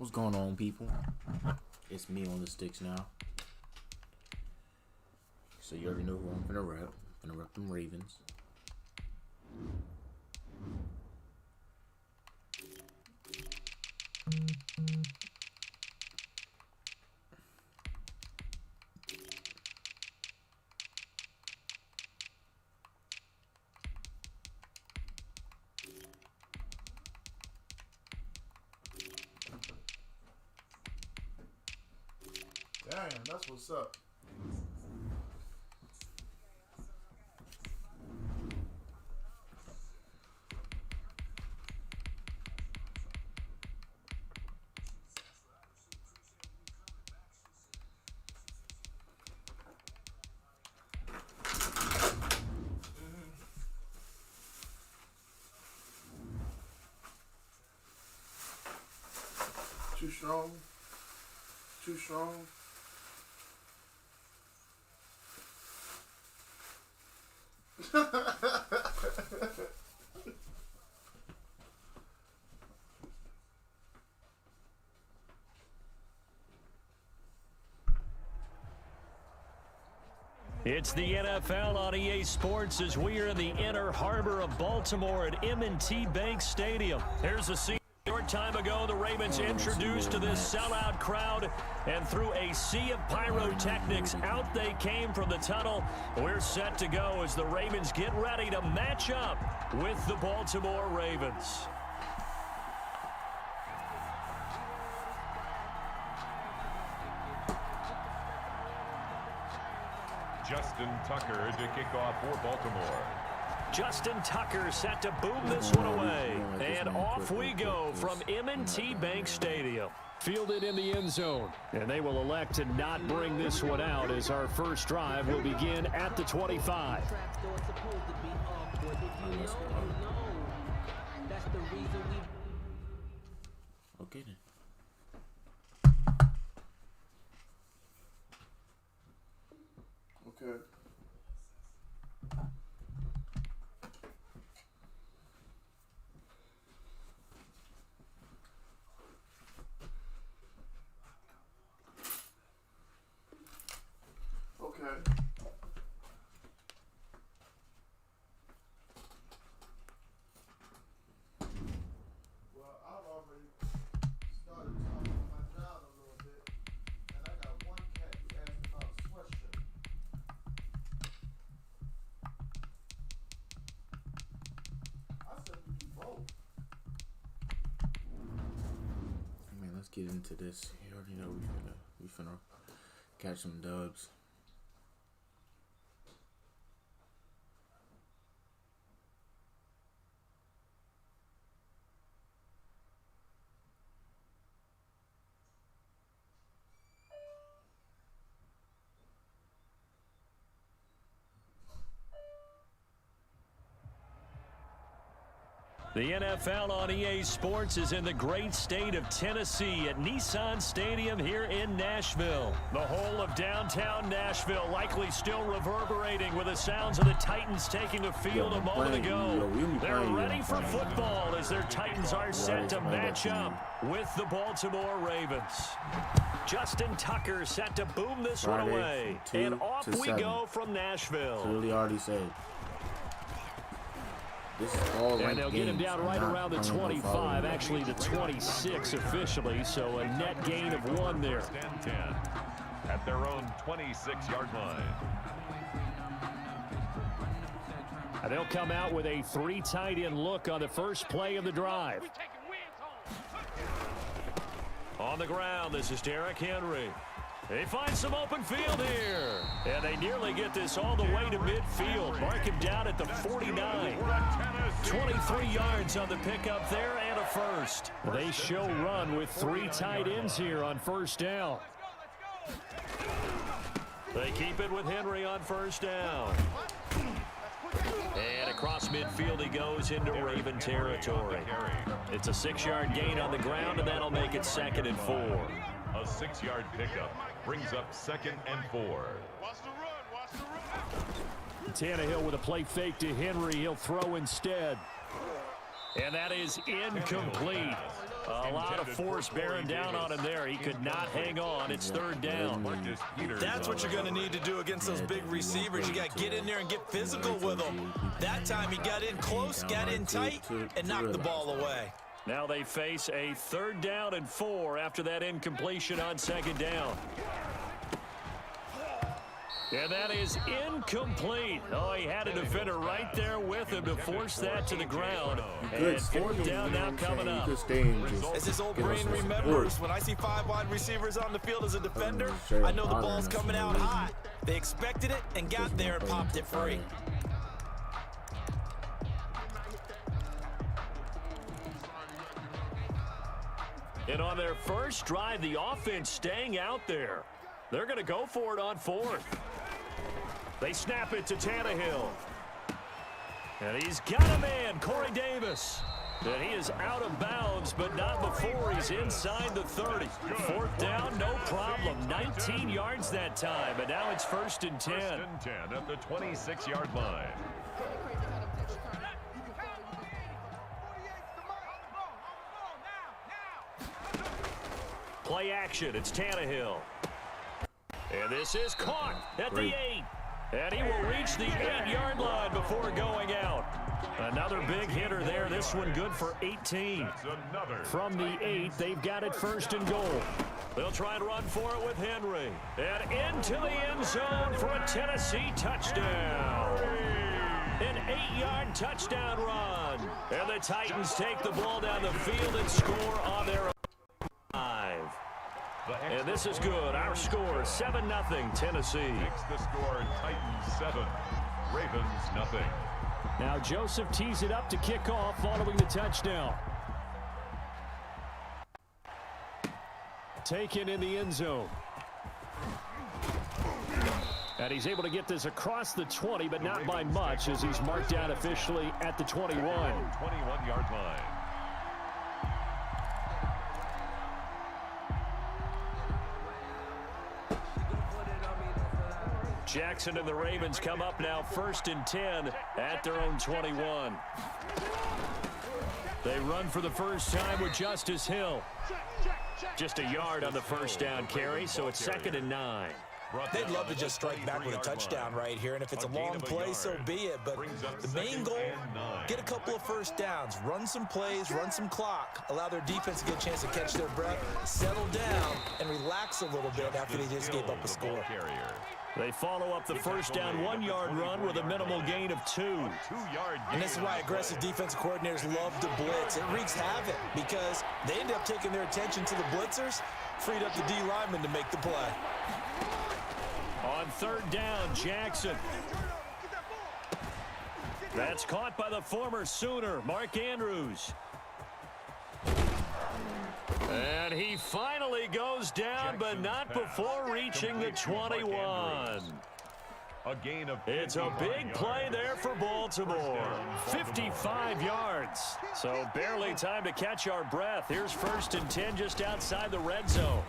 What's going on, people? It's me on the sticks now. So you already know who I'm gonna rep. I'm gonna rep them Ravens. Damn, that's what's up. Too strong. Too strong. It's the NFL on EA Sports as we are in the inner harbor of Baltimore at M&T Bank Stadium. Here's a scene. A short time ago, the Ravens introduced to this sellout crowd, and through a sea of pyrotechnics, out they came from the tunnel. We're set to go as the Ravens get ready to match up with the Baltimore Ravens. Justin Tucker to kick off for Baltimore. Justin Tucker set to boom this one away. And off we go from M&T Bank Stadium. Fielded in the end zone. And they will elect to not bring this one out as our first drive will begin at the 25. Okay then. Okay. Okay. Well, I've already started talking on my job a little bit, and I got one cat who asked about a sweatshirt. I said we do both. I mean, let's get into this. You already know we finna catch some dubs. The NFL on EA Sports is in the great state of Tennessee at Nissan Stadium here in Nashville. The whole of downtown Nashville likely still reverberating with the sounds of the Titans taking the field a moment ago. They're ready for football as their Titans are set to match up with the Baltimore Ravens. Justin Tucker set to boom this one away. And off we go from Nashville. Clearly already said. This is all and they'll get him down right around the 25, actually the 26 officially, so a net gain of 1 there. 10 at their own 26-yard line. And they'll come out with a 3 tight end look on the first play of the drive. On the ground, this is Derrick Henry. They find some open field here. And they nearly get this all the way to midfield. Mark him down at the 49. 23 yards on the pickup there and a first. They show run with 3 tight ends here on first down. They keep it with Henry on first down. And across midfield he goes into Raven territory. It's a 6-yard gain on the ground, and that'll make it 2nd and 4. A 6-yard pickup brings up 2nd and 4. Watch the run, watch the run. Tannehill with a play fake to Henry. He'll throw instead. And that is incomplete. A lot of force bearing down on him there. He could not hang on. It's third down. That's what you're going to need to do against those big receivers. You got to get in there and get physical with them. That time he got in close, got in tight, and knocked the ball away. Now they face a 3rd down and 4 after that incompletion on 2nd down. And that is incomplete. Oh, he had a defender right there with him to force that to the ground. And 4th down now coming up. As his old brain remembers, when I see 5 wide receivers on the field as a defender, I know the ball's coming out hot. They expected it and got there and popped it free. And on their first drive, the offense staying out there. They're going to go for it on 4th. They snap it to Tannehill. And he's got a man, Corey Davis. And he is out of bounds, but not before he's inside the 30. 4th down, no problem. 19 yards that time, and now it's 1st and 10. 1st and 10 at the 26-yard line. Play action, it's Tannehill. And this is caught at the 8. And he will reach the 8-yard line before going out. Another big hitter there. This one good for 18. From the 8, they've got it 1st and goal. They'll try and run for it with Henry. And into the end zone for a Tennessee touchdown. An 8-yard touchdown run. And the Titans take the ball down the field and score on their own 5. And this is good. Our score, 7-0 Tennessee. Makes the score Titans 7, Ravens nothing. Now Joseph tees it up to kick off following the touchdown. Taken in the end zone. And he's able to get this across the 20, but not by much as he's marked down officially at the 21. 21-yard line. Jackson and the Ravens come up now 1st and 10 at their own 21. They run for the first time with Justice Hill. Just a yard on the first down carry, so it's 2nd and 9. They'd love to just strike back with a touchdown right here, and if it's a long play, so be it. But the main goal, get a couple of first downs, run some plays, run some clock, allow their defense to get a chance to catch their breath, settle down, and relax a little bit after they just gave up a score. They follow up the first down 1-yard run with a minimal gain of 2. And this is why aggressive defensive coordinators love to blitz. It wreaks havoc because they end up taking their attention to the blitzers, freed up the D lineman to make the play. On 3rd down, Jackson. That's caught by the former Sooner, Mark Andrews. And he finally goes down, but not before reaching the 21. It's a big play there for Baltimore. 55 yards. So barely time to catch our breath. Here's 1st and 10 just outside the red zone.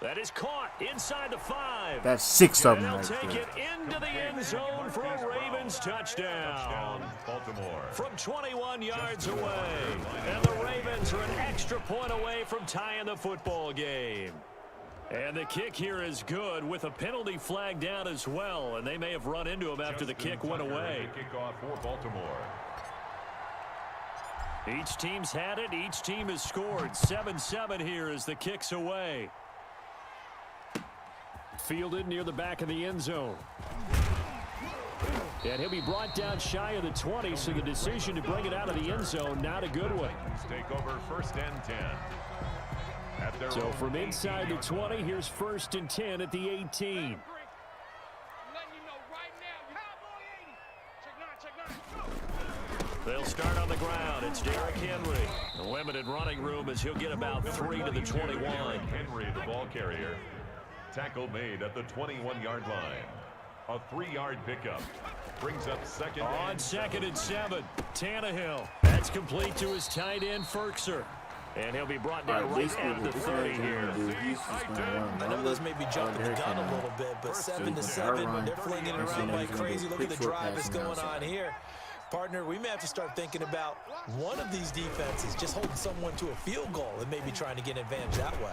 That is caught inside the 5. That's 6 of them. And they'll take it into the end zone for a Ravens touchdown. Baltimore. From 21 yards away. And the Ravens are an extra point away from tying the football game. And the kick here is good with a penalty flag down as well. And they may have run into him after the kick went away. Kickoff for Baltimore. Each team's had it. Each team has scored. 7-7 here as the kick's away. Fielded near the back of the end zone. And he'll be brought down shy of the 20, so the decision to bring it out of the end zone, not a good one. Take over 1st and 10. So from inside the 20, here's 1st and 10 at the 18. They'll start on the ground. It's Derrick Henry. The limited running room as he'll get about 3 to the 21. Henry, the ball carrier. Tackle made at the 21-yard line. A 3-yard pickup. Brings up 2nd on 2nd and 7. Tannehill. That's complete to his tight end, Ferkser. And he'll be brought down right at the 30 here. I know those may be jumping the gun a little bit, but 7-7 when they're flinging it around like crazy. Look at the drive that's going on here. Partner, we may have to start thinking about one of these defenses just holding someone to a field goal and maybe trying to get an advantage that way.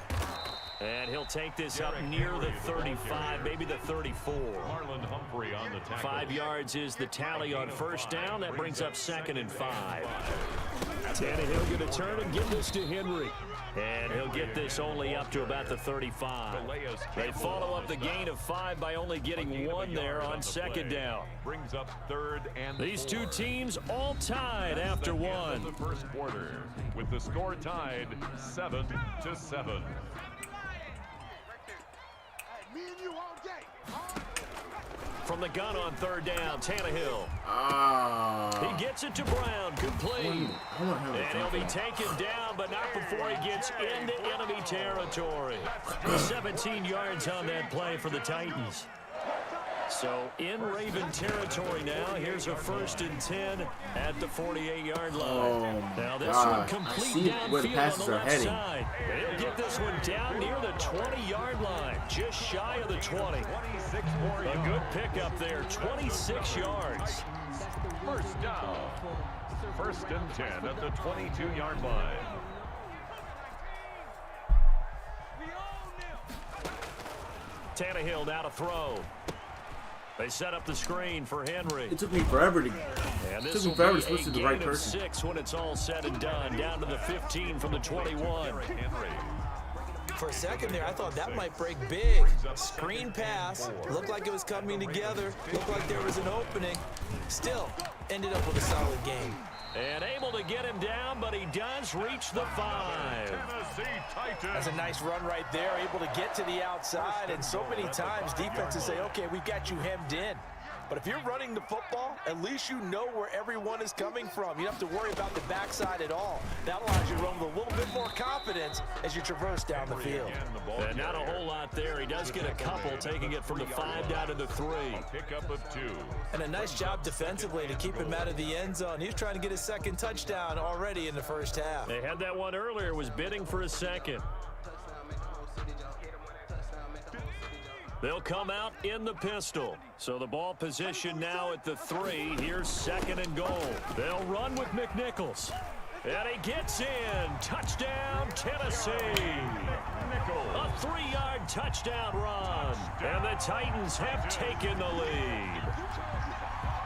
And he'll take this up near the 35, maybe the 34. Marlon Humphrey on the tackle. 5 yards is the tally on first down. That brings up 2nd and 5. Tannehill going to turn and give this to Henry. And he'll get this only up to about the 35. They follow up the gain of 5 by only getting 1 there on 2nd down. Brings up 3rd and 4. These two teams all tied after 1. The first quarter, with the score tied 7-7. From the gun on 3rd down, Tannehill. He gets it to Brown, complete. And he'll be taken down, but not before he gets into enemy territory. 17 yards on that play for the Titans. So in Raven territory now. Here's a 1st and 10 at the 48-yard line. Now this one complete downfield on the left side. They'll get this one down near the 20-yard line, just shy of the 20. A good pickup there, 26 yards. First down. 1st and 10 at the 22-yard line. Tannehill now to throw. They set up the screen for Henry. It took me forever to switch to the right person. 6 when it's all said and done. Down to the 15 from the 21. For a second there, I thought that might break big. Screen pass. Looked like it was coming together. Looked like there was an opening. Still, ended up with a solid game. And able to get him down, but he does reach the 5. That's a nice run right there, able to get to the outside. And so many times defenses say, okay, we got you hemmed in. But if you're running the football, at least you know where everyone is coming from. You don't have to worry about the backside at all. That allows you to run with a little bit more confidence as you traverse down the field. And not a whole lot there. He does get a couple, taking it from the 5 down to the 3. Pickup of 2. And a nice job defensively to keep him out of the end zone. He's trying to get his 2nd touchdown already in the first half. They had that one earlier, was bidding for a 2nd. They'll come out in the pistol. So the ball position now at the 3. Here's 2nd and goal. They'll run with McNichols. And he gets in. Touchdown, Tennessee. A 3-yard touchdown run. And the Titans have taken the lead.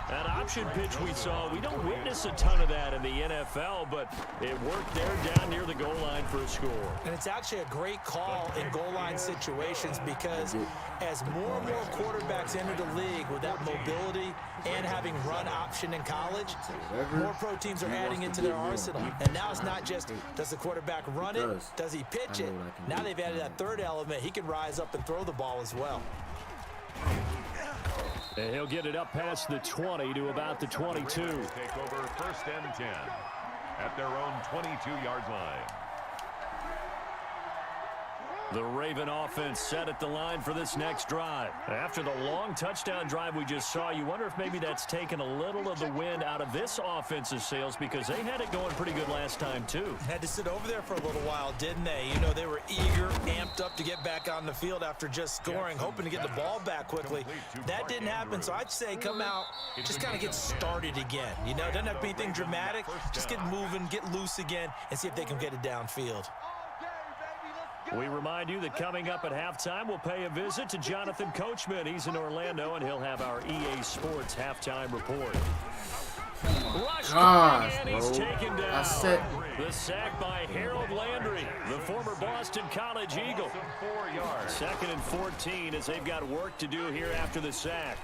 That option pitch we saw, we don't witness a ton of that in the NFL, but it worked there down near the goal line for a score. And it's actually a great call in goal line situations because as more and more quarterbacks enter the league with that mobility and having run option in college, more pro teams are adding it to their arsenal. And now it's not just, does the quarterback run it? Does he pitch it? Now they've added that 3rd element. He can rise up and throw the ball as well. And he'll get it up past the 20 to about the 22. Take over 1st and 10 at their own 22-yard line. The Raven offense set at the line for this next drive. After the long touchdown drive we just saw, you wonder if maybe that's taken a little of the wind out of this offensive sails because they had it going pretty good last time too. Had to sit over there for a little while, didn't they? You know, they were eager, amped up to get back on the field after just scoring, hoping to get the ball back quickly. That didn't happen, so I'd say come out, just kind of get started again. You know, doesn't have to be anything dramatic. Just get moving, get loose again, and see if they can get it downfield. We remind you that coming up at halftime, we'll pay a visit to Jonathan Coachman. He's in Orlando, and he'll have our EA Sports halftime report. And he's taken down. The sack by Harold Landry, the former Boston College Eagle. 4 yards. 2nd and 14 as they've got work to do here after the sack.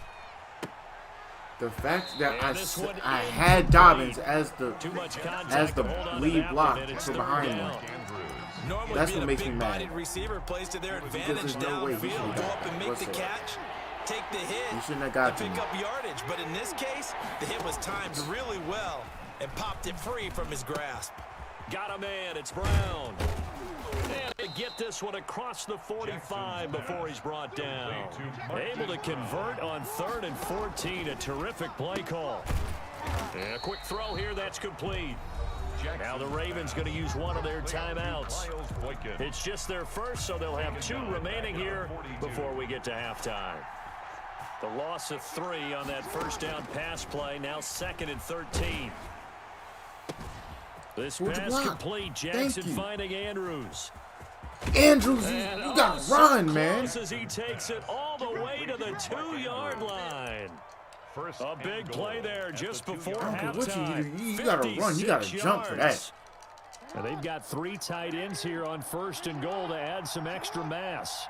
The fact that I had Dobbins as the lead block for behind him. Normally That's being what makes a me mad. big-bodied receiver plays to their advantage downfield, go up and make the catch, take the hit, and pick up yardage. But in this case, the hit was timed really well and popped it free from his grasp. Got a man, it's Brown. And to get this one across the 45 before he's brought down. Able to convert on 3rd and 14, a terrific play call. And a quick throw here, that's complete. Now the Ravens going to use one of their timeouts. It's just their first, so they'll have 2 remaining here before we get to halftime. The loss of 3 on that first down pass play. Now 2nd and 13. This pass complete. Jackson finding Andrews. Andrews, you gotta run, man. As he takes it all the way to the 2-yard line. A big play there just before halftime. You gotta run. You gotta jump for that. And they've got 3 tight ends here on 1st and goal to add some extra mass.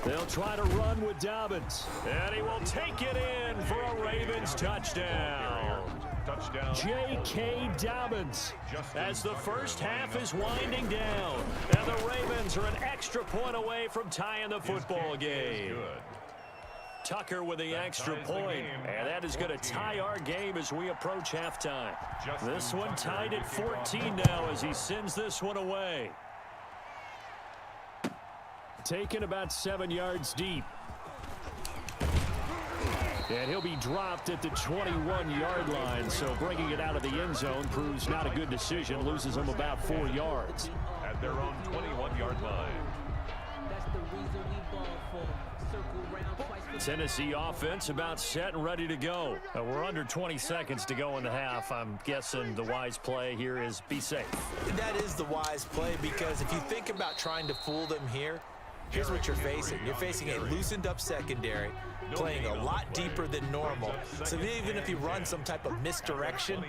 They'll try to run with Dobbins. And he will take it in for a Ravens touchdown. J.K. Dobbins as the first half is winding down. And the Ravens are an extra point away from tying the football game. Tucker with the extra point. And that is going to tie our game as we approach halftime. This one tied at 14 now as he sends this one away. Taken about 7 yards deep. And he'll be dropped at the 21-yard line, so bringing it out of the end zone proves not a good decision. Loses him about 4 yards. At their own 21-yard line. Tennessee offense about set and ready to go. We're under 20 seconds to go in the half. I'm guessing the wise play here is be safe. That is the wise play, because if you think about trying to fool them here, here's what you're facing. You're facing a loosened up secondary, playing a lot deeper than normal. So even if you run some type of misdirection,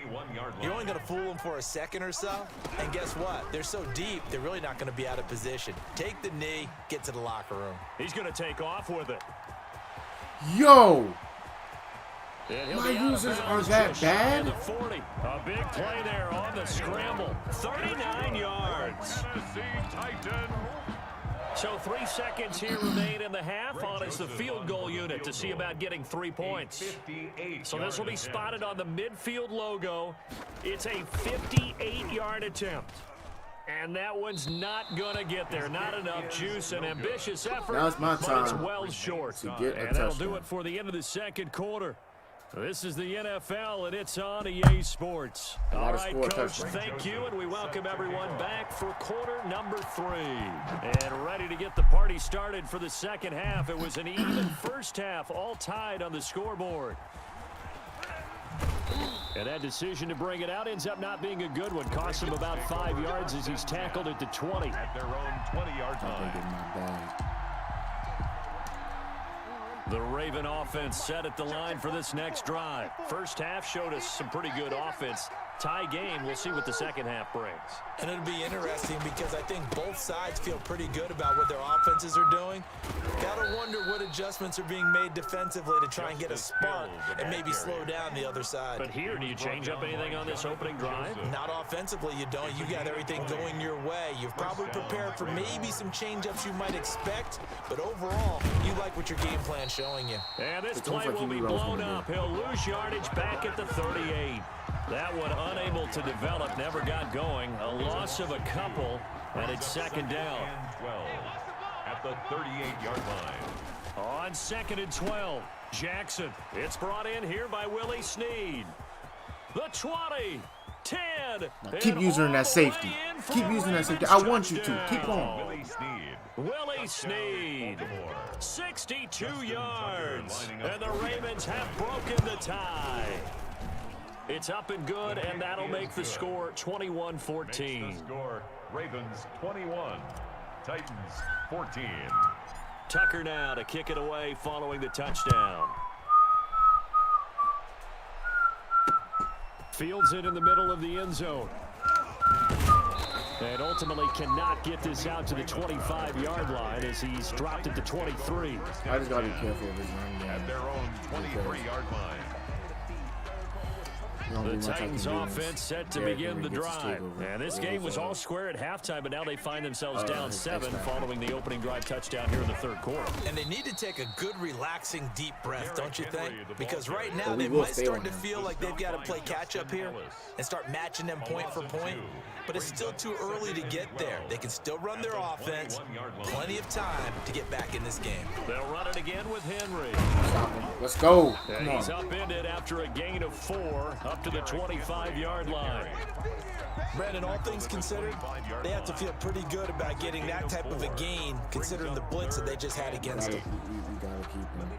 you're only going to fool them for a second or so. And guess what? They're so deep, they're really not going to be out of position. Take the knee, get to the locker room. He's going to take off with it. Yo! My users are that bad? The 40. A big play there on the scramble. 39 yards. So 3 seconds here remain in the half on as the field goal unit to see about getting 3 points. So this will be spotted on the midfield logo. It's a 58-yard attempt. And that one's not going to get there. Not enough juice. An ambitious effort. Now's my time. But it's well short. To get a and that'll touchdown. do it for the end of the second quarter. This is the NFL, and it's on EA Sports. All right, Coach, thank you, and we welcome everyone back for quarter number 3. And ready to get the party started for the second half. It was an even first half, all tied on the scoreboard. And that decision to bring it out ends up not being a good one. Costs him about 5 yards as he's tackled at the 20. At their own 20-yard line. The Raven offense set at the line for this next drive. First half showed us some pretty good offense. Tie game. We'll see what the second half brings. And it'll be interesting because I think both sides feel pretty good about what their offenses are doing. Gotta wonder what adjustments are being made defensively to try and get a spark and maybe slow down the other side. But here, do you change up anything on this opening drive? Not offensively, you don't. You got everything going your way. You've probably prepared for maybe some change-ups you might expect, but overall, you like what your game plan's showing you. And this play will be blown up. He'll lose yardage back at the 38. That one unable to develop, never got going. A loss of a couple, and it's second down. 12 at the 38-yard line. On 2nd and 12, Jackson. It's brought in here by Willie Snead. The 20, 10. Now keep using that safety. Keep using that safety. I want you to. Keep on. Willie Snead. 62 yards. And the Ravens have broken the tie. It's up and good, and that'll make the score 21-14. Score, Ravens 21, Titans 14. Tucker now to kick it away following the touchdown. Fields it in the middle of the end zone. And ultimately cannot get this out to the 25-yard line as he's dropped at the 23. I just got to be careful of his running game. At their own 23-yard line. The Titans offense set to begin the drive. And this game was all square at halftime, but now they find themselves down 7 following the opening drive touchdown here in the third quarter. And they need to take a good, relaxing, deep breath, don't you think? Because right now they might start to feel like they've got to play catch-up here and start matching them point for point. But it's still too early to get there. They can still run their offense. Plenty of time to get back in this game. They'll run it again with Henry. Let's go. And he's upended after a gain of 4. up to the 25-yard line. Brandon, all things considered, they have to feel pretty good about getting that type of a gain, considering the blitz that they just had against them. We gotta keep him.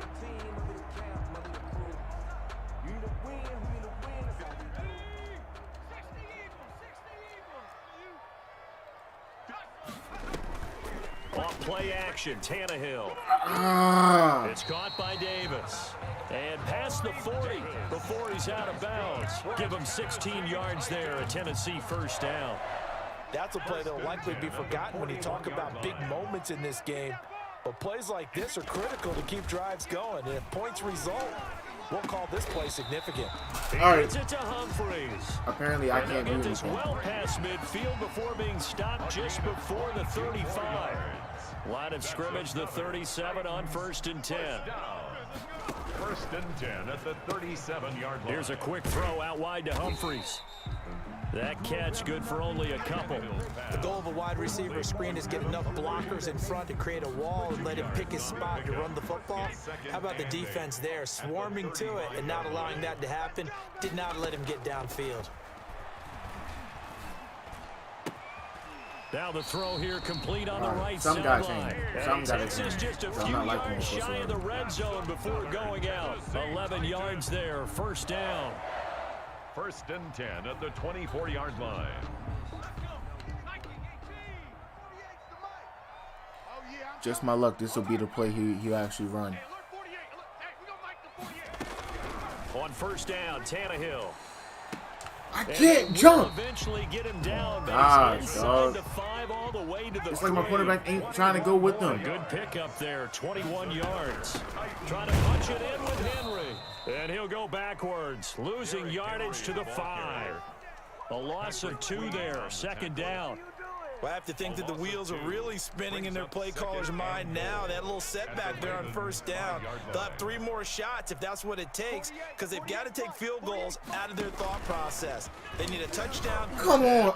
Off play action, Tannehill. It's caught by Davis. And past the 40 before he's out of bounds. Give him 16 yards there, a Tennessee first down. That's a play that will likely be forgotten when you talk about big moments in this game. But plays like this are critical to keep drives going. And if points result, we'll call this play significant. All right. It's it to Humphreys. Apparently, I can't do this anything. well past midfield before being stopped just before the 35. Line of scrimmage, the 37 on 1st and 10. 1st and 10 at the 37-yard line. Here's a quick throw out wide to Humphreys. That catch good for only a couple. The goal of a wide receiver screen is get enough blockers in front to create a wall and let him pick his spot to run the football. How about the defense there, swarming to it and not allowing that to happen? Did not let him get downfield. Now the throw here complete on the right some guy sideline. changed. Some guy Texas just a changed. So I'm few not liking yards this shy of the red zone before going out. 11 yards there, first down. 1st and 10 at the 24-yard line. Just my luck. This will be the play he actually run. On first down, Tannehill. I can't jump. Eventually get him down. Gosh, He's dog. inside the 5 all the way to the It's like my 3. quarterback ain't trying to go with them. Good pickup there, 21 yards. Trying to punch it in with Henry. And he'll go backwards, losing yardage to the 5. A loss of 2 there, 2nd down. Well, I have to think that the wheels are really spinning in their play caller's mind now. That little setback there on 1st down. They'll have 3 more shots if that's what it takes, because they've got to take field goals out of their thought process. They need a touchdown. Come on.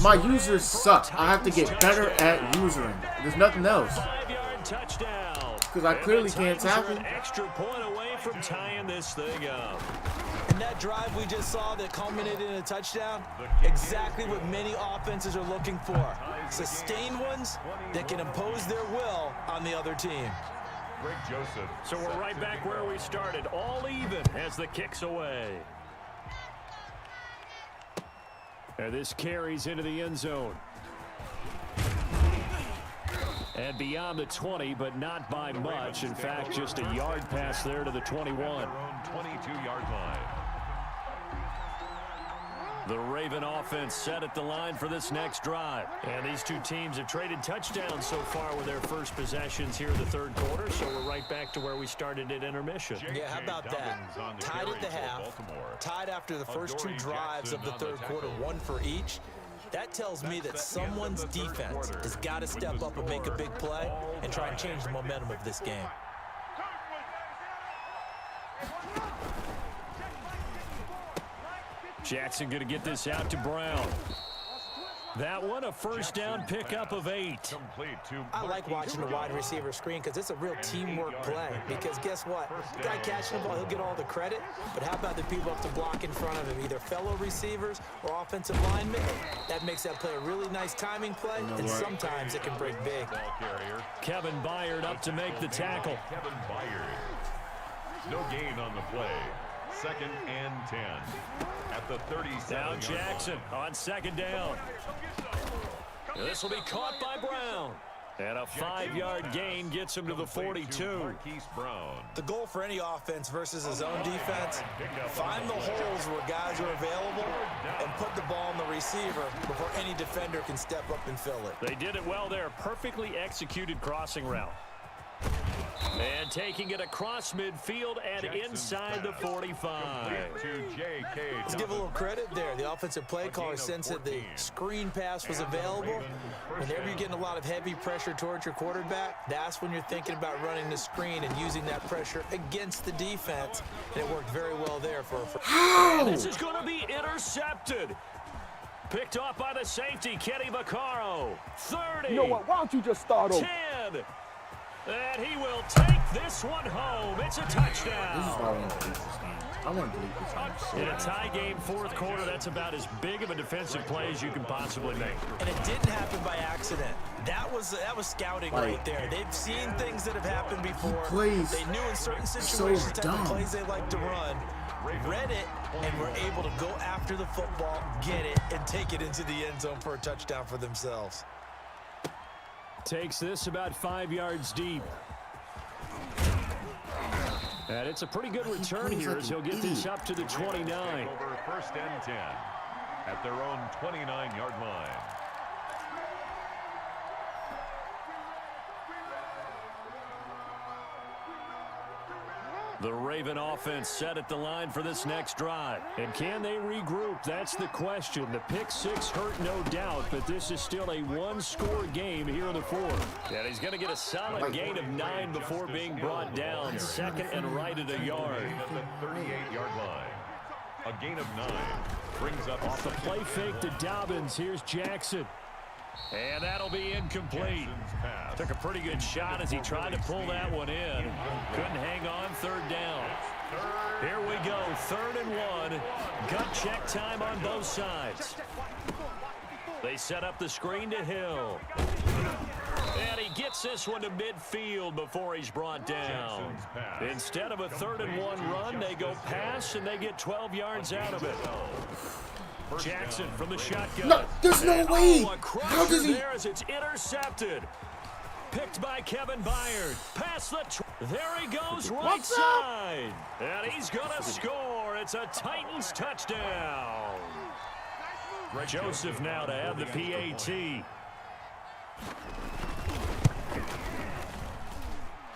My users suck. I have to get better at using. There's nothing else. 5-yard touchdown. Because I clearly can't tackle. An extra point away from tying this thing up. And that drive we just saw that culminated in a touchdown, exactly what many offenses are looking for. Sustained ones that can impose their will on the other team. Greg Joseph. So we're right back where we started, all even as the kick's away. And this carries into the end zone. And beyond the 20, but not by much. In fact, just a yard pass there to the 21. Their own 22-yard line. The Raven offense set at the line for this next drive. And these two teams have traded touchdowns so far with their first possessions here in the 3rd quarter. So we're right back to where we started at intermission. Yeah, how about that? Tied at the half, tied after the first 2 drives of the 3rd quarter, 1 for each. That tells me that someone's defense has got to step up and make a big play and try and change the momentum of this game. Jackson going to get this out to Brown. That one, a first down pickup of 8. I like watching the wide receiver screen because it's a real teamwork play. Because guess what? The guy catching the ball, he'll get all the credit. But how about the people up to block in front of him, either fellow receivers or offensive linemen? That makes that play a really nice timing play, and sometimes it can break big. Kevin Byard up to make the tackle. Kevin Byard. No gain on the play. 2nd and 10 at the 37. Now Jackson on 2nd down. This will be caught by Brown. And a 5-yard gain gets him to the 42. The goal for any offense versus a zone defense, find the holes where guys are available and put the ball on the receiver before any defender can step up and fill it. They did it well there. Perfectly executed crossing route. And taking it across midfield and inside the 45. Let's give a little credit there. The offensive play caller sensed that the screen pass was available. Whenever you're getting a lot of heavy pressure towards your quarterback, that's when you're thinking about running the screen and using that pressure against the defense. And it worked very well there for and this is going to be intercepted. Picked off by the safety, Kenny Vaccaro. 30. You know what? Why don't you just start over? 10. And he will take this one home. It's a touchdown. I want to delete this one. In a tie game, fourth quarter, that's about as big of a defensive play as you can possibly make. And it didn't happen by accident. That was scouting right there. They've seen things that have happened before. They knew in certain situations the type of plays they like to run. Read it, and were able to go after the football, get it, and take it into the end zone for a touchdown for themselves. Takes this about 5 yards deep. And it's a pretty good return here as he'll get this up to the 29. Over first and 10 at their own 29-yard line. The Raven offense set at the line for this next drive. And can they regroup? That's the question. The pick six hurt, no doubt, but this is still a one-score game here in the fourth. And he's going to get a solid gain of 9 before being brought down. Second and right at a yard. At the 38-yard line. A gain of 9 brings up off the play fake to Dobbins. Here's Jackson. And that'll be incomplete. Took a pretty good shot as he tried to pull that one in. Couldn't hang on. Third down. Here we go. 3rd and 1. Gut check time on both sides. They set up the screen to Hill. And he gets this one to midfield before he's brought down. Instead of a 3rd and 1 run, they go pass and they get 12 yards out of it. Jackson from the shotgun. No, there's no way. How does he? There as it's intercepted. Picked by Kevin Byard. Past the. There he goes, right side. And he's going to score. It's a Titans touchdown. Joseph now to have the PAT.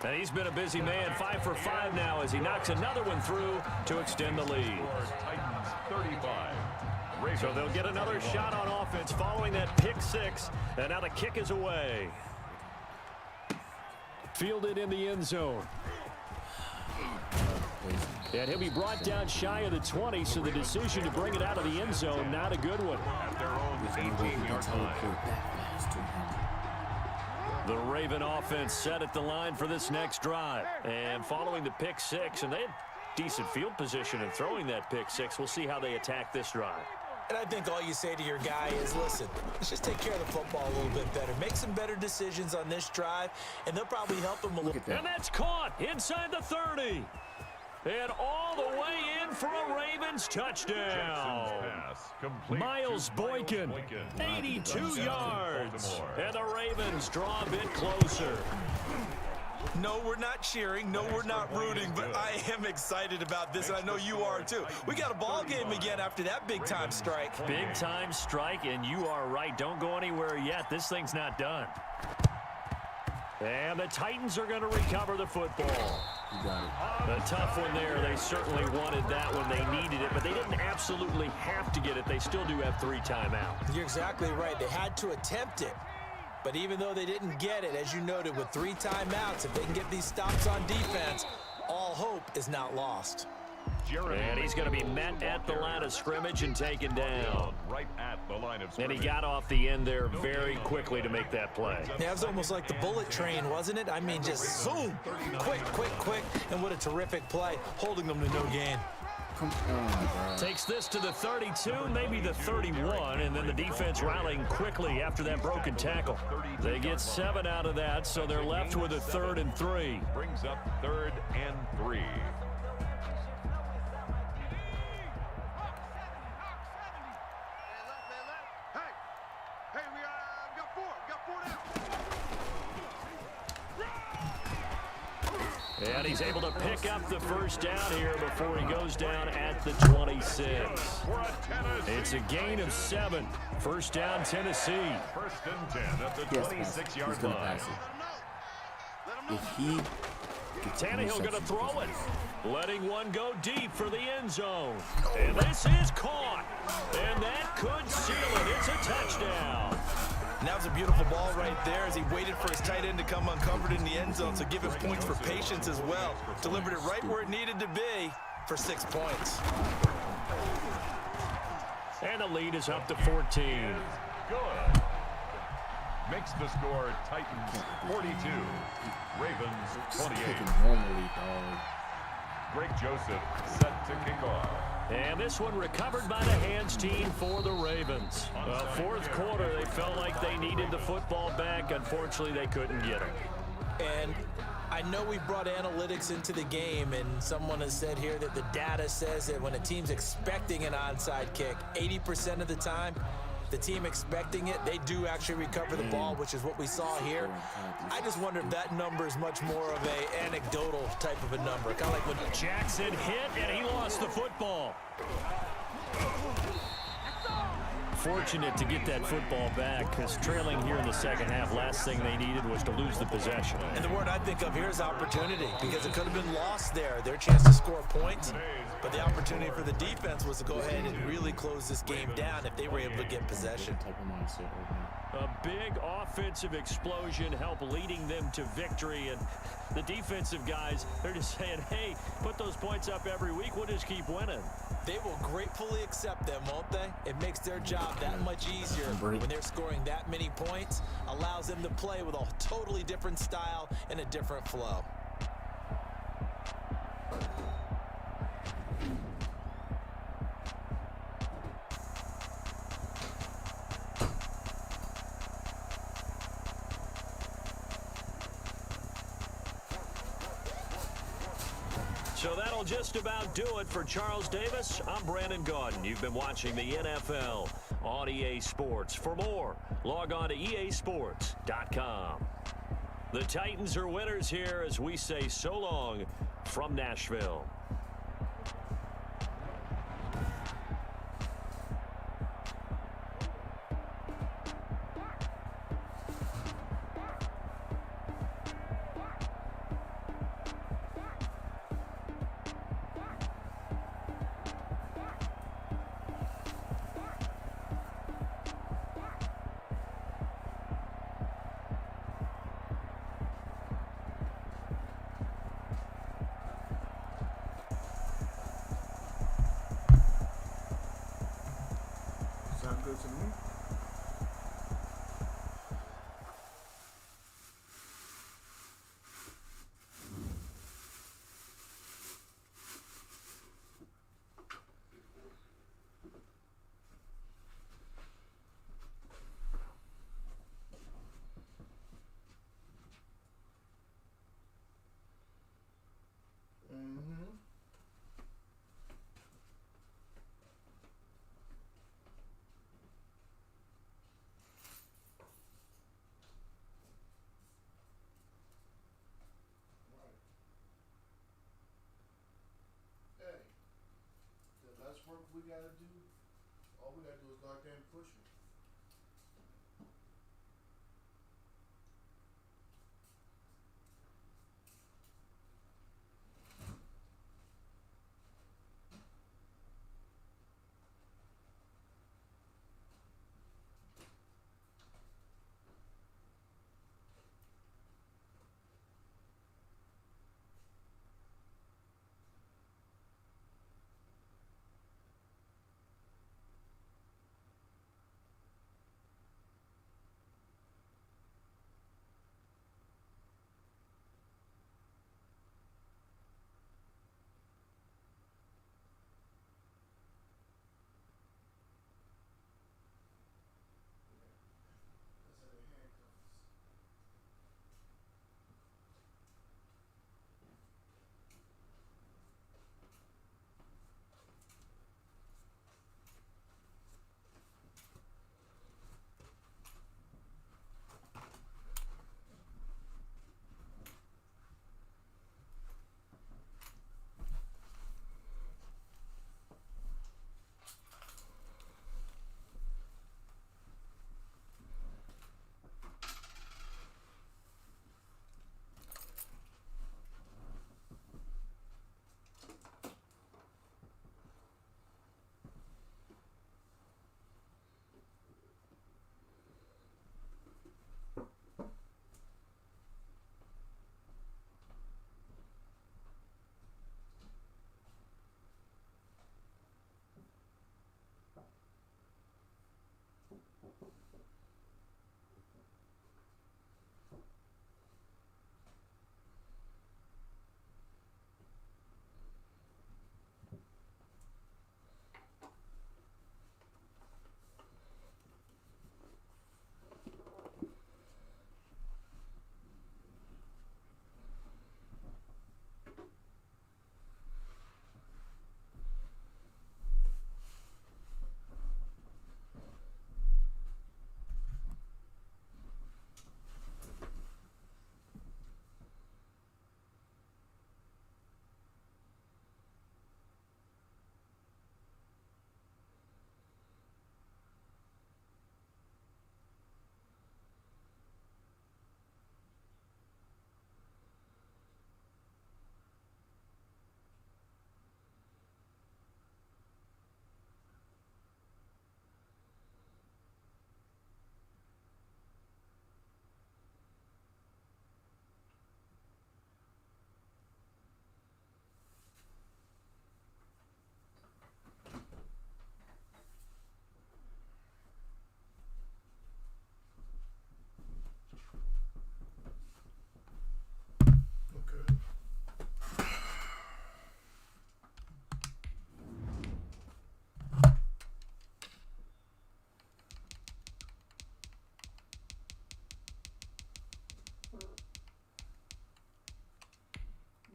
And he's been a busy man, 5 for 5 now as he knocks another one through to extend the lead. Titans 35. So they'll get another shot on offense following that pick six. And now the kick is away. Fielded in the end zone. And he'll be brought down shy of the 20, so the decision to bring it out of the end zone, not a good one. At their own 18-yard line. The Raven offense set at the line for this next drive. And following the pick six, and they had decent field position in throwing that pick six. We'll see how they attack this drive. And I think all you say to your guy is, listen, let's just take care of the football a little bit better. Make some better decisions on this drive, and they'll probably help him a little. And that's caught inside the 30. And all the way in for a Ravens touchdown. Miles Boykin, 82 yards. And the Ravens draw a bit closer. No, we're not cheering. No, we're not rooting. But I am excited about this, and I know you are too. We got a ball game again after that big-time strike. Big-time strike, and you are right. Don't go anywhere yet. This thing's not done. And the Titans are going to recover the football. You got it. A tough one there. They certainly wanted that when they needed it, but they didn't absolutely have to get it. They still do have 3 timeouts. You're exactly right. They had to attempt it. But even though they didn't get it, as you noted, with 3 timeouts, if they can get these stops on defense, all hope is not lost. And he's going to be met at the line of scrimmage and taken down. Right at the line of scrimmage. And he got off the end there very quickly to make that play. Yeah, it was almost like the bullet train, wasn't it? I mean, just zoom, quick, and what a terrific play, holding them to no gain. Come on, bro. Takes this to the 32, maybe the 31, and then the defense rallying quickly after that broken tackle. They get 7 out of that, so they're left with a 3rd and 3. Brings up 3rd and 3. And he's able to pick up the first down here before he goes down at the 26. It's a gain of 7. First down, Tennessee. 1st and 10 at the 26-yard line. If he Tannehill going to throw it. Letting one go deep for the end zone. And this is caught. And that could seal it. It's a touchdown. And that was a beautiful ball right there as he waited for his tight end to come uncovered in the end zone, so give him points for patience as well. Delivered it right where it needed to be for 6 points. And the lead is up to 14. Good. Makes the score Titans 42, Ravens 28. Normally, dog. Greg Joseph set to kick off. And this one recovered by the hands team for the Ravens. Well, fourth quarter, they felt like they needed the football back. Unfortunately, they couldn't get it. And I know we brought analytics into the game, and someone has said here that the data says that when a team's expecting an onside kick, 80% of the time, the team expecting it, they do actually recover the ball, which is what we saw here. I just wonder if that number is much more of a anecdotal type of a number. Kind of like when Jackson hit, and he lost the football. Fortunate to get that football back, because trailing here in the second half, last thing they needed was to lose the possession. And the word I think of here is opportunity, because it could have been lost there. Their chance to score points, but the opportunity for the defense was to go ahead and really close this game down if they were able to get possession. A big offensive explosion helped leading them to victory, and the defensive guys, they're just saying, hey, put those points up every week, we'll just keep winning. They will gratefully accept them, won't they? It makes their job that much easier when they're scoring that many points, allows them to play with a totally different style and a different flow. So that'll just about do it for Charles Davis. I'm Brandon Gaudin. You've been watching the NFL on EA Sports. For more, log on to easports.com. The Titans are winners here as we say so long from Nashville. Sound good to me? Hey, the less work we gotta do, all we gotta do is goddamn push it.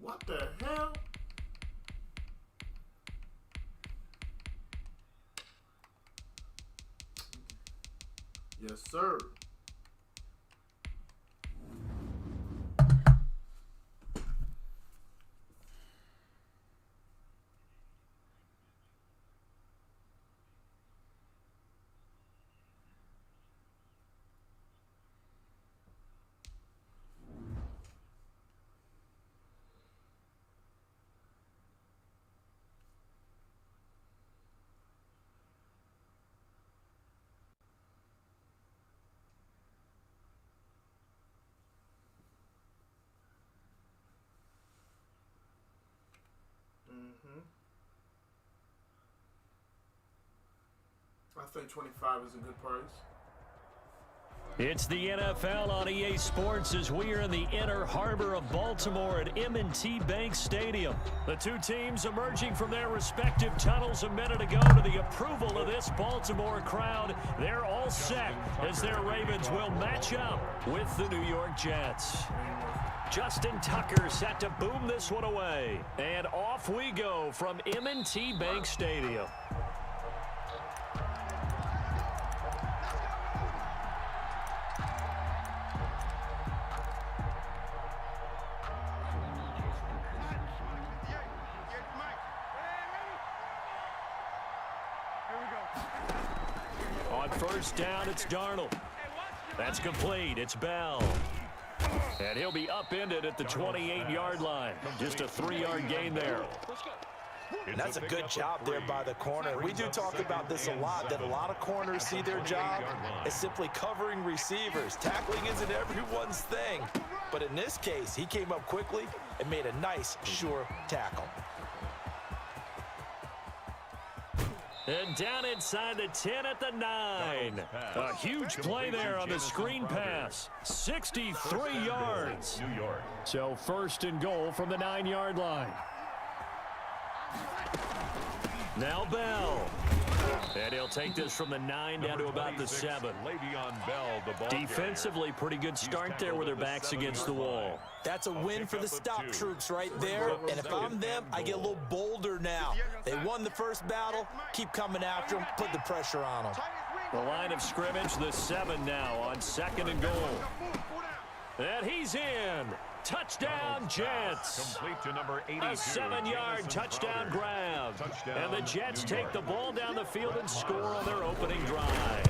What the hell? Yes, sir. I think 25 is a good price. It's the NFL on EA Sports as we are in the inner harbor of Baltimore at M&T Bank Stadium. The two teams emerging from their respective tunnels a minute ago to the approval of this Baltimore crowd. They're all set as their Ravens will match up with the New York Jets. Justin Tucker set to boom this one away. And off we go from M&T Bank Stadium. On first down, it's Darnold. That's complete. It's Bell. And he'll be upended at the 28-yard line. Just a 3-yard gain there. And that's a good job there by the corner. We do talk about this a lot, that a lot of corners see their job as simply covering receivers. Tackling isn't everyone's thing. But in this case, he came up quickly and made a nice, sure tackle. And down inside the 10 at the 9. A huge play there on the screen pass. 63 yards. So first and goal from the 9-yard line. Now Bell. And he'll take this from the 9 down to about the 7. Defensively, pretty good start there with their backs against the wall. That's a win for the stop troops right there. And if I'm them, I get a little bolder now. They won the first battle. Keep coming after them. Put the pressure on them. The line of scrimmage, the 7 now on second and goal. And he's in. Touchdown, Jets. Complete to number 82. A 7-yard touchdown grab. And the Jets take the ball down the field and score on their opening drive.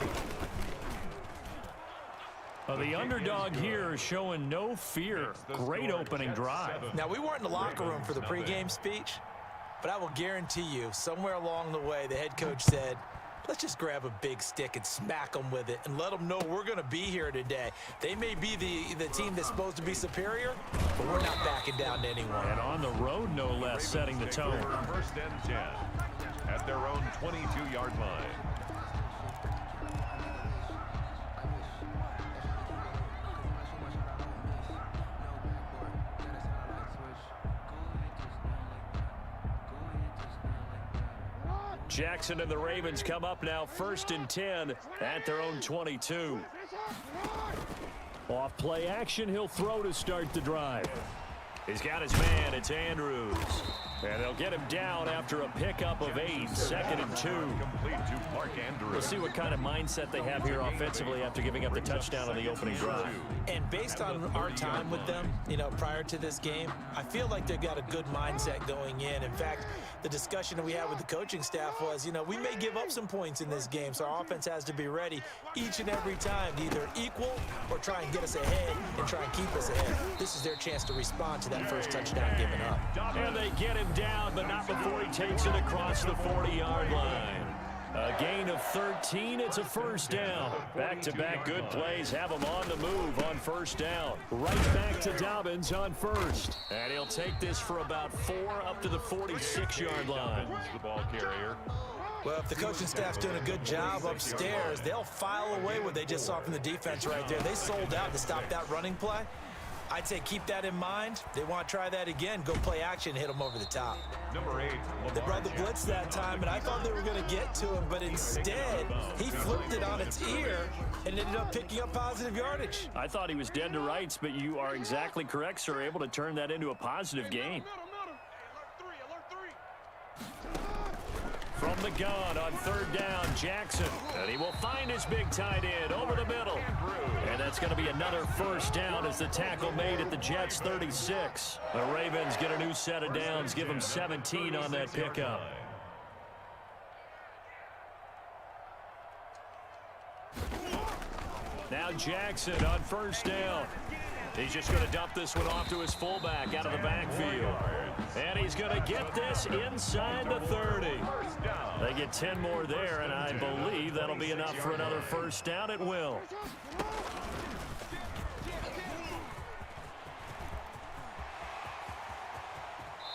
The underdog here is showing no fear. Great opening drive. Now, we weren't in the locker room for the pregame speech, but I will guarantee you, somewhere along the way, the head coach said, let's just grab a big stick and smack them with it and let them know we're going to be here today. They may be the team that's supposed to be superior, but we're not backing down to anyone. And on the road, no less, setting the tone. First and 10 at their own 22-yard line. Jackson and the Ravens come up now first and 10 at their own 22. Off play action, he'll throw to start the drive. He's got his man, it's Andrews. And they'll get him down after a pickup of 8, second and 2. We'll see what kind of mindset they have here offensively after giving up the touchdown on the opening drive. And based on our time with them, prior to this game, I feel like they've got a good mindset going in. In fact, the discussion that we had with the coaching staff was, we may give up some points in this game, so our offense has to be ready each and every time to either equal or try and get us ahead and try and keep us ahead. This is their chance to respond to that first touchdown given up. And they get him down, but not before he takes it across the 40-yard line. A gain of 13, it's a first down. Back-to-back good plays have him on the move on first down. Right back to Dobbins on first. And he'll take this for about 4 up to the 46-yard line. The ball carrier. Well, if the coaching staff's doing a good job upstairs, they'll file away what they just saw from the defense right there. They sold out to stop that running play. I'd say keep that in mind. They want to try that again. Go play action, hit them over the top. Number 8, They brought the blitz that time, and I thought they were going to get to him, but instead, he flipped it on its ear and ended up picking up positive yardage. I thought he was dead to rights, but you are exactly correct, sir. Able to turn that into a positive gain. From the gun on 3rd down, Jackson. And he will find his big tight end over the middle. And that's going to be another 1st down as the tackle made at the Jets' 36. The Ravens get a new set of downs, give them 17 on that pickup. Now Jackson on 1st down. He's just going to dump this one off to his fullback out of the backfield. And he's going to get this inside the 30. They get 10 more there, and I believe that'll be enough for another 1st down. It will.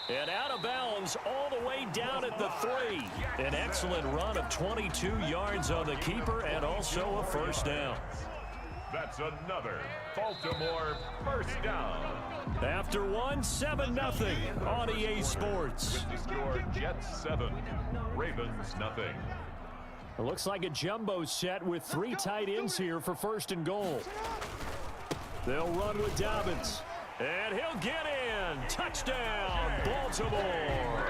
And out of bounds all the way down at the 3. An excellent run of 22 yards on the keeper and also a 1st down. That's another Baltimore 1st down. After 7-0 on EA Sports. With the score, Jets 7, Ravens nothing. It looks like a jumbo set with 3 tight ends here for 1st and goal. They'll run with Dobbins. And he'll get in. Touchdown, Baltimore.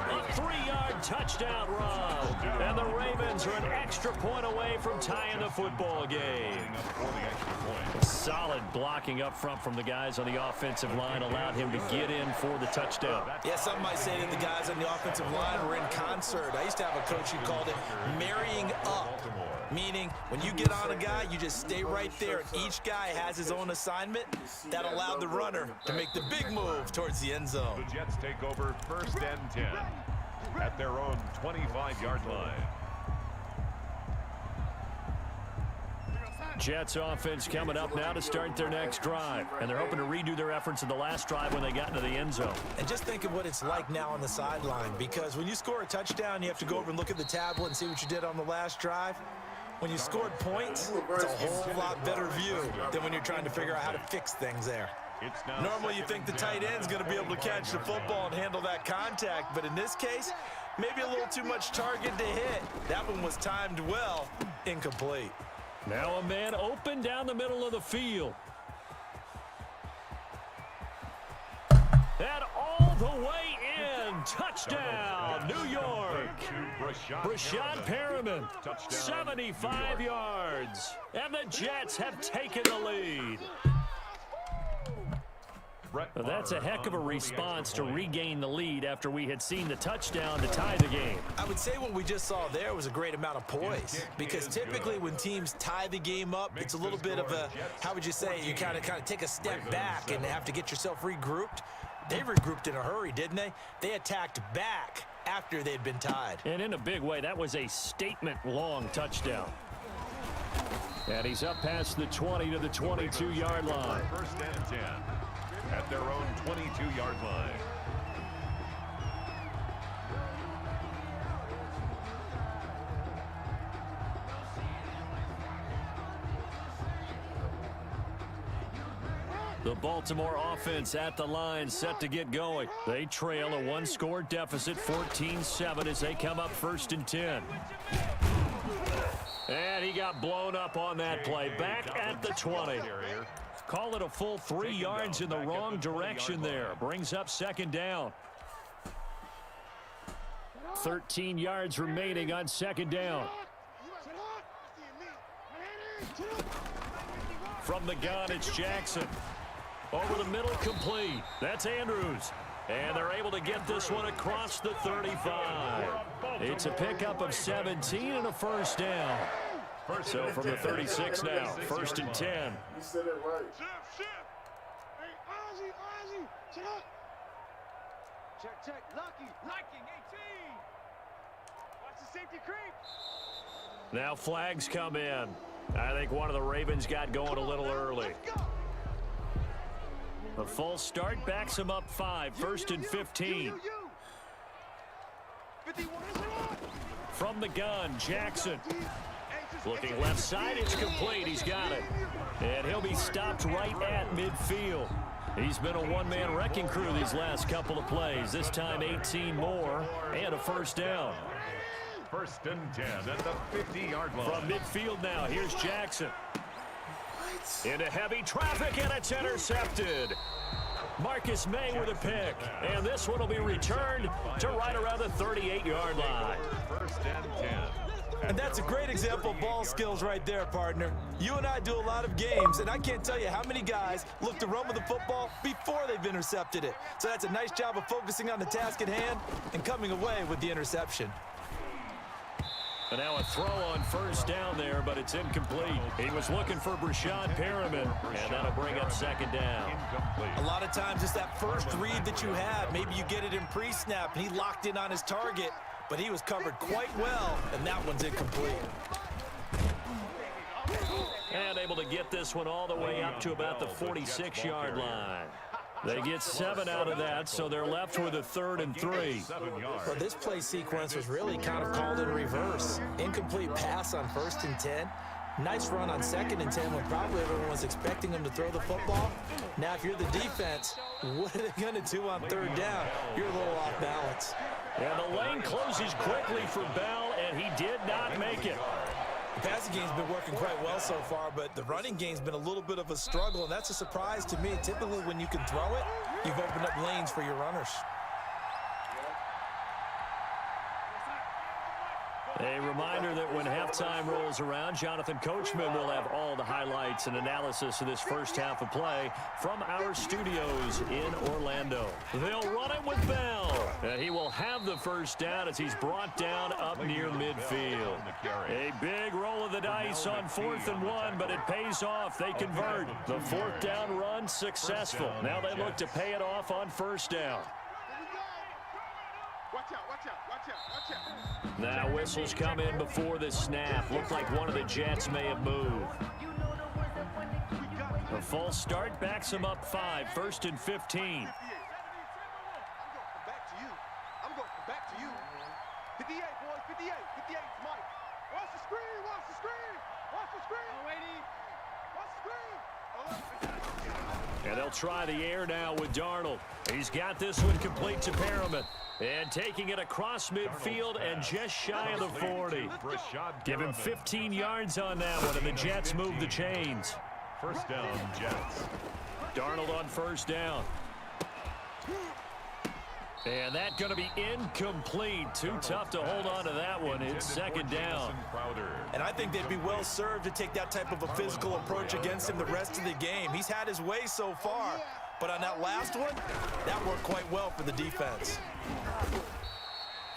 A 3-yard touchdown run. And the Ravens are an extra point away from tying the football game. Solid blocking up front from the guys on the offensive line allowed him to get in for the touchdown. Yeah, some might say that the guys on the offensive line were in concert. I used to have a coach who called it marrying up. Meaning, when you get on a guy, you just stay right there. And each guy has his own assignment. That allowed the runner to make the big move towards the end zone. The Jets take over 1st and 10 at their own 25-yard line. Jets offense coming up now to start their next drive. And they're hoping to redo their efforts in the last drive when they got into the end zone. And just think of what it's like now on the sideline. Because when you score a touchdown, you have to go over and look at the tablet and see what you did on the last drive. When you scored points, it's a whole lot better view than when you're trying to figure out how to fix things there. Normally, you think the tight end's going to be able to catch the football and handle that contact. But in this case, maybe a little too much target to hit. That one was timed well, incomplete. Now a man open down the middle of the field. And all the way in. Touchdown, New York. Brashad Perriman, 75 yards. And the Jets have taken the lead. Well, that's a heck of a response to regain the lead after we had seen the touchdown to tie the game. I would say what we just saw there was a great amount of poise, because typically when teams tie the game up, it's a little bit of a, how would you say, you kind of take a step back and have to get yourself regrouped. They regrouped in a hurry, didn't they? They attacked back after they'd been tied. And in a big way, that was a statement-long touchdown. And he's up past the 20 to the 22-yard line. 1st and 10 at their own 22-yard line. The Baltimore offense at the line, set to get going. They trail a 1-score deficit, 14-7, as they come up 1st and 10. And he got blown up on that play. Back at the 20. Call it a full 3 yards in the wrong direction there. Brings up 2nd down. 13 yards remaining on 2nd down. From the gun, it's Jackson. Over the middle, complete. That's Andrews. And they're able to get this one across the 35. It's a pickup of 17 and a 1st down. So from the 36 now, 1st and 10. You said it right. Shift. Hey, Ozzy, shut up. Check. Locking, 18. Watch the safety creep. Now flags come in. I think one of the Ravens got going a little early. The full start backs him up 5, 1st and 15. 51. From the gun, Jackson. Looking left side, it's complete. He's got it. And he'll be stopped right at midfield. He's been a one-man wrecking crew these last couple of plays. This time 18 more and a first down. 1st and 10 at the 50-yard line. From midfield now, here's Jackson. Into heavy traffic, and it's intercepted. Marcus May with a pick, and this one will be returned to right around the 38-yard line. 1st and 10. And that's a great example of ball skills right there, partner. You and I do a lot of games, and I can't tell you how many guys look to run with the football before they've intercepted it. So that's a nice job of focusing on the task at hand and coming away with the interception. And now a throw on first down there, but it's incomplete. He was looking for Brashad Perriman, and that'll bring up 2nd down. A lot of times it's that first read that you have. Maybe you get it in pre-snap, and he locked in on his target, but he was covered quite well, and that one's incomplete. And able to get this one all the way up to about the 46-yard line. They get 7 out of that, so they're left with a 3rd and 3. Well, this play sequence was really kind of called in reverse. Incomplete pass on 1st and 10. Nice run on 2nd and 10 when probably everyone was expecting him to throw the football. Now, if you're the defense, what are they going to do on 3rd down? You're a little off balance. And the lane closes quickly for Bell, and he did not make it. The passing game's been working quite well so far, but the running game's been a little bit of a struggle, and that's a surprise to me. Typically, when you can throw it, you've opened up lanes for your runners. A reminder that when halftime rolls around, Jonathan Coachman will have all the highlights and analysis of this first half of play from our studios in Orlando. They'll run it with Bell, and he will have the first down as he's brought down up near midfield. A big roll of the dice on 4th and 1, but it pays off. They convert. The 4th down run successful. Now they look to pay it off on 1st down. Watch out, watch out, watch out, watch out. Now whistles come in before the snap. Looked like one of the Jets may have moved. A false start backs him up 5, 1st and 15. Back to you. I'm going back to you. 58, boys, 58. 58 is Mike. Watch the screen, watch the screen. Watch the screen. Watch the screen. And they'll try the air now with Darnold. He's got this one complete to Perriman. And taking it across midfield and just shy of the 40. Give him 15 yards on that one, and the Jets move the chains. 1st down, Jets. Darnold on 1st down. And that's going to be incomplete. Too tough to hold on to that one. It's 2nd down. And I think they'd be well served to take that type of a physical approach against him the rest of the game. He's had his way so far, but on that last one, that worked quite well for the defense.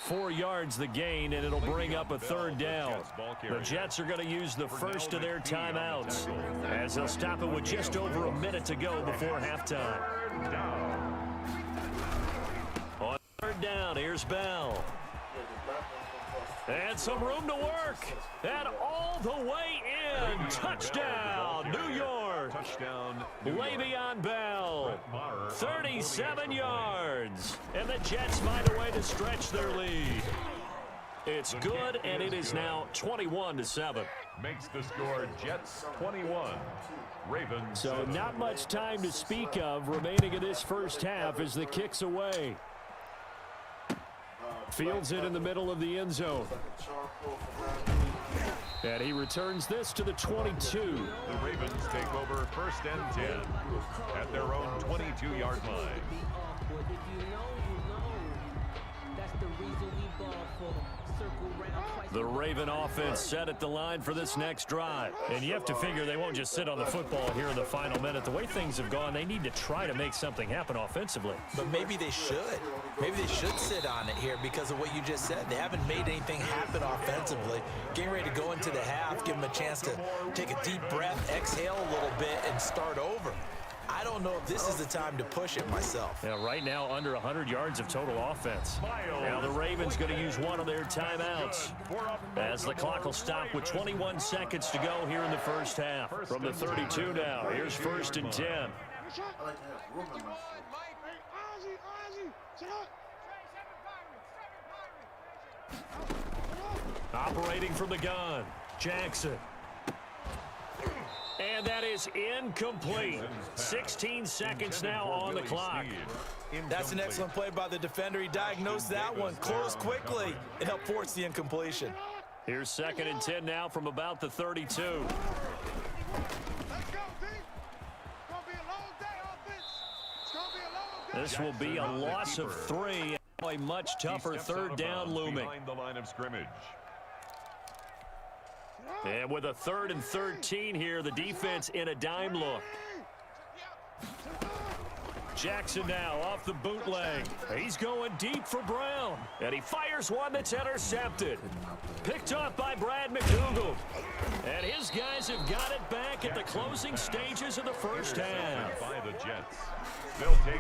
4 yards the gain, and it'll bring up a 3rd down. The Jets are going to use the first of their timeouts as they'll stop it with just over a minute to go before halftime. On 3rd down, here's Bell. And some room to work. And all the way in. Touchdown, New York. Touchdown. Le'Veon Bell. 37 yards. And the Jets find a way to stretch their lead. It's good, and it is now 21-7. Makes the score Jets 21. Ravens. So not much time to speak of remaining in this first half as the kick's away. Fields it in the middle of the end zone. And he returns this to the 22. The Ravens take over 1st and 10 at their own 22-yard line. The Raven offense set at the line for this next drive. And you have to figure they won't just sit on the football here in the final minute. The way things have gone, they need to try to make something happen offensively. But maybe they should. Maybe they should sit on it here because of what you just said. They haven't made anything happen offensively. Getting ready to go into the half, give them a chance to take a deep breath, exhale a little bit, and start over. I don't know if this is the time to push it myself. Yeah, right now under 100 yards of total offense. Now the Ravens going to use one of their timeouts as the clock will stop with 21 seconds to go here in the first half. From the 32 now, here's 1st and 10. Operating from the gun, Jackson. And that is incomplete. 16 seconds now on the clock. That's an excellent play by the defender. He diagnosed that one, closed quickly, and helped force the incompletion. Here's 2nd and 10 now from about the 32. Let's go, team. It's going to be a long day, offense. It's going to be a long day. This will be a loss of 3. A much tougher 3rd down looming. Behind the line of scrimmage. And with a 3rd and 13 here, the defense in a dime look. Jackson now off the bootleg. He's going deep for Brown. And he fires one that's intercepted. Picked off by Brad McDougal. And his guys have got it back at the closing stages of the first half. By the Jets.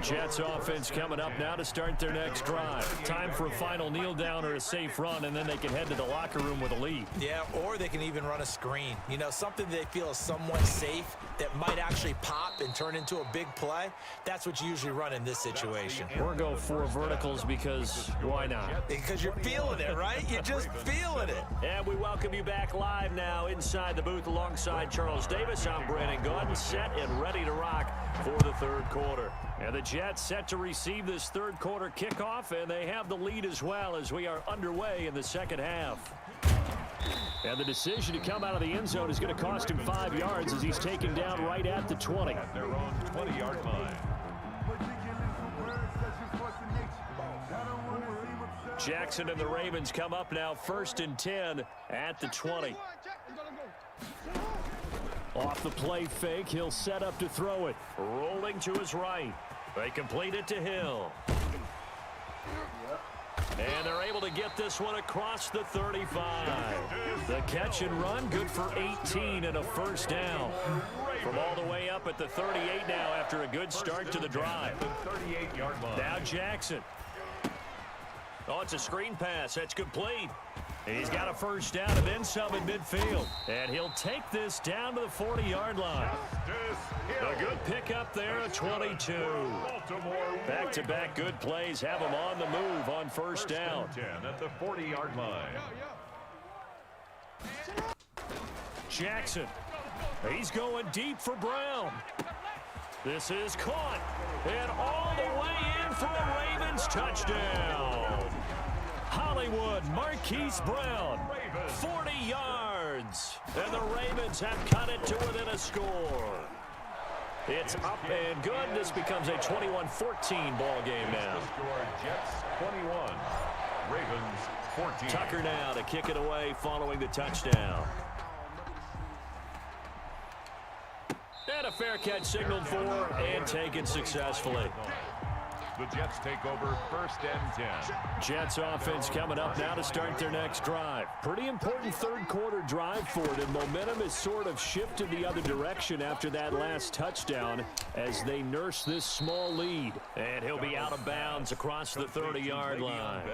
Jets offense coming up now to start their next drive. Time for a final kneel down or a safe run, and then they can head to the locker room with a lead. Yeah, or they can even run a screen. You know, something they feel is somewhat safe that might actually pop and turn into a big play. That's what you usually run in this situation. Or go 4 verticals because why not? Because you're feeling it, right? You're just feeling it. And we welcome you back live now inside the booth alongside Charles Davis. I'm Brandon Gordon, set and ready to rock for the 3rd quarter. And the Jets set to receive this 3rd quarter kickoff, and they have the lead as well as we are underway in the 2nd half. And the decision to come out of the end zone is going to cost him 5 yards as he's taken down right at the 20. At their own 20-yard line. Jackson and the Ravens come up now 1st and 10 at the 20. Off the play fake, he'll set up to throw it. Rolling to his right. They complete it to Hill. And they're able to get this one across the 35. The catch and run, good for 18 and a 1st down. From all the way up at the 38 now after a good start to the drive. 38-yard line. Now Jackson. Oh, it's a screen pass. That's complete. He's got a 1st down and then some in midfield. And he'll take this down to the 40-yard line. A good pickup there at 22. Back-to-back good plays have him on the move on 1st down. 10 at the 40-yard line. Jackson. He's going deep for Brown. This is caught. And all the way in for a Ravens touchdown. Hollywood Marquise Brown, 40 yards. And the Ravens have cut it to within a score. It's up and good. This becomes a 21-14 ball game now. Score Jets 21, Ravens 14. Tucker now to kick it away following the touchdown. And a fair catch signaled for and taken successfully. The Jets take over 1st and 10. Jets offense coming up now to start their next drive. Pretty important 3rd quarter drive for them. Momentum has sort of shifted the other direction after that last touchdown as they nurse this small lead. And he'll be out of bounds across the 30-yard line.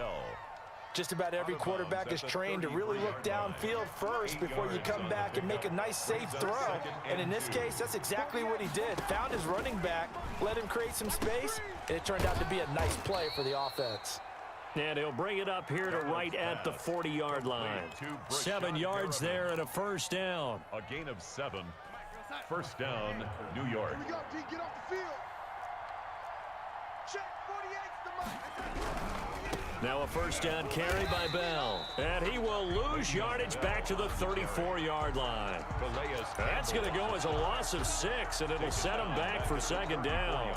Just about every quarterback is trained to really look downfield first before you come back and make a nice, safe throw. And in this case, that's exactly what he did. Found his running back, let him create some space, and it turned out to be a nice play for the offense. And he'll bring it up here to right at the 40-yard line. 7 yards there and a 1st down. A gain of 7. 1st down, New York. Here we go, D. Get off the field. Check 48's the mark. Now a 1st down carry by Bell. And he will lose yardage back to the 34-yard line. That's going to go as a loss of 6, and it'll set him back for 2nd down.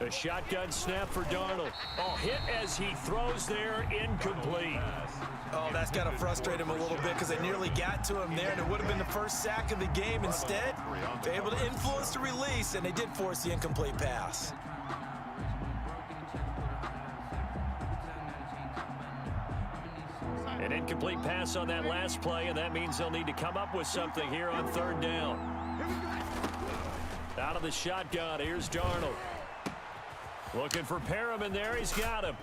A shotgun snap for Darnold. Oh, hit as he throws there, incomplete. Oh, that's got to frustrate him a little bit because they nearly got to him there, and it would have been the first sack of the game. Instead, they're able to influence the release, and they did force the incomplete pass. An incomplete pass on that last play, and that means they'll need to come up with something here on 3rd down. Out of the shotgun, here's Darnold. Looking for Perriman there, he's got him.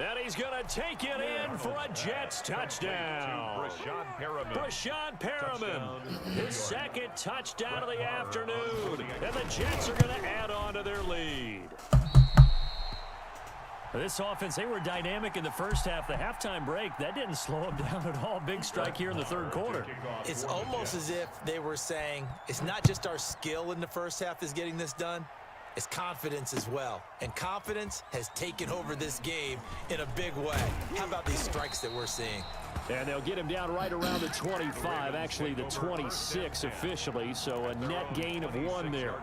And he's going to take it in for a Jets touchdown. Brashad Perriman, his second touchdown of the afternoon. And the Jets are going to add on to their lead. This offense, they were dynamic in the first half. The halftime break, that didn't slow them down at all. Big strike here in the third quarter. It's almost as if they were saying, it's not just our skill in the first half that's getting this done. It's confidence as well. And confidence has taken over this game in a big way. How about these strikes that we're seeing? And they'll get him down right around the 25, actually the 26 officially, so a net gain of 1 there.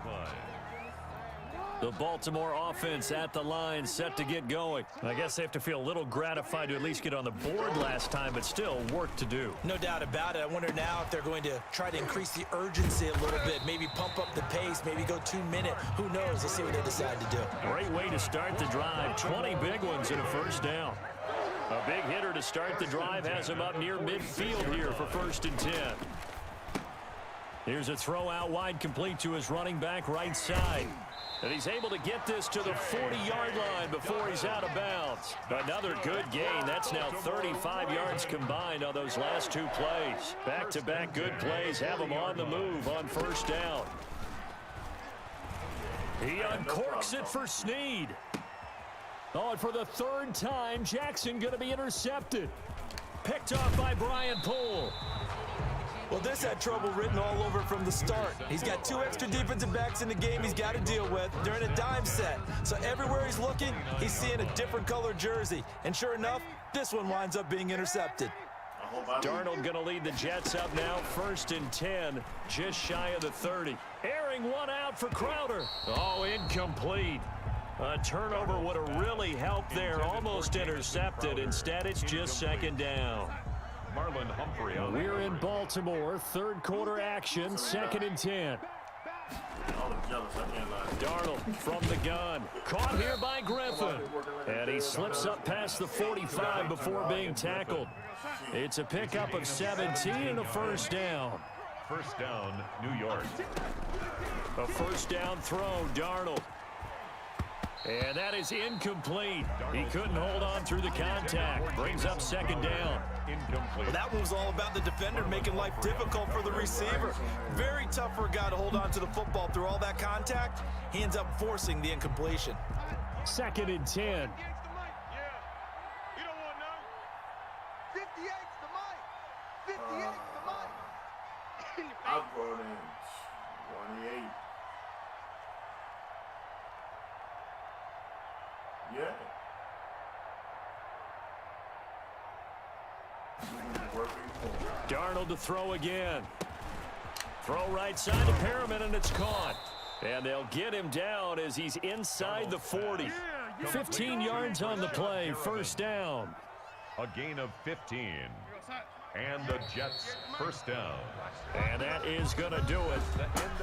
The Baltimore offense at the line, set to get going. I guess they have to feel a little gratified to at least get on the board last time, but still work to do. No doubt about it. I wonder now if they're going to try to increase the urgency a little bit, maybe pump up the pace, maybe go 2-minute. Who knows? Let's see what they decide to do. Great way to start the drive. 20 big ones and a first down. A big hitter to start the drive has him up near midfield here for 1st and 10. Here's a throw out wide, complete to his running back right side. And he's able to get this to the 40-yard line before he's out of bounds. Another good gain. That's now 35 yards combined on those last 2 plays. Back-to-back good plays have him on the move on 1st down. He uncorks it for Snead. Oh, and for the 3rd time, Jackson going to be intercepted. Picked off by Brian Poole. Well, this had trouble written all over from the start. He's got 2 extra defensive backs in the game he's got to deal with during a dime set. So everywhere he's looking, he's seeing a different color jersey. And sure enough, this one winds up being intercepted. Darnold going to lead the Jets up now, 1st and 10, just shy of the 30. Airing one out for Crowder. Oh, incomplete. A turnover would have really helped there, almost intercepted. Instead, it's just 2nd down. Marlon Humphrey. We're in Baltimore, 3rd quarter action, 2nd and 10. Darnold from the gun. Caught here by Griffin. And he slips up past the 45 before being tackled. It's a pickup of 17 and a 1st down. 1st down, New York. A 1st down throw, Darnold. And that is incomplete. He couldn't hold on through the contact. Brings up 2nd down. Incomplete. Well, that one was all about the defender making life difficult for the receiver. Very tough for a guy to hold on to the football through all that contact. He ends up forcing the incompletion. 2nd and 10. You don't want to know. 58's the mic. 58's the mic. I've brought in 28. Yeah. Darnold to throw again. Throw right side to Perriman, and it's caught. And they'll get him down as he's inside the 40. 15 yards on the play, 1st down. A gain of 15. And the Jets 1st down. And that is going to do it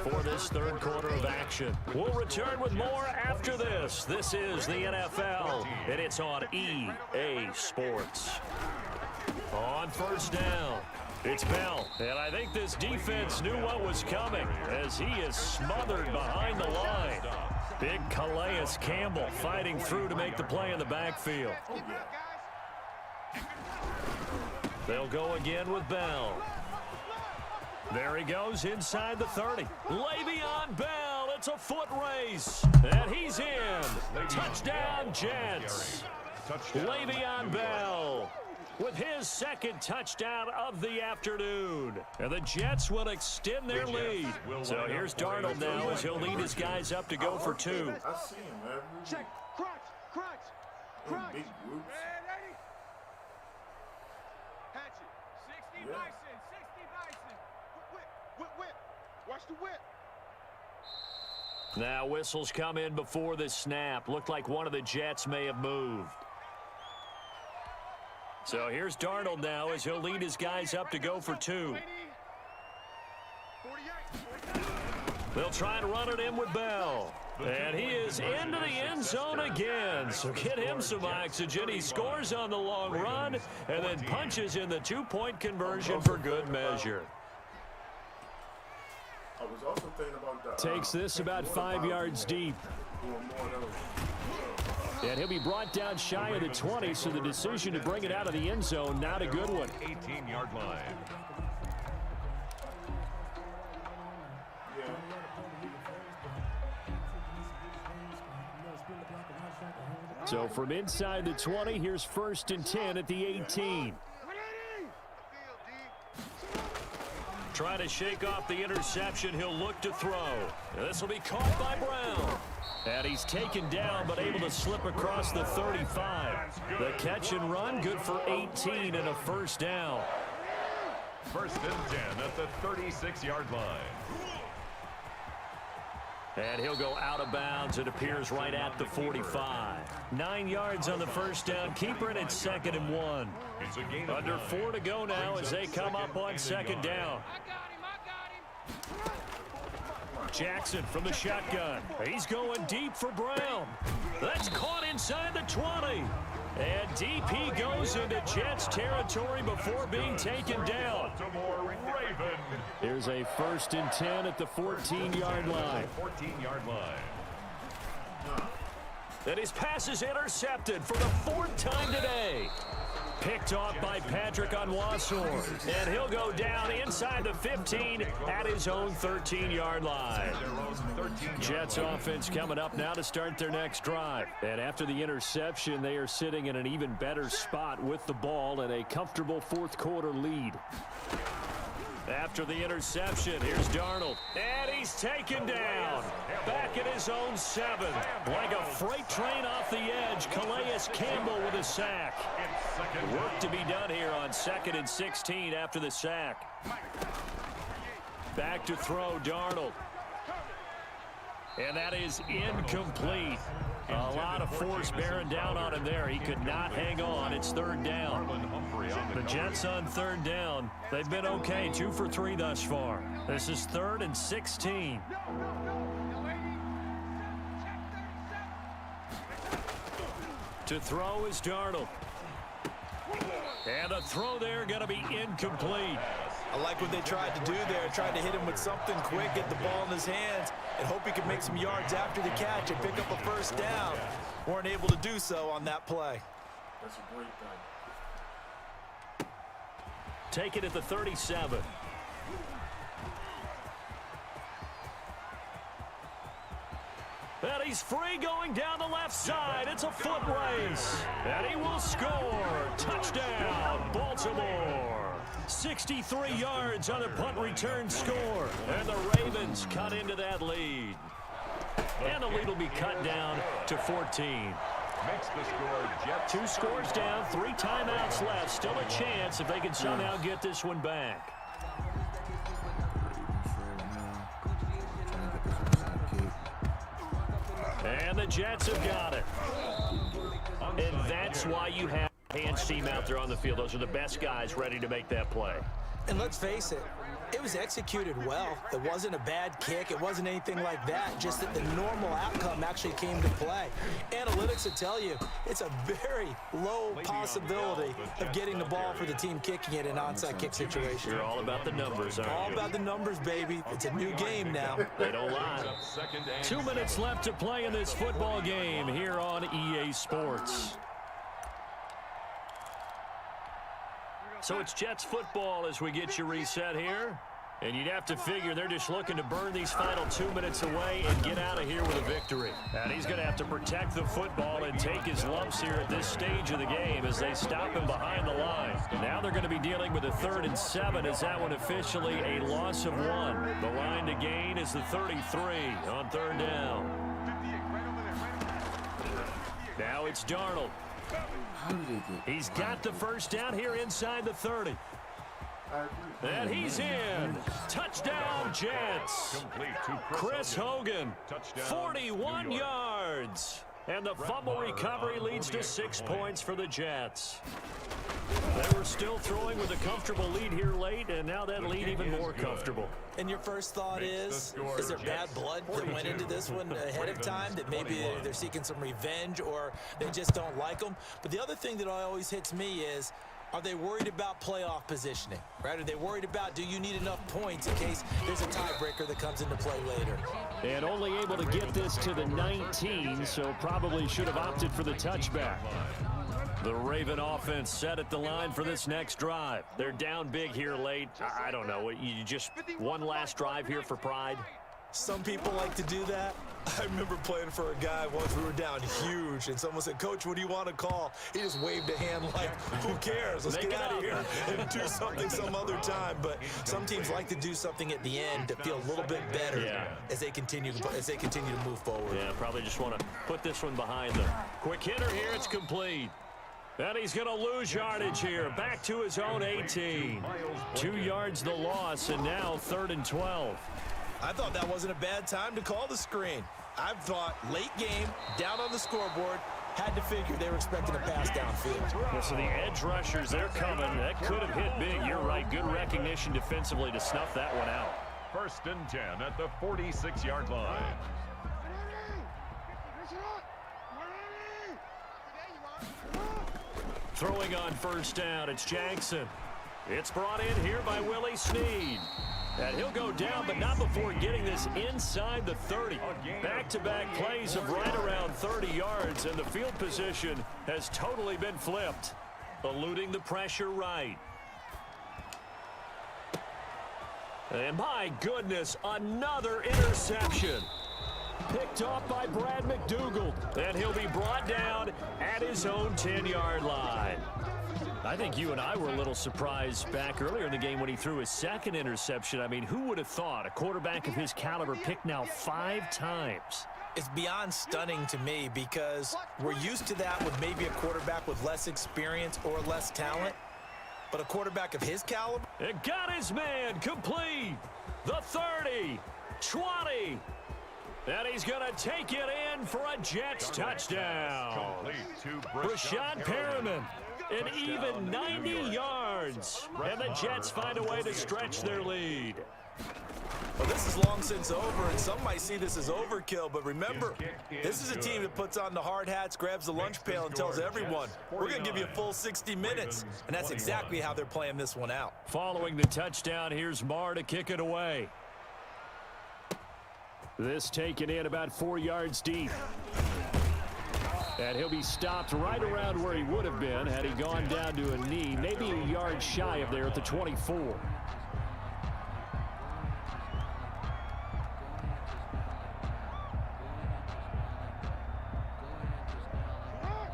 for this 3rd quarter of action. We'll return with more after this. This is the NFL, and it's on EA Sports. On 1st down, it's Bell. And I think this defense knew what was coming as he is smothered behind the line. Big Calais Campbell fighting through to make the play in the backfield. They'll go again with Bell. There he goes inside the 30. Le'Veon Bell, it's a foot race. And he's in. Touchdown, Jets. Le'Veon Bell with his 2nd touchdown of the afternoon. And the Jets will extend their lead. So here's Darnold now as he'll lead his guys up to go for 2. I see him, man. Check. Crunch. In big groups. Hatchet. 60 Bison. Whip. Watch the whip. Now whistles come in before the snap. Looked like one of the Jets may have moved. So here's Darnold now as he'll lead his guys up to go for 2. They'll try to run it in with Bell. And he is into the end zone again. So get him some oxygen. He scores on the long run and then punches in the 2-point conversion for good measure. I was also thinking about the, Takes this about 5 yards deep. doing more of those. And he'll be brought down shy of the 20, so the decision to bring it out of the end zone, not a good one. 18-yard line. So from inside the 20, here's 1st and 10 at the 18. Trying to shake off the interception. He'll look to throw. This will be caught by Brown. And he's taken down, but able to slip across the 35. The catch and run, good for 18 and a 1st down. 1st and 10 at the 36-yard line. And he'll go out of bounds. It appears right at the 45. 9 yards on the 1st down. Keeper it at 2nd and 1. It's a gain Under 4 to go now as they come up on 2nd down. Jackson from the shotgun. He's going deep for Brown. That's caught inside the 20. And DP goes into Jets territory before being taken down. Here's a 1st and 10 at the 14-yard line. 14-yard line. And his pass is intercepted for the 4th time today. Picked off by Patrick Onwuasor. And he'll go down inside the 15 at his own 13-yard line. Jets offense coming up now to start their next drive. And after the interception, they are sitting in an even better spot with the ball and a comfortable 4th quarter lead. After the interception, here's Darnold. And he's taken down. Back at his own 7. Like a freight train off the edge, Calais Campbell with a sack. Work to be done here on 2nd and 16 after the sack. Back to throw, Darnold. And that is incomplete. A lot of force bearing down on him there. He could not hang on. It's 3rd down. The Jets on 3rd down. They've been okay, 2 for 3 thus far. This is 3rd and 16. To throw is Darnold. And a throw there going to be incomplete. I like what they tried to do there. Tried to hit him with something quick, get the ball in his hands, and hope he could make some yards after the catch and pick up a 1st down. Weren't able to do so on that play. That's a great thing. Take it at the 37. And he's free going down the left side. It's a foot race. And he will score. Touchdown, Baltimore. 63 yards on the punt return score. And the Ravens cut into that lead. And the lead will be cut down to 14. Makes the score Jets. 2 scores down, 3 timeouts left. Still a chance if they can somehow get this one back. And the Jets have got it. And that's why you have hands team out there on the field. Those are the best guys ready to make that play. And let's face it, it was executed well. It wasn't a bad kick. It wasn't anything like that. Just that the normal outcome actually came to play. Analytics will tell you it's a very low possibility of getting the ball for the team kicking it in an onside kick situation. You're all about the numbers, aren't you? All about the numbers, baby. It's a new game now. They don't lie. 2 minutes left to play in this football game here on EA Sports. So it's Jets football as we get you reset here. And you'd have to figure they're just looking to burn these final 2 minutes away and get out of here with a victory. And he's going to have to protect the football and take his lumps here at this stage of the game as they stop him behind the line. Now they're going to be dealing with a 3rd and 7 as that one officially a loss of 1. The line to gain is the 33 on 3rd down. Now it's Darnold. He's got the 1st down here inside the 30. And he's in. Touchdown, Jets. Chris Hogan, 41 yards. And the fumble recovery leads to 6 points for the Jets. They were still throwing with a comfortable lead here late, and now that lead even more comfortable. And your first thought is there bad blood that went into this one ahead of time, that maybe they're seeking some revenge or they just don't like them? But the other thing that always hits me is Are they worried about playoff positioning? Right? Are they worried about, do you need enough points in case there's a tiebreaker that comes into play later? And only able to get this to the 19, so probably should have opted for the touchback. The Raven offense set at the line for this next drive. They're down big here late. I don't know. You just one last drive here for pride? Some people like to do that. I remember playing for a guy once. We were down huge, and someone said, "Coach, what do you want to call?" He just waved a hand like, "Who cares? Let's get out of here and do something some other time." But some teams like to do something at the end to feel a little bit better as they continue to move forward. Yeah, probably just want to put this one behind them. Quick hitter here. It's complete. And he's going to lose yardage here. Back to his own 18. 2 yards the loss, and now 3rd and 12. I thought that wasn't a bad time to call the screen. I thought late game, down on the scoreboard, had to figure they were expecting a pass downfield. Yeah, so the edge rushers, they're coming. That could have hit big. You're right. Good recognition defensively to snuff that one out. 1st and 10 at the 46-yard line. Throwing on 1st down, it's Jackson. It's brought in here by Willie Snead. And he'll go down, but not before getting this inside the 30. Back-to-back plays of right around 30 yards, and the field position has totally been flipped. Eluding the pressure right. And my goodness, another interception. Picked off by Brad McDougald, and he'll be brought down at his own 10-yard line. I think you and I were a little surprised back earlier in the game when he threw his 2nd interception. I mean, who would have thought a quarterback of his caliber picked now 5 times? It's beyond stunning to me because we're used to that with maybe a quarterback with less experience or less talent. But a quarterback of his caliber? It got his man complete. The 30, 20. And he's going to take it in for a Jets touchdown. Rashad Perriman. An even 90 yards. And the Jets find a way to stretch their lead. Well, this is long since over, and some might see this as overkill. But remember, this is a team that puts on the hard hats, grabs the lunch pail, and tells everyone, we're going to give you a full 60 minutes. And that's exactly how they're playing this one out. Following the touchdown, here's Marr to kick it away. This taken in about 4 yards deep. And he'll be stopped right around where he would have been had he gone down to a knee, maybe a yard shy of there at the 24.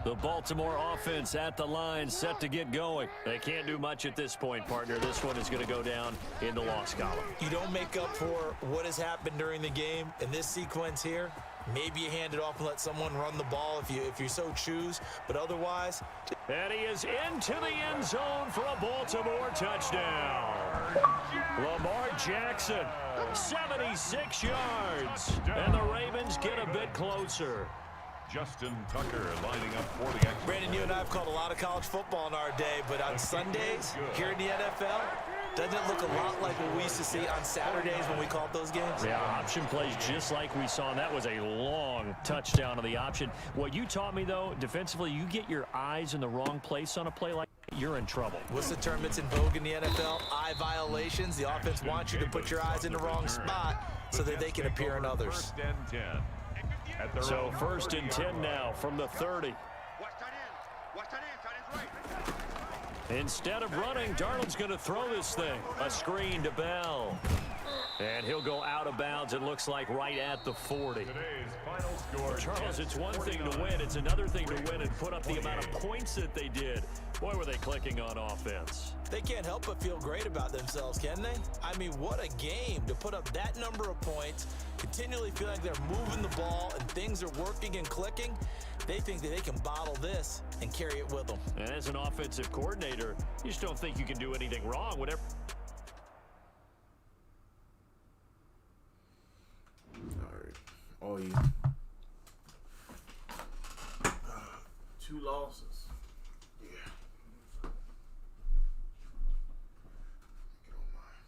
The Baltimore offense at the line, set to get going. They can't do much at this point, partner. This one is going to go down in the loss column. You don't make up for what has happened during the game in this sequence here. Maybe you hand it off and let someone run the ball if you so choose, but otherwise. And he is into the end zone for a Baltimore touchdown. Lamar Jackson, 76 yards, and the Ravens get a bit closer. Justin Tucker lining up for the action. Brandon, you and I have called a lot of college football in our day, but on Sundays here in the NFL, doesn't it look a lot like what we used to see on Saturdays when we called those games? Yeah, option plays just like we saw, and that was a long touchdown on the option. What you taught me, though, defensively, you get your eyes in the wrong place on a play like that, you're in trouble. What's the term that's in vogue in the NFL? Eye violations. The offense wants you to put your eyes in the wrong spot so that they can appear in others. 1st and 10. So 1st and 10 now from the 30. Instead of running, Darnold's going to throw this thing. A screen to Bell. And he'll go out of bounds, it looks like, right at the 40. Today's final score. Charles, it's one thing to win. It's another thing to win and put up the amount of points that they did. Boy, were they clicking on offense. They can't help but feel great about themselves, can they? I mean, what a game to put up that number of points, continually feel like they're moving the ball and things are working and clicking. They think that they can bottle this and carry it with them. And as an offensive coordinator, you just don't think you can do anything wrong. Whatever. Oh, yeah. 2 losses. Yeah. Get on mine.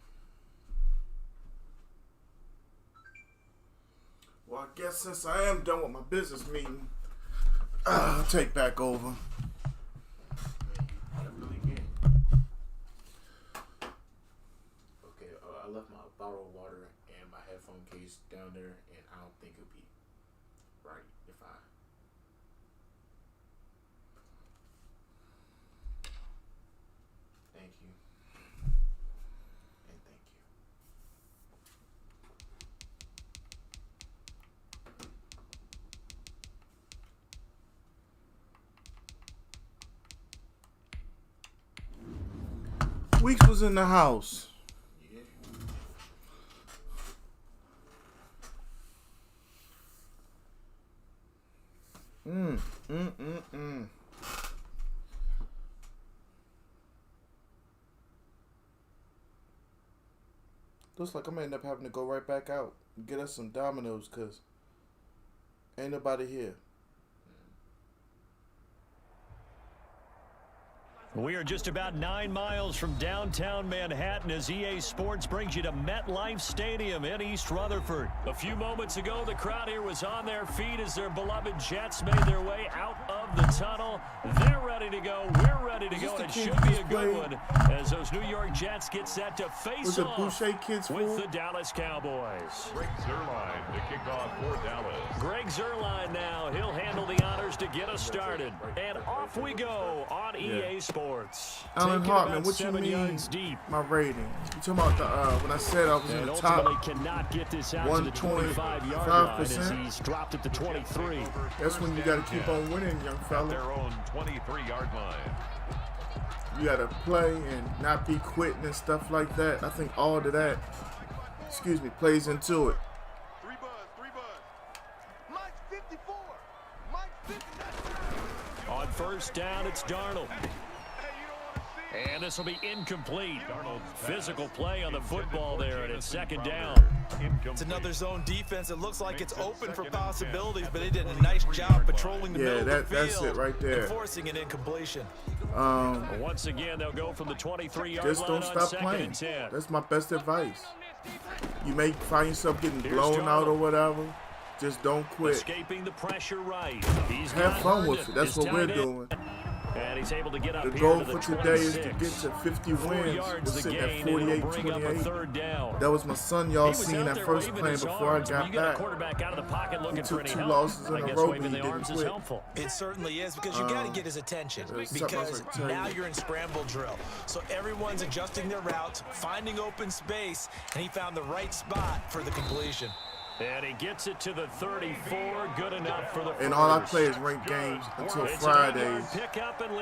Well, I guess since I am done with my business meeting, I'll take back over. bottle of water and my headphone case down there, and I don't think it'll be right if I. Thank you. And thank you. Weeks was in the house. Yeah. Looks like I may end up having to go right back out and get us some Domino's, cause ain't nobody here. We are just about 9 miles from downtown Manhattan as EA Sports brings you to MetLife Stadium in East Rutherford. A few moments ago, the crowd here was on their feet as their beloved Jets made their way out of the tunnel. They're ready to go. We're ready to go. And it should be a good one as those New York Jets get set to face off with the Dallas Cowboys. Greg Zuerlein to kick off for Dallas. Greg Zuerlein now. He'll handle the honors to get us started. And off we go on EA Sports. Alan Hartman, what you mean? My rating? You talking about the when I said I was in the top? Cannot get this out to the 25-yard line as he's dropped it to 23. That's when you got to keep on winning, young fella. Their own 23-yard line. You got to play and not be quitting and stuff like that. I think all of that, plays into it. 3 buzz. Mike's 54. Mike's 50. On first down, it's Darnold. And this will be incomplete. Physical play on the football there, and it's second down. It's another zone defense. It looks like it's open for possibilities, but they did a nice job patrolling the middle of the field. That's it right there. And forcing an incompletion. Once again, they'll go from the 23-yard line. Just don't stop playing. That's my best advice. You may find yourself getting blown out or whatever. Just don't quit. Escaping the pressure right. Have fun with it. That's what we're doing. And he's able to get up the here goal to the for today 26. is to get to 50 wins. We're sitting at Gain, 48-28. That was my son y'all seen at first playing before I got back. Out of the pocket He took 2 help. losses in a row, but he didn't quit. It certainly is, because you got to get his attention, because now you're in scramble drill. So everyone's adjusting their routes, finding open space, and he found the right spot for the completion. And he gets it to the 34, good enough for the first. And all I play is ranked games until Fridays.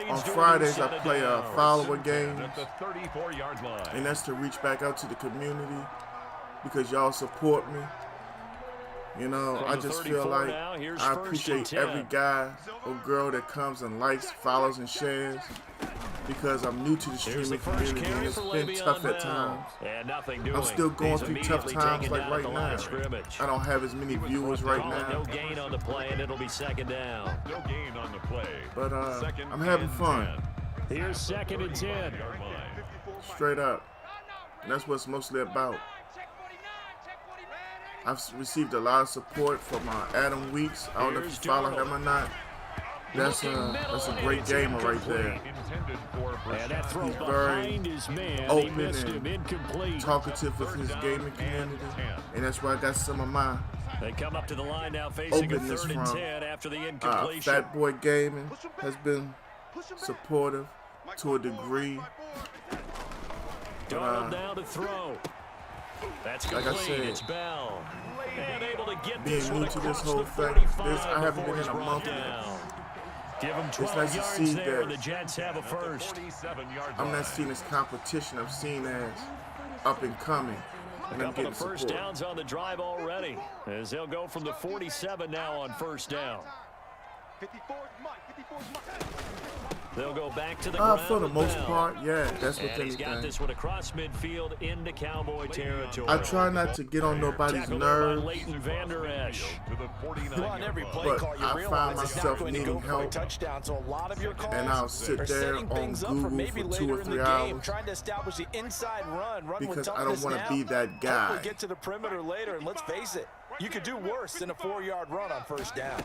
On Fridays, I play follower games, and that's to reach back out to the community because y'all support me. You know, I just feel like I appreciate every guy or girl that comes and likes, follows, and shares, because I'm new to the streaming community and it's been tough at times. I'm still going through tough times like right now. I don't have as many viewers right now. No gain on the play, and it'll be second down. No gain on the play. But I'm having fun. Here's second and 10. Straight up. And that's what it's mostly about. I've received a lot of support from Adam Weeks. I don't know if you follow him or not. That's a great gamer right there. He's very open and talkative with his gaming community, and that's where I got some of my They come up to the line now facing a openness 3rd and from. 10 after the incompletion. Fat Boy Gaming has been supportive to a degree. Darnold down to throw. That's complete. Like I said, it's Bell. And able to get being this new one to this across whole the thing, 45 I haven't been before in a he's month brought yet. down. Give him 12 nice to yards see there. that The Jets have a first. I'm not seeing as competition. I'm seeing as up and coming. And A I'm couple getting of first support. downs on the drive already, as they'll go from the 47 now on first down. 54's Mike. 54's Mike. They'll go back to the ground For the with most Bell. part, yeah, that's what And he's got anything. this one across midfield into Cowboy territory. I try not to get on nobody's Tackled there by nerves, Leighton Vander Esch. Well, on every play but call, you I realize find it's not myself going to go needing for a help, touchdown. So a lot of your calls and I'll sit are there setting on things up for Google maybe for later 2 or in 3 the game, hours trying to establish the inside run because with I don't toughness want now. to be that guy. Hopefully get to the perimeter later, and let's face it, you could do worse than a 4-yard run on first down.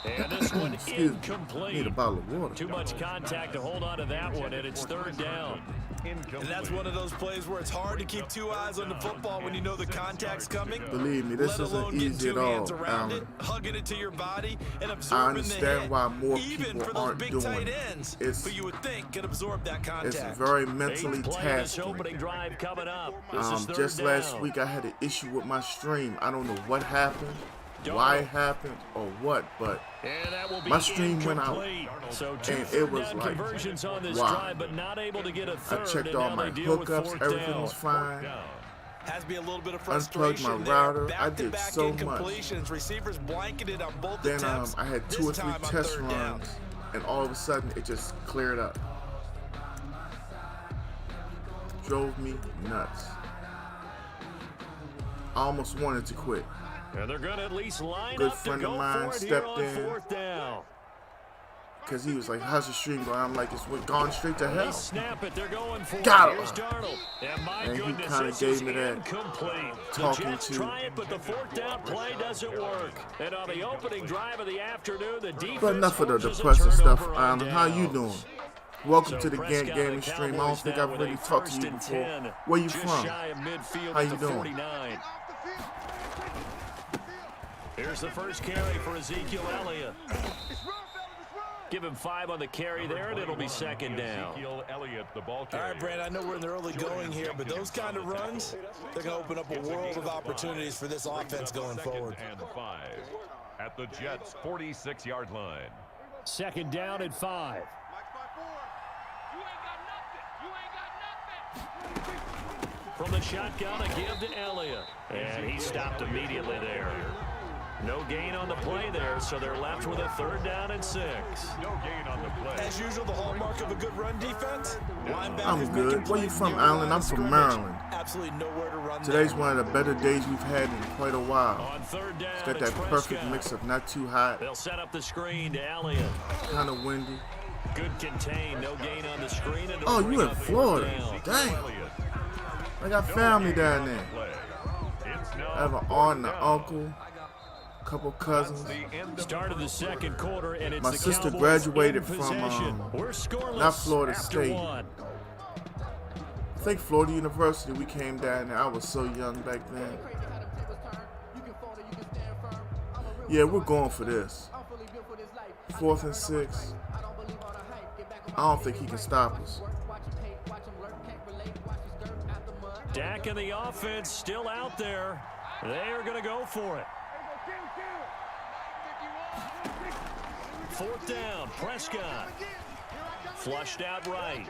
And this one Excuse me, incomplete. need a bottle of water. Too much contact to hold on to that one, and it's 3rd down. And that's one of those plays where it's hard to keep two eyes on the football when you know the contact's coming. Believe me, this isn't easy at all, Alan. Hugging it to your body and I absorbing understand why more even for people those aren't big doing tight it. ends, It's who you would think could absorb that contact. It's very mentally taxing. Opening drive coming up. This is Just third last down. week I had an issue with my stream. I don't know what happened, why it happened, or what, but And that will be my stream went out, incomplete. So two and it third was down like, conversions on this wow. drive, but not able to get a I third. checked and all now my they deal with hookups, fourth everything down. was fine. Has to be a little bit of Unplugged frustration my there. router. I did Back-to-back so much. incompletions. Receivers blanketed on both Then attempts. I had 2 or 3 test runs, and all of a sudden it just cleared up. Drove me nuts. I almost wanted to quit. And they're going to at least line Good up to friend of go mine for it here stepped on in. fourth down. Because he was like, how's the stream going? I'm like, it's gone straight to They hell. snap it. They're going for Got it. him. Here's Darnold. And my And he goodness, kinda this gave is me that incomplete. The talking Jets to. try it, but the fourth down play doesn't work. And on the opening drive of the afternoon, the defense But enough of the forces a depressing stuff, turnover on Alan. How you downs. doing? Welcome So to the Prescott gaming and stream. I Cowboys don't think now I've with really a talked to you 1st and before. 10, Where you just from? shy of midfield How at you the doing? 49. Here's the first carry for Ezekiel Elliott. Give him 5 on the carry there, and it'll be second down. Ezekiel Elliott, the ball All carrier. right, Brad, I know we're in the early going here, but those kind of runs, they're going to open up a world of opportunities for this offense going forward. And 5 at the Jets' 46-yard line. Second down and 5. From the shotgun, a give to Elliott. And he stopped immediately there. No gain on the play there, so they're left with a third down and 6. No gain on the play. As usual, the hallmark of a good run defense. Linebackers I'm making good. Where you plays from, near the Alan? line I'm of from scrimmage. Maryland. Absolutely nowhere to run Today's there. one of the better days we've had in quite a while. On third down, It's got it's that perfect Prescott. mix of not too hot, They'll set up the screen to Elliott. kind of windy. Good contain, no gain on the screen. And Oh, it'll you bring in up fourth Florida? down. Damn. Elliott. I got family down there. Play. It's now I have an aunt and an fourth down. uncle, a couple cousins. The end of Start of the second quarter, and it's My the sister Cowboys graduated in from, possession. We're scoreless not Florida after State. 1. I think Florida University, we came down there. I was so young back then. Yeah, we're going for this. 4th and 6. I don't think he can stop us. Dak and the offense still out there. They are going to go for it. Fourth down, Prescott. Flushed out right.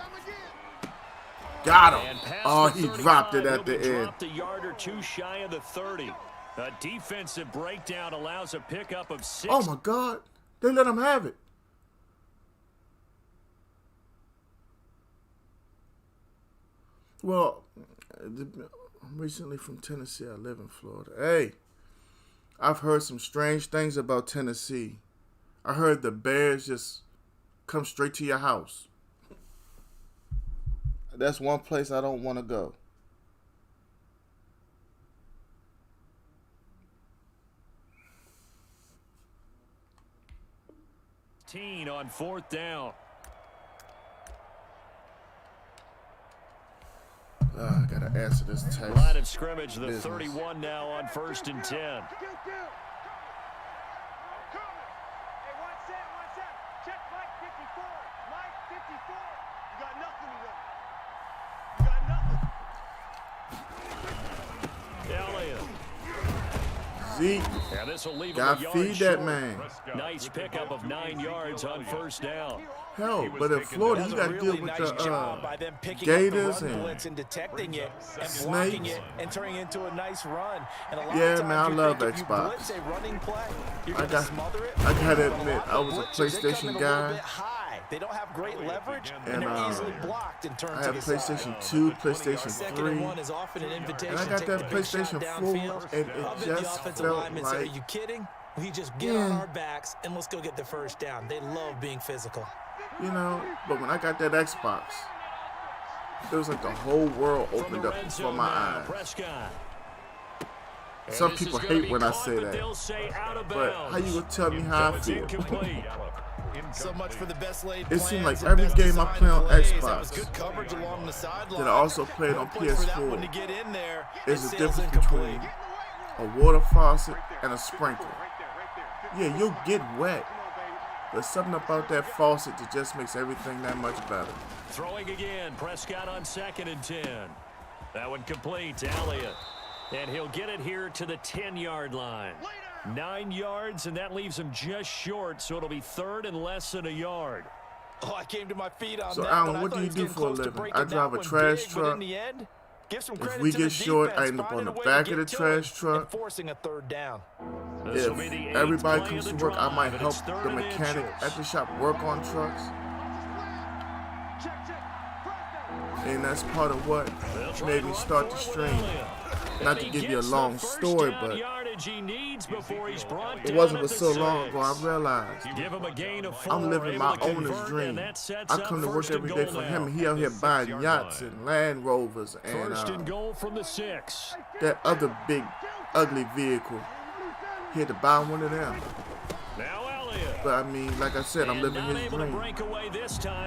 Got him. And past Oh, the he 35, dropped it at he'll the be end. dropped a yard or two shy of the 30. A defensive breakdown allows a pickup of 6. Oh, my God. They let him have it. Well, I'm recently from Tennessee. I live in Florida. Hey, I've heard some strange things about Tennessee. I heard the bears just come straight to your house. That's one place I don't want to go. On fourth down. I gotta answer this text. Line of scrimmage, the Business. 31 now on 1st and 10. Hey, one set. Check Mike 54. Mike 54. You got nothing to do. You got nothing. Elliott. Zeke, And this will leave him gotta a yard feed that short. man. Nice pickup of 9 yards on first down. Hell, but in Florida, you gotta deal with the gators and blitz and detecting it and snakes. blocking it and turning it into a nice run. And a lot Yeah, of times man, I you love think if you Xbox. blitz a running play, you're I gonna got- smother it. I gotta But a admit, lot of I was a blitzers, they come PlayStation in a guy. little bit high. They don't have great leverage, and And, they're easily blocked and turned I to have the side. PlayStation 2, PlayStation Second 3, and 1 is often an invitation and I to got take that the big shot PlayStation 4, downfield. and I'll it bet the just offensive felt linemen say, "Are like, you kidding? We just get on our backs and let's go get the first down." They love being physical. you know, but when I got that Xbox, it was like the whole world From opened the up red before zone my now, eyes. Prescott. And Some this people is gonna hate be when I caught, say but that. they'll say out of But bounds. how you gonna tell me how I So it's feel? incomplete. So much for the best laid It seemed like plans and every best game I design play on plays. That Xbox was good coverage along the sideline. that I also played on Hopefully for that one to PS4 get in there, is it the sails difference incomplete. between a water faucet and a sprinkler. Yeah, you'll get wet. There's something about that faucet that just makes everything that much better. Throwing again. Prescott on 2nd and 10. That one complete to Elliott. And he'll get it here to the 10-yard line. 9 yards, and that leaves him just short, so it'll be 3rd and less than a yard. Oh, I came to my feet on So, that. Alan, but I what thought do he you was do getting for a close to living? breaking I drive that a one trash big, but truck. in the end, give some If credit we to get the short, I defense, end up on finding the a way back to of the get to trash it truck. and forcing a 3rd down. This will If be the 8th everybody play comes of to the work, I drive, might and help it's 3rd the and mechanic inches. at the shop work on trucks. And that's part of what made me start the stream. Not to give you a long story, but it wasn't but so long ago I realized Give him a gain of 4, I'm living my able to owner's convert, dream. and that sets I up come to work 1st and every day goal for now. him, and he out here buying yachts and Land Rovers and 1st and goal from the 6. that other big, ugly vehicle. He had to buy one of them. Now Elliott. But I mean, like I said, I'm living his dream.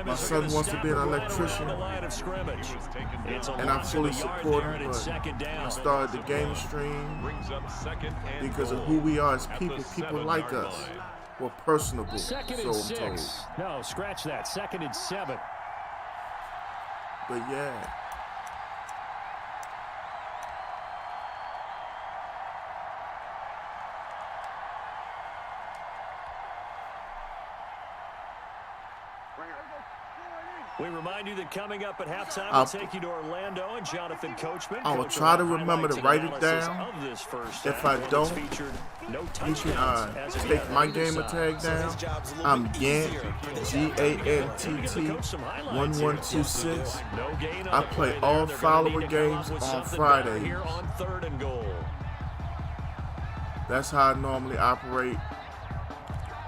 My son wants to be an electrician, and I fully support him, but I started the game stream because of who we are as people. People like us. We're personable, so 2nd I'm and told. 6. No, scratch that. 2nd and 7. But yeah. We remind you that coming up at halftime, we'll take you to Orlando and Jonathan Coachman. I will try to remember to write it down. If I don't, you can take my gamer tag down. I'm Gant, G-A-N-T-T 1126. I play all follower games on Fridays. That's how I normally operate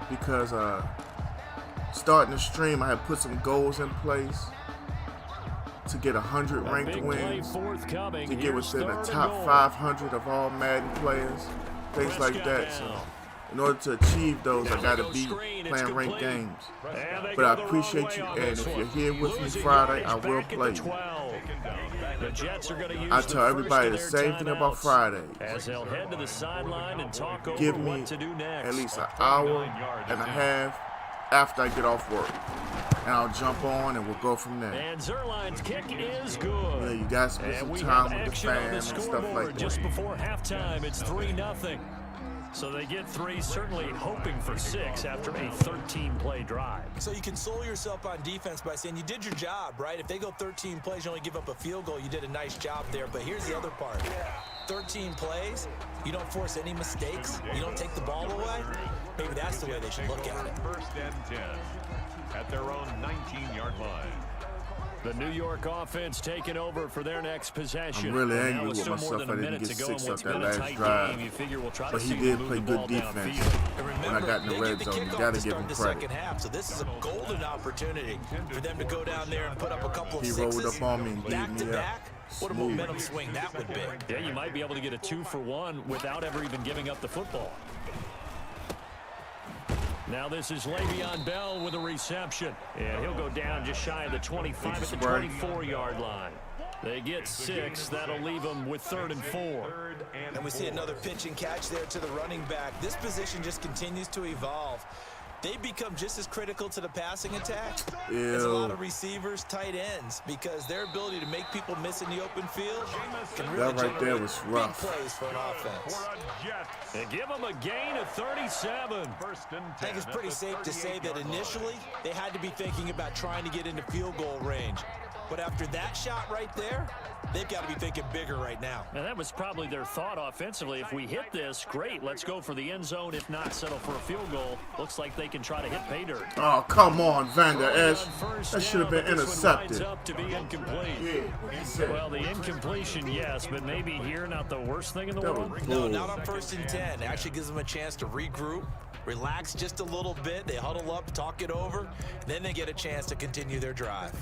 because starting the stream, I had put some goals in place to get 100 ranked wins, to get within the top 500 of all Madden players, things like that. So in order to achieve those, I got to be playing ranked games. But I appreciate you, and if you're here with me Friday, I will play you. I tell everybody the same thing about Fridays. Give me at least an hour and a half after I get off work, and I'll jump on and we'll go from there. And Zerline's kick is good. Yeah, you got to spend some time with the fam and stuff like that. Just before halftime, it's 3-0. So they get 3, certainly hoping for 6 after a 13-play drive. So you console yourself on defense by saying you did your job, right? If they go 13 plays, you only give up a field goal, you did a nice job there. But here's the other part. 13 plays, you don't force any mistakes, you don't take the ball away. Maybe that's the way they should look at it. 1st and 10 at their own 19-yard line. The New York offense taking over for their next possession. I'm really angry with myself. I didn't get 6 off that last drive. But he did play good defense when I got in the red zone. You got to give him credit. So this is a golden opportunity for them to go down there and put up a couple of He sixes. rolled up on me and beat me up. What a momentum swing that would be. Yeah, you might be able to get a 2-for-1 without ever even giving up the football. Now this is Le'Veon Bell with a reception. And he'll go down just shy of the 25 at the 24-yard line. They get 6. That'll leave them with 3rd and 4. And we see another pitch and catch there to the running back. This position just continues to evolve. They become just as critical to the passing attack as a lot of receivers, tight ends, because their ability to make people miss in the open field can really that right there was rough. big plays for an offense. They give them a gain of 37. I think it's pretty safe to say that initially they had to be thinking about trying to get into field goal range. But after that shot right there, they've got to be thinking bigger right now. And that was probably their thought offensively. If we hit this, great, let's go for the end zone. If not, settle for a field goal. Looks like they can try to hit pay dirt. Oh, come on, Van Der Esch. That should have been intercepted. Up to be incomplete. Well, the incompletion, yes, but maybe here not the worst thing in the world. No, not on 1st and 10. It actually gives them a chance to regroup, relax just a little bit. They huddle up, talk it over, then they get a chance to continue their drive.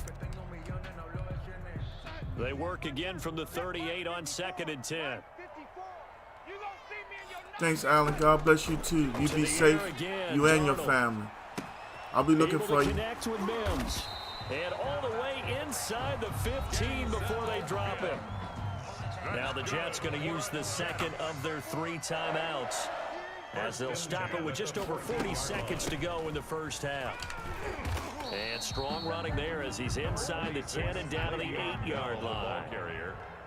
They work again from the 38 on 2nd and 10. Thanks, Alan. God bless you, too. You be safe, you and your family. I'll be looking Able for to you. connect with Mims. And all the way inside the 15 before they drop him. Now the Jets going to use the second of their 3 timeouts, as they'll stop it with just over 40 seconds to go in the first half. And strong running there as he's inside the 10 and down to the 8-yard line.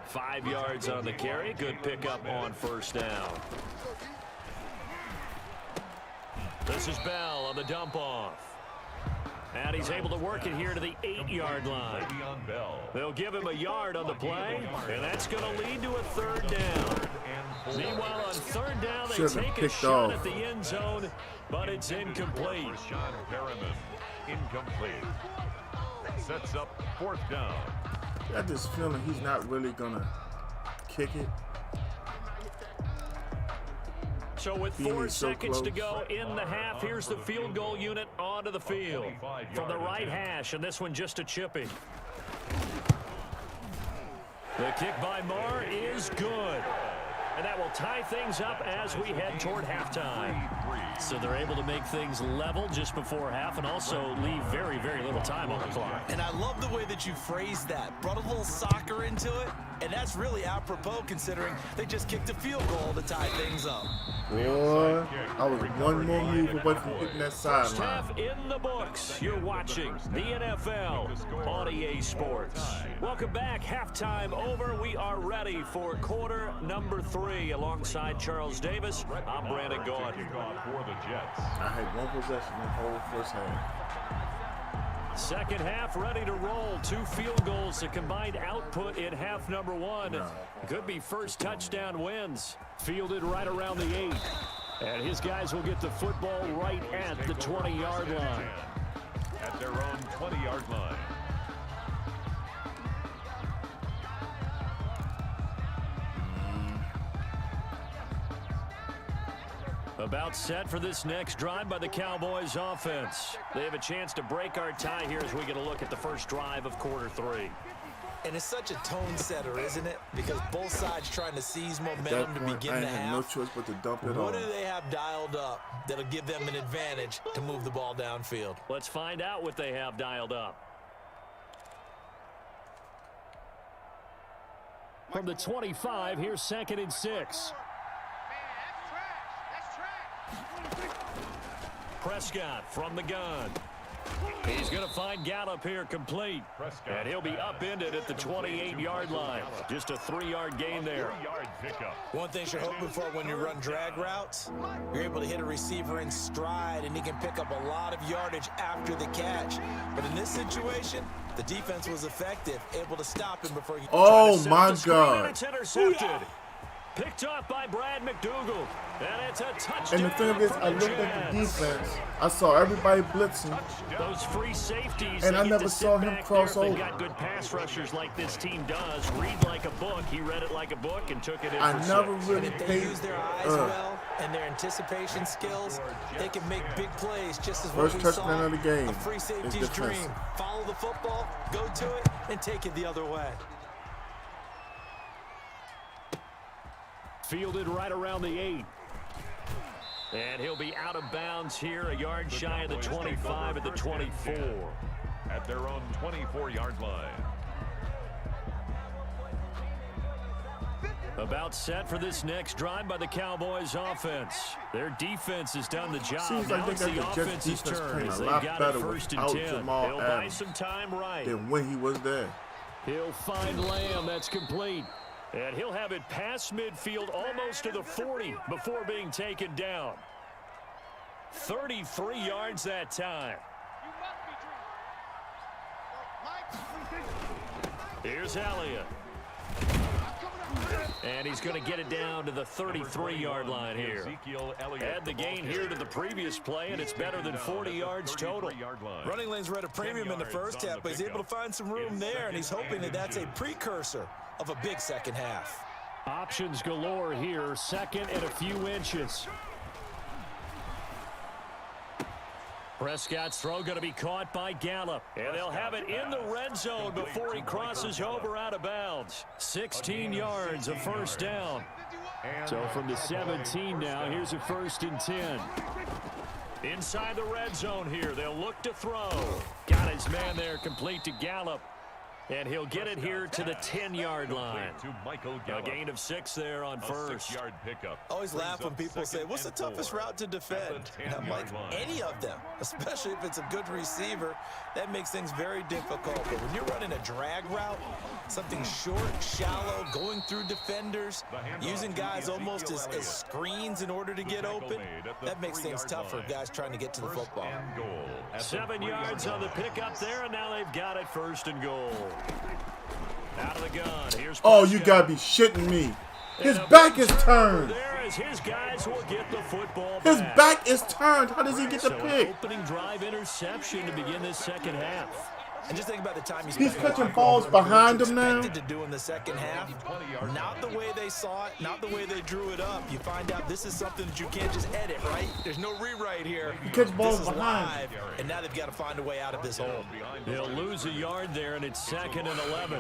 5 yards on the carry. Good pickup on first down. This is Bell on the dump off. And he's able to work it here to the 8-yard line. They'll give him a yard on the play, and that's going to lead to a 3rd down. Meanwhile, on 3rd down, they take a shot at the end zone, but it's incomplete. Incomplete. Sets up 4th down. I got this feeling he's not really going to kick it. So with 4 seconds to go in the half, here's the field goal unit onto the field. From the right hash, and this one just a chippy. The kick by Marr is good. And that will tie things up as we head toward halftime. So they're able to make things level just before half and also leave very, very little time on the clock. And I love the way that you phrased that. Brought a little soccer into it, and that's really apropos considering they just kicked a field goal to tie things up. Boy, I was one more move away from hitting that First sideline. half in the books. You're watching the NFL on EA Sports. Welcome back. Halftime over. We are ready for quarter number 3. Alongside Charles Davis, I'm Brandon Gordon. I had one possession in the whole first half. Second half ready to roll. 2 field goals, the combined output in half number 1. Could be first touchdown wins. Fielded right around the 8. And his guys will get the football right at the 20-yard line. At their own 20-yard line. About set for this next drive by the Cowboys offense. They have a chance to break our tie here as we get a look at the first drive of quarter 3. And it's such a tone setter, isn't it? Because both sides trying to seize momentum to begin I the had half. no choice but to dump it What on. do they have dialed up that'll give them an advantage to move the ball downfield? Let's find out what they have dialed up. From the 25, here's 2nd and 6. Prescott from the gun. He's going to find Gallup here complete. And he'll be upended at the 28-yard line. Just a 3-yard gain there. One thing you're hoping for when you run drag routes, you're able to hit a receiver in stride, and he can pick up a lot of yardage after the catch. But in this situation, the defense was effective, able to stop him before he... Oh, my God. It's intercepted. Picked off by Brad McDougal. And it's a touchdown. And the thing is, I looked at the defense. I saw everybody blitzing. Those free safeties. And I never saw him cross over. They've got good pass rushers like this team does. Read like a book. He read it like a book and took it in I for never 6. really If they paid. use their eyes well and their anticipation skills, they can make big plays just as what First we touchdown saw. of the game A free is safety's defensive. dream. Follow the football, go to it, and take it the other way. Fielded right around the 8. And he'll be out of bounds here, a yard shy of the 25 at the 24. At their own 24-yard line. About set for this next drive by the Cowboys offense. Their defense has done the job. Seems like Now they it's got the the Jets offense's defense turn playing as a they've lot got better it first and without 10. Jamal They'll buy Adams some time right. than when he was there. He'll find Lamb. That's complete. And he'll have it past midfield almost to the 40 before being taken down. 33 yards that time. Here's Elliott. And he's going to get it down to the 33-yard line here. Add the gain here to the previous play, and it's better than 40 yards total. Running lanes were at a premium in the first half, but he's able to find some room there, and he's hoping that that's a precursor of a big second half. Options galore here, 2nd and a few inches. Prescott's throw going to be caught by Gallup. And they'll have it in the red zone before he crosses over out of bounds. 16 yards, a first down. So from the 17 now, here's a 1st and 10. Inside the red zone here. They'll look to throw. Got his man there, complete to Gallup. And he'll get it here to the 10-yard line. A gain of 6 there on first. 6-yard pickup. Always laugh when people say, what's the toughest route to defend? And I'm like, any of them, especially if it's a good receiver, that makes things very difficult. But when you're running a drag route, something short, shallow, going through defenders, using guys almost as screens in order to get open, that makes things tough for guys trying to get to the football. 7 yards on the pickup there, and now they've got it 1st and goal. Out of the gun. Here's you gotta be shitting me. His back is turned. There as his guys will get the football His back. back is turned. How does he get the So pick? an opening drive interception to begin this second half. And just think about the time He's catching balls behind him now. To do in the second half, not the way they saw it, not the way they drew it up. You find out this is something that you can't just edit, right? There's no rewrite here. He catches balls this is behind. live, and now they've got to find a way out of this hole. They'll lose a yard there, and it's 2nd and 11.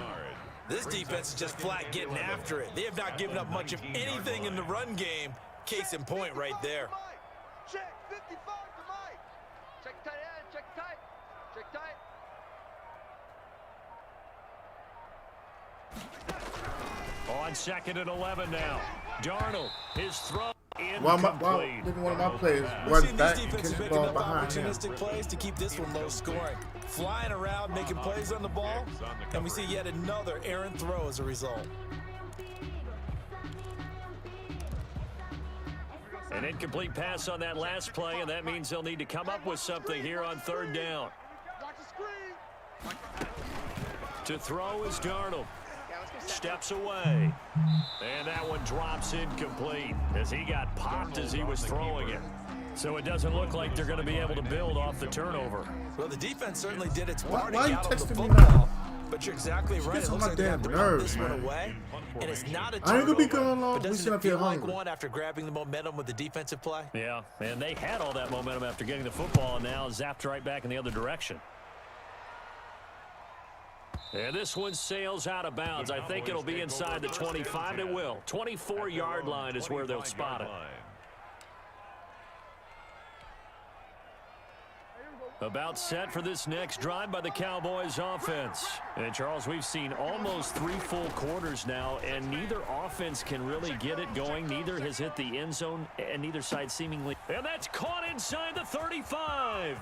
This defense is just flat getting after it. They have not given up much of anything in the run game. Case in point right there. Check 55 to Mike. Check tight end, check tight. Check tight. On 2nd and 11 now. Darnold, his throw Why incomplete. didn't one of my players We've run seen back these and catch defenses the making ball up behind him? opportunistic plays to keep this one low scoring. Flying around, making plays on the ball, and we see yet another errant throw as a result. An incomplete pass on that last play, and that means they'll need to come up with something here on 3rd down. Watch the screen. To throw is Darnold. Steps away. And that one drops incomplete as he got popped as he was throwing it. So it doesn't look like they're going to be able to build off the turnover. Well, the defense certainly did its part Why to you get out of the texting me football. now? But you're exactly right. gets It on looks my like they have damn to put nerves, this one man. away. And it's not a I ain't turnover. gonna be going long. But We doesn't sit it up here feel like hungry. one after grabbing the momentum with the defensive play? Yeah, and they had all that momentum after getting the football, and now zapped right back in the other direction. And this one sails out of bounds. I think it'll be inside the 25. It will. 24-yard line is where they'll spot it. About set for this next drive by the Cowboys offense. And, Charles, we've seen almost 3 full quarters now, and neither offense can really get it going. Neither has hit the end zone, and neither side seemingly. And that's caught inside the 35.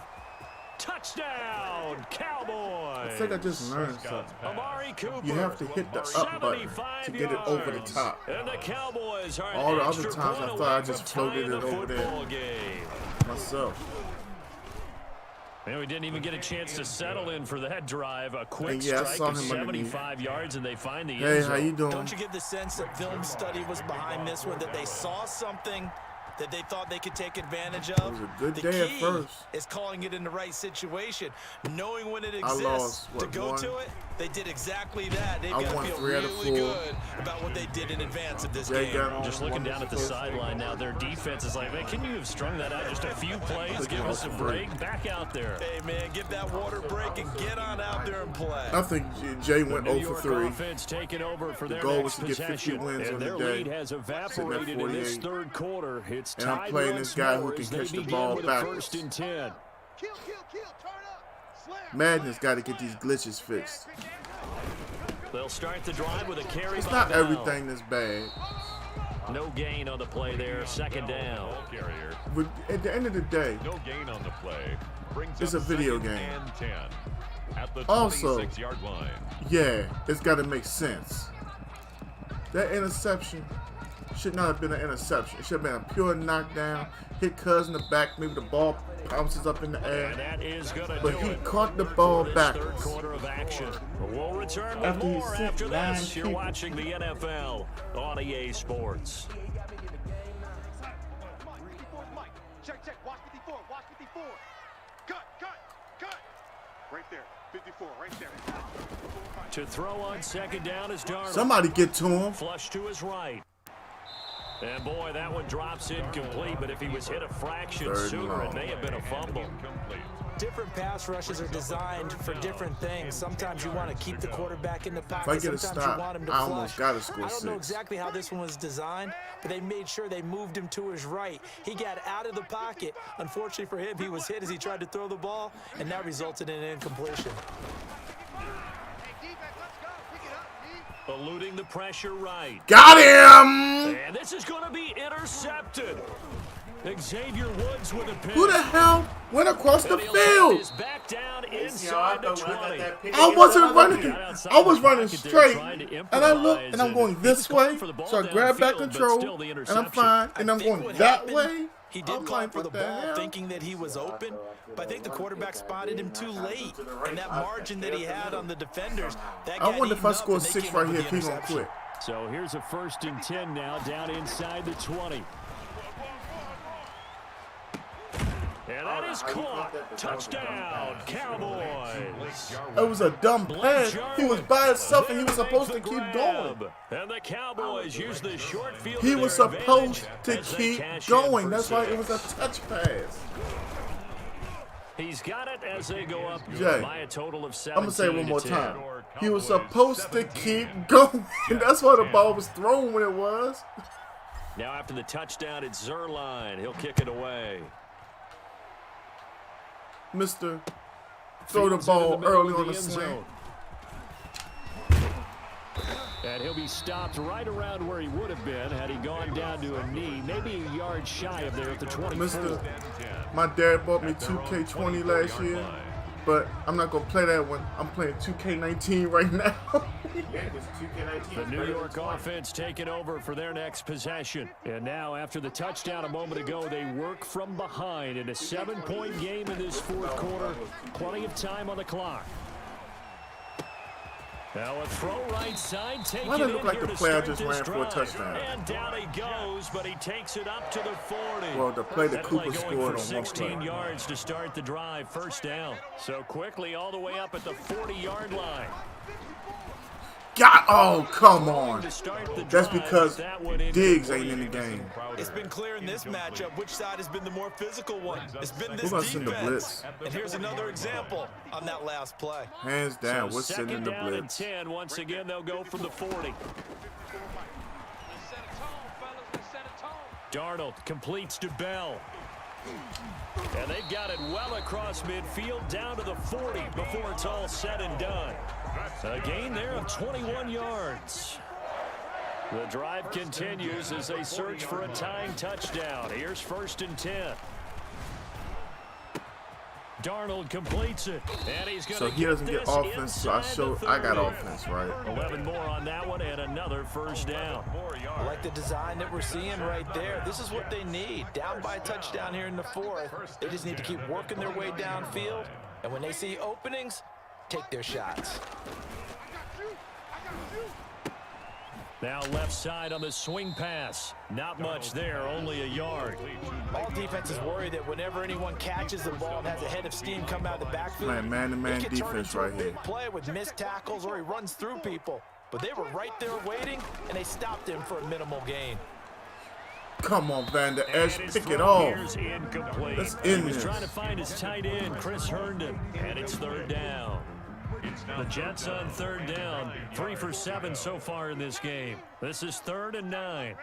Touchdown, Cowboys. I think I just learned something. Amari Cooper. You have to hit the up button to get it over the top. And the Cowboys are All an the other extra times I point thought I away just from tying floated it the over there. football game. Myself. And we didn't even get a chance to settle in for that drive. A quick And yeah, I strike saw of him underneath. 75 yards, and they find the Hey, end zone. how you doing? Don't you get the sense that film study was behind this one, that they saw something that they thought they could take advantage of? It was a good the day at key first. is calling it in the right situation, knowing when it I exists lost, to what, go one? to it. They did exactly that. They've I got to won feel 3 out of really 4. good about what they did in advance of this Jay game. got on Just looking one down at the first. sideline now, their defense is like, man, can you have strung that out just a few plays? Give us a break. Back out there. Hey, man, get that water break and get on out there and play. I think Jay went New 0 York for 3. offense taking over for their goal next was to get 50 possession. wins And on the their day. lead has Sitting evaporated at in this 48. 3rd quarter. It's And I'm tied playing once this guy who more can as they catch the begin ball with a backwards. 1st and 10. Kill, turn up. Slam. Madden has got to get these glitches fixed. They'll start the drive with a carry It's by not Bell. everything that's bad. No gain on the play there. 2nd down. Ball carrier. But at the end of the day, No gain on the play. Brings It's up a video 2nd game. and 10 at the Also- 26-yard line. yeah, it's got to make sense. That interception should not have been an interception. It should have been a pure knockdown. Hit Cuz in the back. Maybe the ball bounces up in the And air. that is going to But do he it caught the ball for this backwards. 3rd quarter of action. We'll return with After he more sent after 9 this. You're people. watching the NFL on EA Sports. Mike. Check, check. Watch 54. Watch 54. Cut. Right there. 54. Right there. To throw on 2nd down is Darnold. Somebody get to him. Flush to his right. And, boy, that one drops incomplete, but if he was hit a fraction sooner, it may have been a fumble. Different pass rushes are designed for different things. Sometimes you want to keep the quarterback in the pocket. If I get a Sometimes stop, you want him to I flush. almost got to score I don't know 6. exactly how this one was designed, but they made sure they moved him to his right. He got out of the pocket. Unfortunately for him, he was hit as he tried to throw the ball, and that resulted in an incompletion. Eluding the pressure right. Got him! And this is going to be intercepted. Xavier Woods with a pick. Who the hell went across the field? Is back down inside the 20. I wasn't running. I was running straight, and I look, and I'm going this way, so I grab back control, and I'm fine, and I'm going that way. He did climb for the ball thinking that he was open, but I think the quarterback spotted him too late. And that margin that he had on the defenders, that I wonder if I score 6 right here if he's going to quit. So here's a 1st and 10 now, down inside the 20. And that is caught. Touchdown, Cowboys. It was a dumb pass. He was by himself, and he was supposed to keep going. And the Cowboys use the short field. He was supposed to keep going. That's why it was a touch pass. He's got it as they go up Jay, by a total of 17. I'm going to say it one more time. He was supposed to keep going. That's why the ball was thrown when it was. Now after the touchdown, it's Zerline. He'll kick it away. Mr. Throw the ball early on the slant. And he'll be stopped right around where he would have been had he gone down to a knee, maybe a yard shy of there at the 24. My dad bought me 2K20 last year, but I'm not going to play that one. I'm playing 2K19 right now. The New York offense taking over for their next possession. And now, after the touchdown a moment ago, they work from behind in a 7-point game in this 4th quarter. Plenty of time on the clock. Now a throw right side, taking Why did it look like the player just ran for a touchdown? And down he goes, but he takes it up to the 40. Well, the play that Cooper going scored for on 16 one play. yards to start the drive, 1st down. So quickly all the way up at the 40-yard line. Oh, come on. That's because Diggs ain't in the game. It's been clear in this matchup which side has been the more physical one. It's been this We're gonna send the defense. blitz. And here's another example on that last play. Hands down, So we're sending the second down and blitz. 10. Once again, they'll go from the 40. Darnold completes to Bell. And they've got it well across midfield down to the 40 before it's all said and done. A gain there of 21 yards. The drive continues as they search for a tying touchdown. Here's 1st and 10. Darnold completes it, and he's going to So he doesn't get offense, so I got offense, right? 11 more on that one, and another 1st down. I like the design that we're seeing right there. This is what they need. Down by a touchdown here in the 4th. They just need to keep working their way downfield, and when they see openings, take their shots. Now left side on the swing pass. Not much there, only a yard. All defenses worry that whenever anyone catches the ball and has a head of steam come out of the backfield, Playing man-to-man it can turn defense into right a here. big play with missed tackles or he runs through people. But they were right there waiting, and they stopped him for a minimal gain. Come on, Van Der Esch, pick it off. Incomplete. Let's end He was this. trying to find his tight end, Chris Herndon, and it's 3rd down. The Jets on 3rd down, 3 for 7 so far in this game. This is 3rd and 9.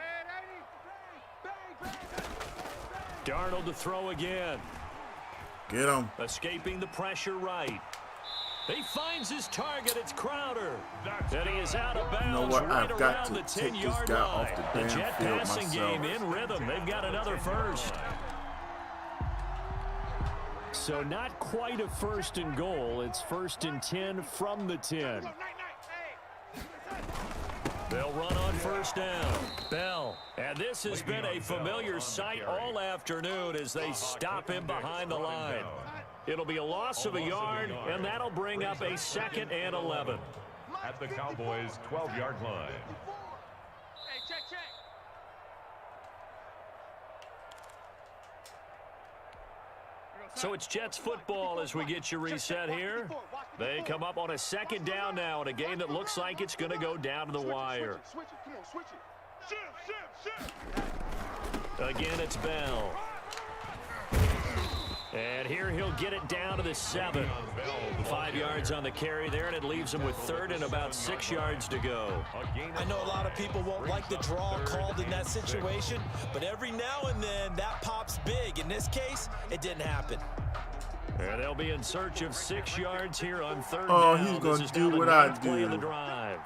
Darnold to throw again. Get him. Escaping the pressure right. He finds his target. It's Crowder. And he is out of bounds. You know what? Right I've got around to the take this 10-yard guy line. off the damn Jet field passing myself. game in rhythm. They've got another 1st. So not quite a 1st and goal. It's 1st and 10 from the 10. They'll run on 1st down. Bell. And this has been a familiar sight all afternoon as they stop him behind the line. It'll be a loss of a yard, and that'll bring up a 2nd and 11. At the Cowboys' 12-yard line. Hey, check. So it's Jets football as we get you reset here. They come up on a 2nd down now in a game that looks like it's going to go down to the wire. Switch it. Come on, switch it. Again, it's Bell. And here he'll get it down to the 7. 5 yards on the carry there, and it leaves him with 3rd and about 6 yards to go. I know a lot of people won't like the draw called in that situation, but every now and then that pops big. In this case, it didn't happen. And they'll be in search of 6 yards here on 3rd Oh, down. he's going to do what I do.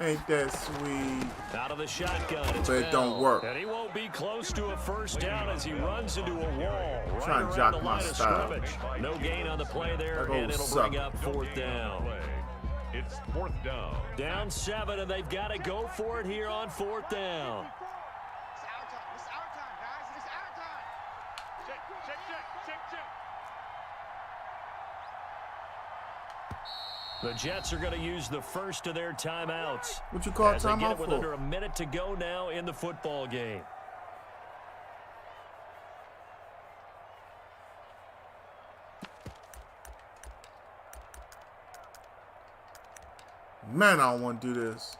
Ain't that sweet? Out of the shotgun, it's but it don't work. And he won't be close to a 1st down as he runs into a wall right Trying to jock my style. No gain on the play there, and it'll bring up 4th down. It's 4th down. Down 7, and they've got to go for it here on 4th down. It's our time. It's our time, guys. It's our time. Check. The Jets are going to use the first of their timeouts. What you call as they get timeout it with for? under a minute to go now in the football game. Man, I don't want to do this.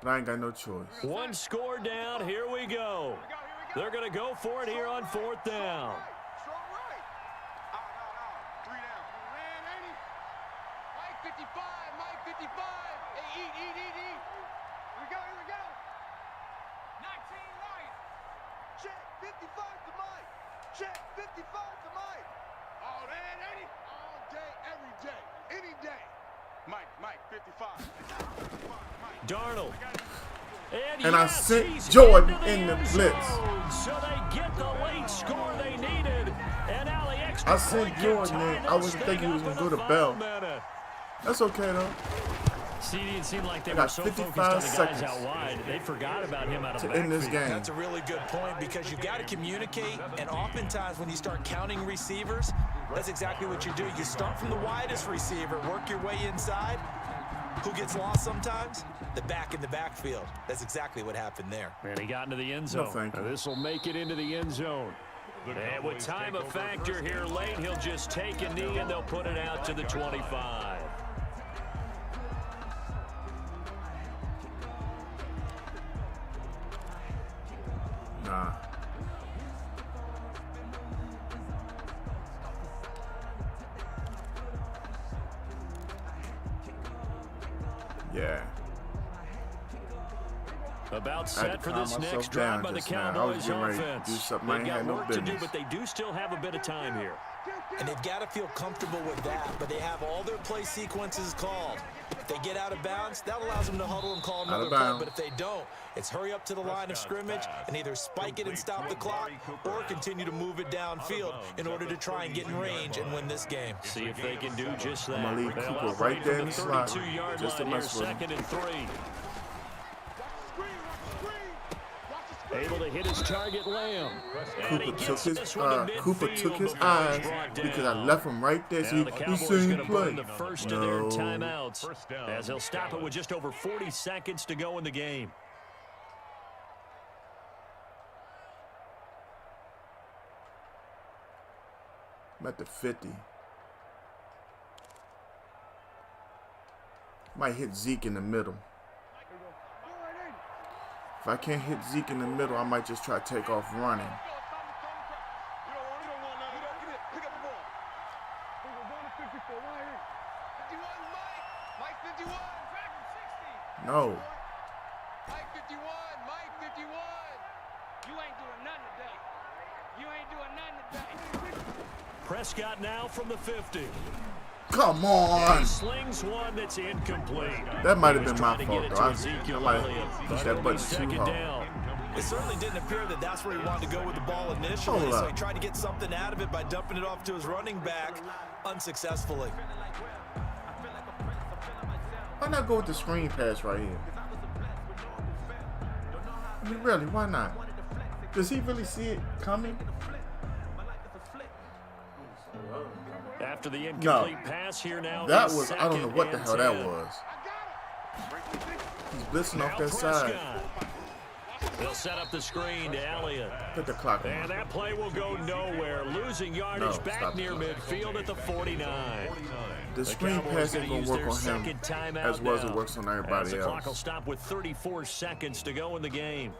But I ain't got no choice. 1 score down. Here we go. They're going to go for it here on 4th down. Strong right. No. 3 down. Man, 80. Mike 55. Mike 55. Hey, eat. Here we go. 19 right. Check 55 to Mike. Check 55 to Mike. Oh, man, 80. All day, every day. Any day. Mike 55. Darnold. And I yes, sent he's Jordan into in the end blitz. zone. So they get the late score they needed. And now the extra I sent point Jordan can tie in. I this wasn't thing thinking he was up going to in go the to Bell. final minute. That's okay, though. See, it seemed like they I were got so 55 focused on the guys seconds out wide, they forgot about him out of to end this backfield. game. That's a really good point because you've got to communicate, and oftentimes when you start counting receivers, that's exactly what you do. You start from the widest receiver, work your way inside. Who gets lost sometimes? The back in the backfield. That's exactly what happened there. And he got into the end zone. thank you. This will make it into the end zone. And with time a factor here late, he'll just take a knee and they'll put it out to the 25. Nah. Yeah. About I had set to for calm this myself next drive down by the just now. I was Cowboys getting ready to offense. do something I They've ain't got had no work to do, business. but they do still have a bit of time here. And they've got to feel comfortable with that, but they have all their play sequences called. If they get out of bounds, that allows them to huddle and call another play, but if they don't, it's hurry up to the line of scrimmage and either spike it and stop the clock or continue to move it downfield in order to try and get in range and win this game. See if they can do just that. I'm gonna leave They'll Cooper operate right there from in the the slot, 32-yard just to line here, mess with him. 2nd and 3. Able to hit his target, Lamb. And he gets this one to Cooper midfield took his before it's eyes brought because I down. left him right there. Now So the he Cowboys seen going to burn play. the first of their No. timeouts as they'll stop it with just over 40 seconds to go in the game. I'm at the 50. Might hit Zeke in the middle. If I can't hit Zeke in the middle, I might just try to take off running. No. Mike 51, Mike 51. You ain't doing nothing today. You ain't doing nothing today. Prescott now from the 50. Come on. He slings one that's incomplete. That might have He was been my trying to fault, get it though. to I Ezekiel might Elliott, have but pushed it'll that be button too second hard. down. It certainly didn't appear that that's where he wanted to go with the ball initially, Hold so up. he tried to get something out of it by dumping it off to his running back unsuccessfully. Why not go with the screen pass right here? I mean, really, why not? Does he really see it coming? After the incomplete pass here now. That is was, I don't know second what the and hell that 10. was. He's blitzing Now off that side. Prescott. They'll set up the screen to Elliott. Put the clock on. And that play will go nowhere. Losing yardage No, back stop near it. midfield at the 49. The screen Cowboys pass gonna ain't going use to work their on him second timeout as well as now, it works on as everybody the clock will else. stop with 34 seconds to go in the game.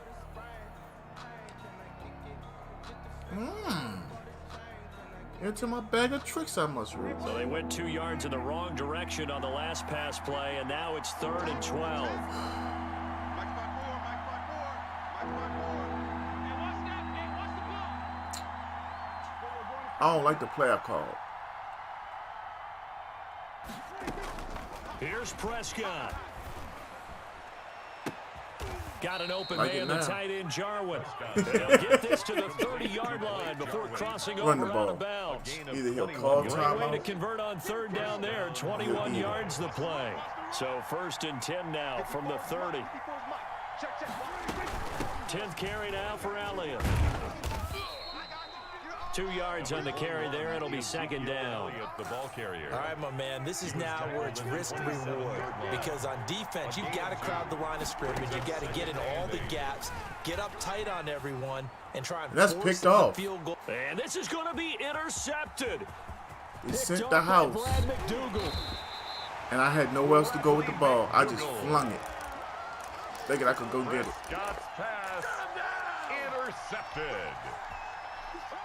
Into my bag of tricks I must read. So they went 2 yards in the wrong direction on the last pass play, and now it's 3rd and 12. I don't like the play I called. Here's Prescott. Got an open Like man, it the now. tight end, Jarwin. They'll get this to the 30-yard line before crossing Run the over ball. out of bounds. Either he'll call Great way to timeout. convert on 3rd down there. 21 yards the play. So 1st and 10 now from the 30. 10th carry now for Elliott. 2 yards on the carry there. It'll be 2nd down. The ball carrier. All right, my man, this is now where it's risk-reward. Because on defense, you've got to crowd the line of scrimmage. You've got to get in all the gaps, get up tight on everyone, and try and That's force picked the off. field goal. And this is going to be intercepted. He Picked sent off the by house, Brad McDougal. and I had nowhere else to go with the ball. I just flung it, thinking I could go get it. Scott's pass intercepted.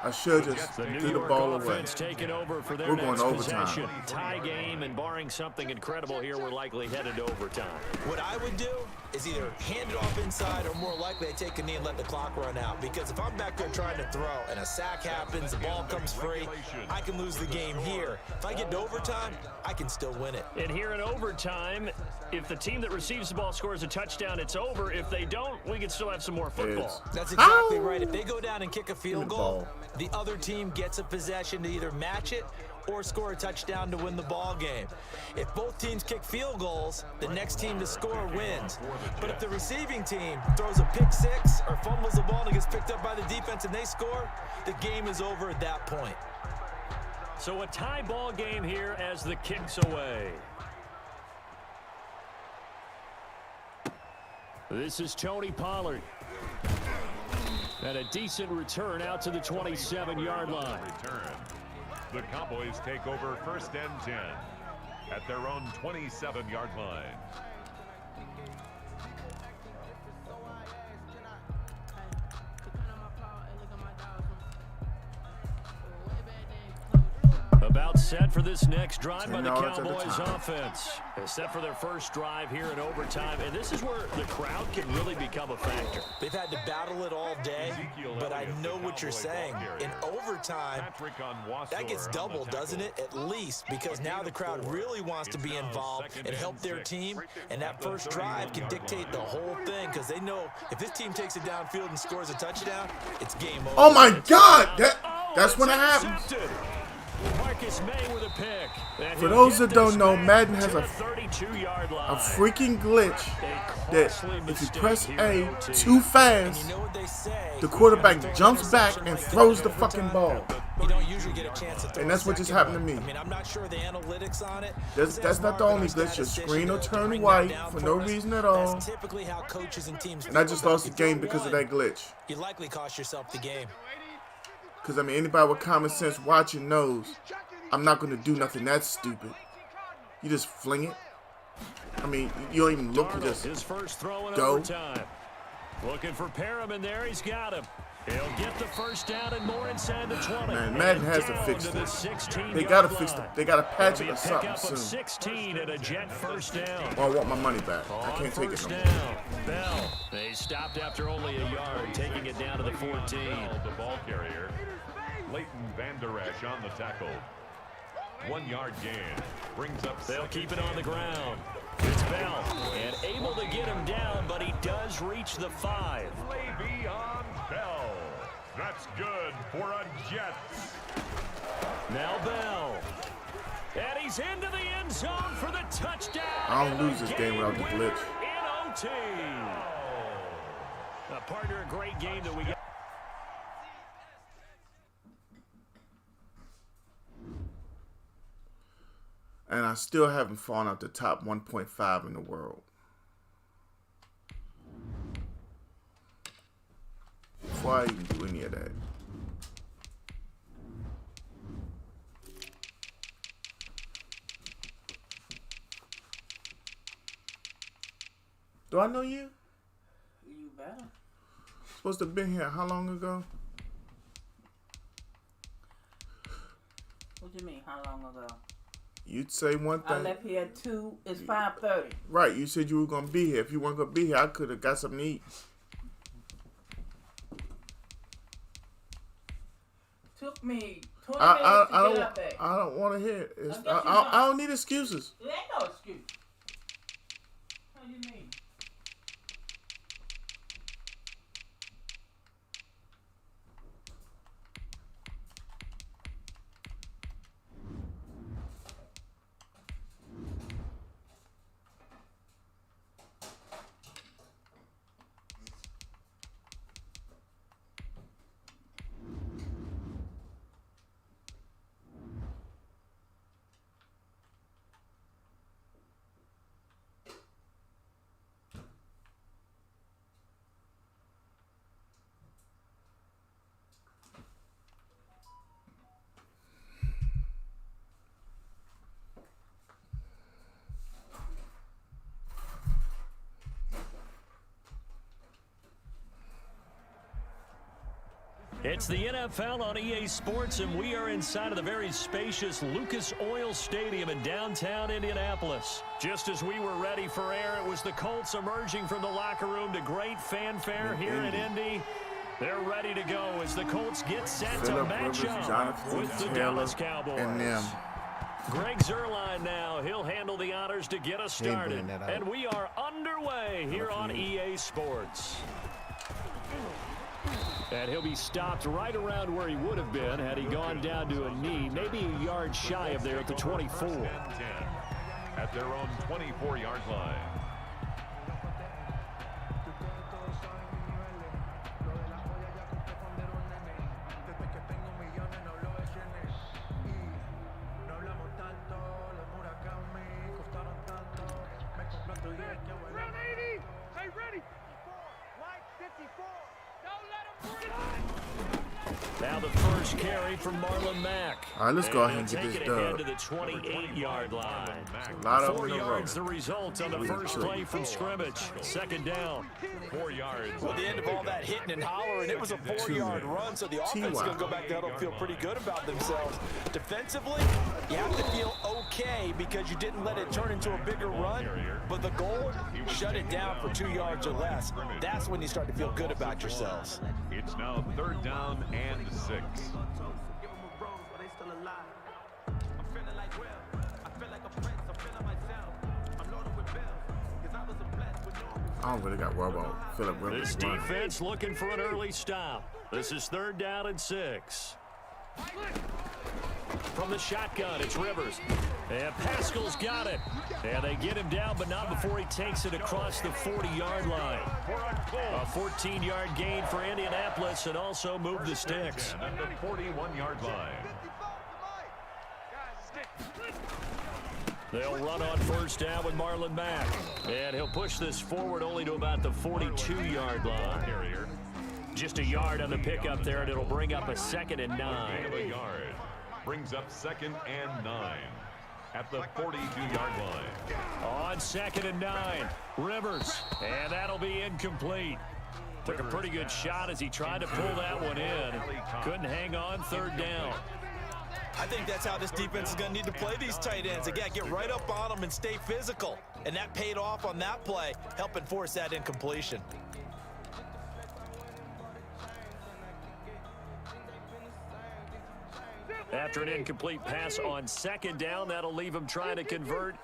I should just The New threw the York ball away. offense taking over for their We're going next to overtime. possession. Tie game, and barring something incredible here, we're likely headed to overtime. What I would do is either hand it off inside or more likely I take a knee and let the clock run out. Because if I'm back there trying to throw and a sack happens, the ball comes free, I can lose the game here. If I get to overtime, I can still win it. And here in overtime, if the team that receives the ball scores a touchdown, it's over. If they don't, we can still have some more football. That's exactly right. If they go down and kick a field goal, ball. the other team gets a possession to either match it or score a touchdown to win the ball game. If both teams kick field goals, the next team to score wins. But if the receiving team throws a pick six or fumbles the ball and it gets picked up by the defense and they score, the game is over at that point. So a tie ball game here as the kick's away. This is Tony Pollard. And a decent return out to the 27-yard line. Return. The Cowboys take over 1st and 10 at their own 27-yard line. About set for this next drive by the 10 yards at a Cowboys time. offense. They're set for their first drive here in overtime, and this is where the crowd can really become a factor. They've had to battle it all day, but I know what you're saying. In overtime, that gets doubled, doesn't it? At least, because now the crowd really wants to be involved and help their team, and that first drive can dictate the whole thing, because they know if this team takes it downfield and scores a touchdown, it's game over. Oh my God! That's when it happens. Intercepted. Marcus May with a pick. And For he'll those get that don't this know, man Madden to has the a 32-yard line. freaking glitch A that costly if you mistake press here A in OT. too fast, You know what they say, the quarterback when you jumps throw an back interception and like throws that the in fucking overtime, ball. You don't usually get a chance to throw And that's a what just second happened to one. me. I mean, I'm not sure the analytics on it. That's not the only glitch. Your screen will turn white for no reason at all. That's typically how coaches and teams And I just lost the game because of that glitch. You likely cost yourself the game. Because, I mean, anybody with common sense watching knows I'm not going to do nothing that stupid. You just fling it. I mean, you don't even look. You Darnold, just his first throw in go. overtime. Looking for Perriman there. He's got him. He'll get the first down and more inside the 20. Man, Madden And has to down fix the this. 16-yard They got to line. fix it. They got to patch It'll it be or a pickup something of soon. 16 and a Jet first down. Or I want my money back. I On can't take it first no more. down. Bell. They stopped after only a yard, taking it down to the 14. The ball carrier, Leighton Vander Esch on the tackle. 1 yard gain brings up. They'll keep it on the ground. It's Bell, and able to get him down, but he does reach the 5. Le'Veon Bell. That's good for a Jets. Now Bell. And he's into the end zone for the touchdown. I don't lose this game without the glitch. In OT. A partner, a great game that we got. And I still haven't fallen out the top 1.5 in the world. Before I even do any of that. Do I know you? You better. Supposed to have been here how long ago? What you mean? How long ago? You'd say one thing. I left here at 2. It's 5:30. Right. You said you were gonna be here. If you weren't gonna be here, I could have got something to eat. Took me 20 minutes to get up there. I don't want to hear it. I don't need excuses. It ain't no excuse. How you mean? It's the NFL on EA Sports, and we are inside of the very spacious Lucas Oil Stadium in downtown Indianapolis. Just as we were ready for air, it was the Colts emerging from the locker room to great fanfare here in Indy. They're ready to go as the Colts get set to match up with the Dallas Cowboys. And them. Greg Zuerlein now. He'll handle the honors to get us started. And we are underway here on EA Sports. And he'll be stopped right around where he would have been had he gone down to a knee, maybe a yard shy of there at the 24. At their own 24-yard line. Hey, ready? Line 54. Don't let him Now the first carry from Marlon Mack. All right, let's go ahead and get this done. To the 28-yard line. A lot of 4 them in a row. yards the result on the first play from scrimmage. Second down. 4 yards. Well, at the end of all that hitting and hollering, it was a 4-yard run, so the offense is going to go back down and feel pretty good about themselves. Defensively, you have to feel okay because you didn't let it turn into a bigger run, but the goal, shut it down for 2 yards or less. That's when you start to feel good about yourselves. It's now 3rd down and 6. I don't really got worried about Phillip Rivers. This defense looking for an early stop. This is 3rd down and 6. From the shotgun, it's Rivers. And Pascal's got it. And they get him down, but not before he takes it across the 40-yard line. A 14-yard gain for Indianapolis and also move the sticks. At the 41-yard line. They'll run on first down with Marlon Mack. And he'll push this forward only to about the 42-yard line. Just a yard on the pickup there, and it'll bring up a 2nd and 9. A yard. Brings up 2nd and 9 at the 42-yard line. On 2nd and 9, Rivers, and that'll be incomplete. Took a pretty good shot as he tried to pull that one in. Couldn't hang on, 3rd down. I think that's how this defense is going to need to play these tight ends. Again, get right up on them and stay physical. And that paid off on that play, helping force that incompletion. After an incomplete pass on 2nd down, that'll leave him trying to convert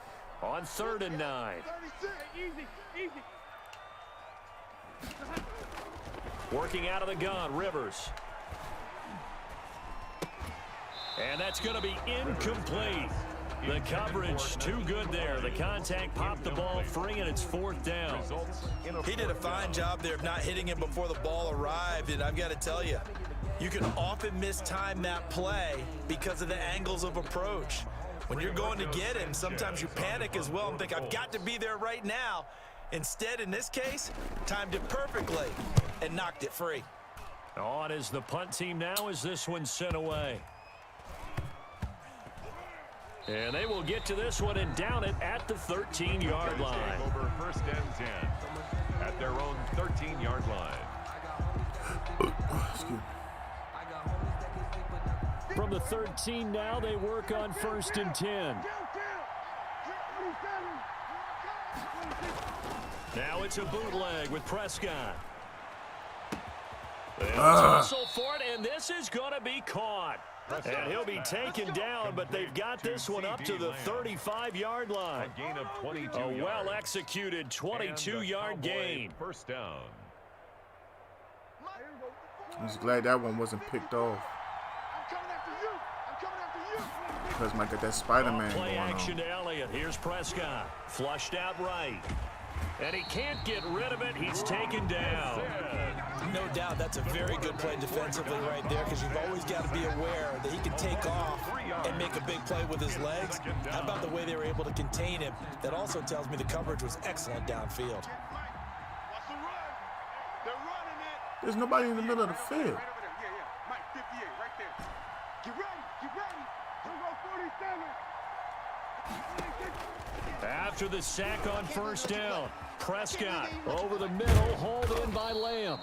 on 3rd and 9. Working out of the gun, Rivers. And that's going to be incomplete. The coverage too good there. The contact popped the ball free, and it's 4th down. He did a fine job there of not hitting him before the ball arrived, and I've got to tell you, you can often mistime that play because of the angles of approach. When you're going to get him, sometimes you panic as well and think, I've got to be there right now. Instead, in this case, timed it perfectly and knocked it free. On is the punt team now as this one's sent away. And they will get to this one and down it at the 13-yard line. Over 1st and 10 at their own 13-yard line. From from the 13 now. They work on 1st and 10. Now it's a bootleg with Prescott. Whistle for it, and this is going to be caught. And he'll be taken down, but they've got this one up to the 35-yard line. A gain of 22 A yards. well-executed 22-yard gain. First down. I'm just glad that one wasn't picked off. Because Mike got that Spider-Man Play going action on. to Elliott. Here's Prescott. Flushed out right. And he can't get rid of it. He's taken down. No doubt that's a very good play defensively right there, because you've always got to be aware that he can take off and make a big play with his legs. How about the way they were able to contain him? That also tells me the coverage was excellent downfield. There's nobody in the middle of the field. Mike, 58, right there. Get ready, get ready. After the sack on 1st down, Prescott over the middle, hauled in by Lamb.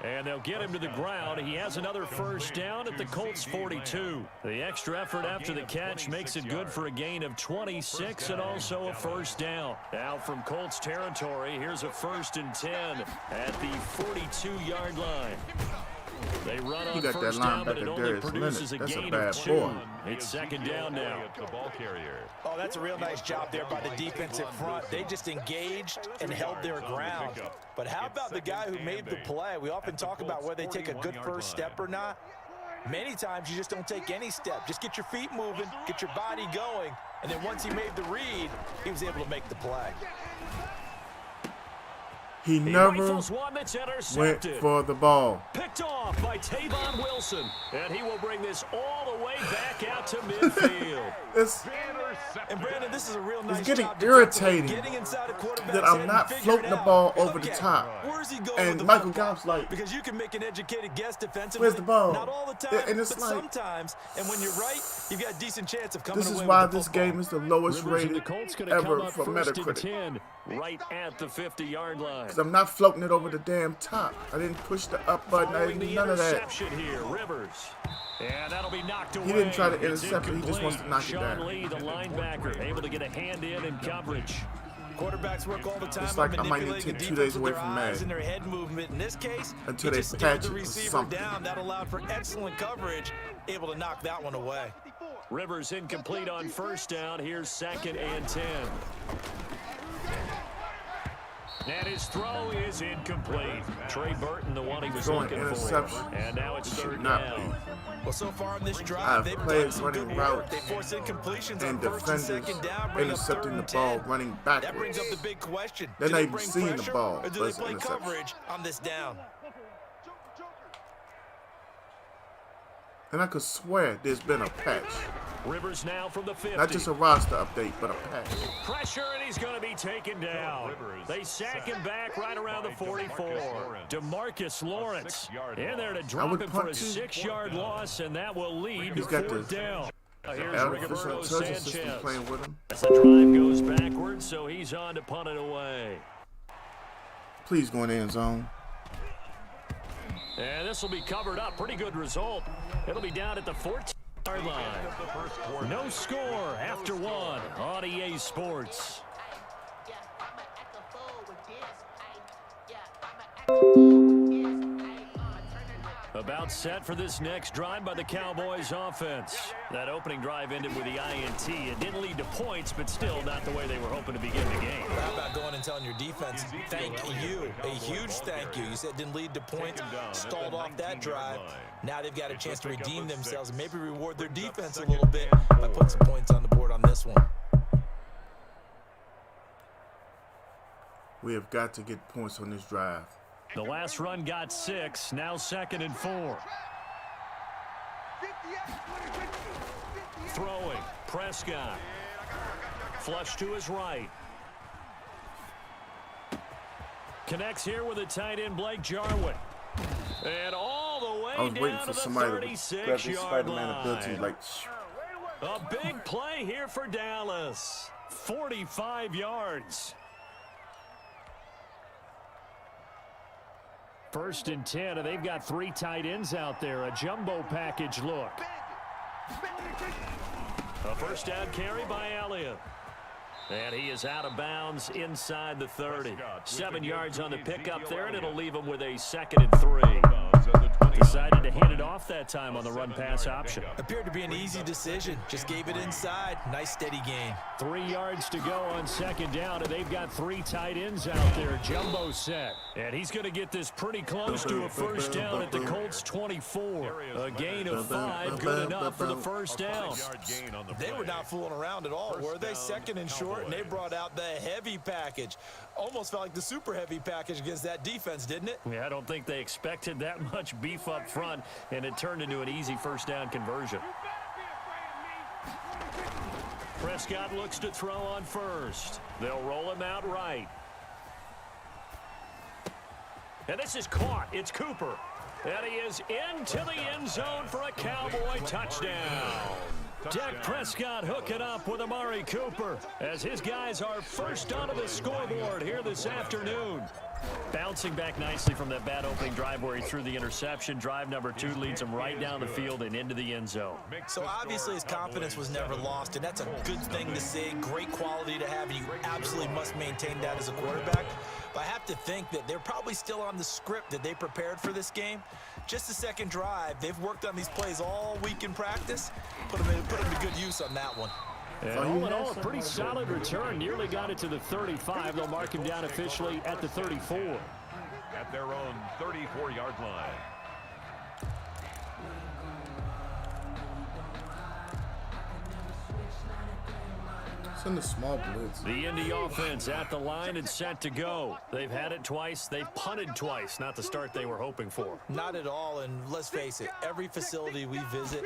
And they'll get him to the ground. He has another 1st down at the Colts 42. The extra effort after the catch makes it good for a gain of 26 and also a 1st down. Now from Colts territory, here's a 1st and 10 at the 42-yard line. They run on got that 1st down, but linebacker, it only Darius produces Leonard. a That's a gain bad of 2. boy. It's 2nd down now. The ball carrier. Oh, that's a real nice job there by the defensive front. They just engaged and held their ground. But how about the guy who made the play? We often talk about whether they take a good first step or not. Many times you just don't take any step. Just get your feet moving, get your body going, and then once he made the read, he was able to make the play. He never One that's went for the ball. Picked off by Tavon Wilson. And he will bring this all the way back out to midfield. And Brandon, this is a real nice It's getting job irritating getting inside a quarterback's that head I'm and not figuring floating the out, ball over okay, the top. Where's he going And with the Michael football? Gallup's like, because you can make an educated guess defensively. where's the ball? Not all the time, And it's but like, sometimes. And when you're right, you've got a decent chance of coming this away is why with the this football. game is the lowest Rivers and the rated Colts gonna come ever up for 1st and Metacritic. 10, right at the 50-yard line. Because I'm not floating it over the damn top. I didn't push the up button. I Following didn't do the none of that. interception here, Rivers. And that'll be knocked away. He didn't try to It's intercept it. He just wants to knock it Sean down. Lee, the linebacker, able to get a hand in coverage. Quarterbacks work all the time It's on like I might need to manipulating take the 2 defense days with away their from eyes Madden and their head movement. In this case, until he they just patch steered the it or receiver something. down. That allowed for excellent coverage, able to knock that one away. Rivers incomplete on 1st down. Here's 2nd and 10. And his throw is incomplete. Trey Burton, the one he was Throwing looking interception. for. And now it's Should 3rd not down. Well, so far in this drive, I've they've played done some running good routes work. They force incompletions and on 1st and defenders 2nd down, bring up intercepting 3rd the and ball 10. running That brings backwards. up the big question. They're Do not they even bring seeing the pressure, ball, or do but they it's play interception. coverage on this down? And I could swear there's been a patch. Rivers now from the 50. Not just a roster update, but a patch. Pressure, and he's going to be taken down. They sack him back right around the 44. DeMarcus Lawrence in there to drop would him for a punt too. 6-yard loss, and that will lead to He's got 4th the down. Here's artificial Rigoberto intelligence system Sanchez. playing with him. As the drive goes backwards, so he's on to punt it away. Please go in the end zone. And this will be covered up. Pretty good result. It'll be down at the 14-yard line. No score after 1 on EA Sports. About set for this next drive by the Cowboys offense. That opening drive ended with the INT. It didn't lead to points, but still not the way they were hoping to begin the game. How about going and telling your defense, thank you, a huge thank you. You said it didn't lead to points, stalled off that drive. Now they've got a chance to redeem themselves and maybe reward their defense a little bit by putting some points on the board on this one. We have got to get points on this drive. The last run got 6, now 2nd and 4. Throwing, Prescott. Flush to his right. Connects here with a tight end, Blake Jarwin. And all the way I was waiting down for to the somebody to grab this 36-yard Spider-Man ability, line. like, A big play here for Dallas. 45 yards. 1st and 10, and they've got 3 tight ends out there. A jumbo package look. A first down carry by Elliott. And he is out of bounds inside the 30. 7 yards on the pickup there, and it'll leave him with a 2nd and 3. Decided to hand it off that time on the run-pass option. Appeared to be an easy decision. Just gave it inside. Nice steady gain. 3 yards to go on 2nd down, and they've got 3 tight ends out there. Jumbo set. And he's going to get this pretty close to a first down at the Colts 24. A gain of 5, good enough for the first down. They were not fooling around at all, were they? 2nd and short, and they brought out the heavy package. Almost felt like the super heavy package against that defense, didn't it? Yeah, I don't think they expected that much beef up front, and it turned into an easy first down conversion. Prescott looks to throw on first. They'll roll him out right. And this is caught. It's Cooper. And he is into the end zone for a Cowboy touchdown. Dak Prescott hooking up with Amari Cooper as his guys are first onto the scoreboard here this afternoon. Bouncing back nicely from that bad opening drive where he threw the interception. Drive number 2 leads him right down the field and into the end zone. So obviously his confidence was never lost, and that's a good thing to see. Great quality to have, and you absolutely must maintain that as a quarterback. But I have to think that they're probably still on the script that they prepared for this game. Just the second drive. They've worked on these plays all week in practice. Put them to good use on that one. And all in all, a pretty solid return. Nearly got it to the 35. They'll mark him down officially at the 34. At their own 34-yard line. Send a small blitz. The Indy offense at the line and set to go. They've had it twice. They've punted twice. Not the start they were hoping for. Not at all, and let's face it, every facility we visit,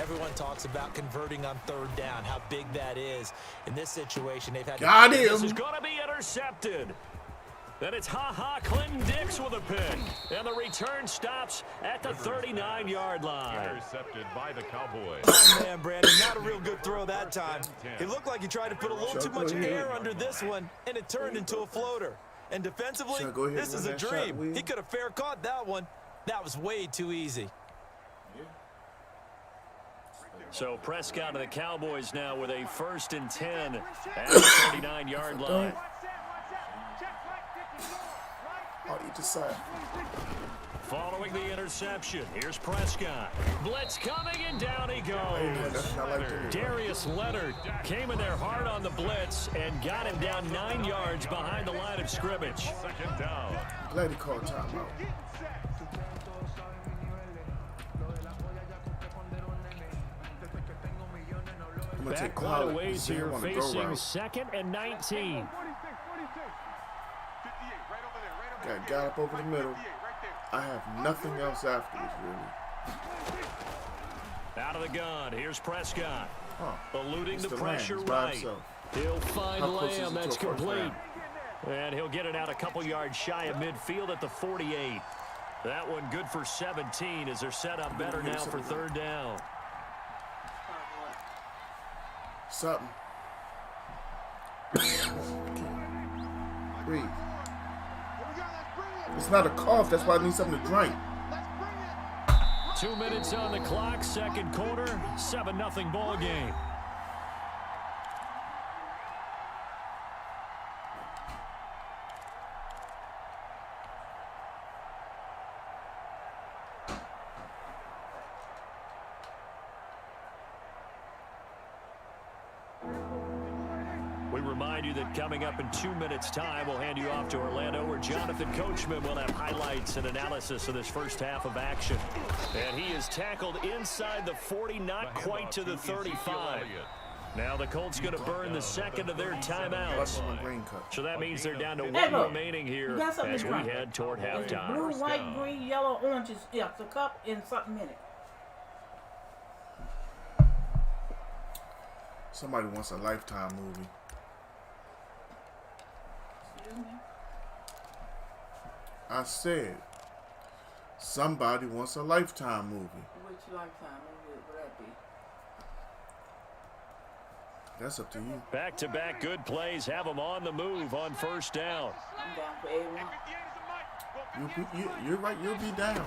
everyone talks about converting on 3rd down, how big that is. In this situation, they've had Got him. This is going to be intercepted. Then it's Clinton Dix with a pick. And the return stops at the 39-yard line. Intercepted by the Cowboys. Oh, man, Brandon, not a real good throw that time. It looked like he tried to put a little too much air under this one, and it turned into a floater. And defensively, this is a dream. He could have fair caught that one. That was way too easy. So Prescott and the Cowboys now with a 1st and 10 at the 39-yard line. Oh, you decide. Following the interception, here's Prescott. Blitz coming, and down he goes. Darius Leonard came in there hard on the blitz and got him down 9 yards behind the line of scrimmage. 2nd down. Glad he called timeout. Back quite a ways here, facing 2nd and 19. Got up over the middle. I have nothing else afterwards, really. Out of the gun, here's Prescott. Eluding the Mr. pressure Lamb's by right. himself. He'll find How close is Lamb, it that's to a first complete. down? And he'll get it out a couple yards shy of midfield at the 48. That one good for 17 as they're set up better now for 3rd down. Something. Breathe. It's not a cough. That's why I need something to drink. 2 minutes on the clock, 2nd quarter, 7-0 ball game. We remind you that coming up in 2 minutes' time, we'll hand you off to Orlando, where Jonathan Coachman will have highlights and analysis of this first half of action. And he is tackled inside the 40, not quite to the 35. Now the Colts going to burn the 2nd of their timeouts. So that means they're down to 1 remaining here as we head toward halftime. Blue, white, green, yellow, orange is the cup in something minute. Somebody wants a Lifetime movie. I said, somebody wants a Lifetime movie. Which Lifetime movie would that be? That's up to you. Back-to-back good plays have them on the move on 1st down. I'm down for A1. You're right. You'll be down.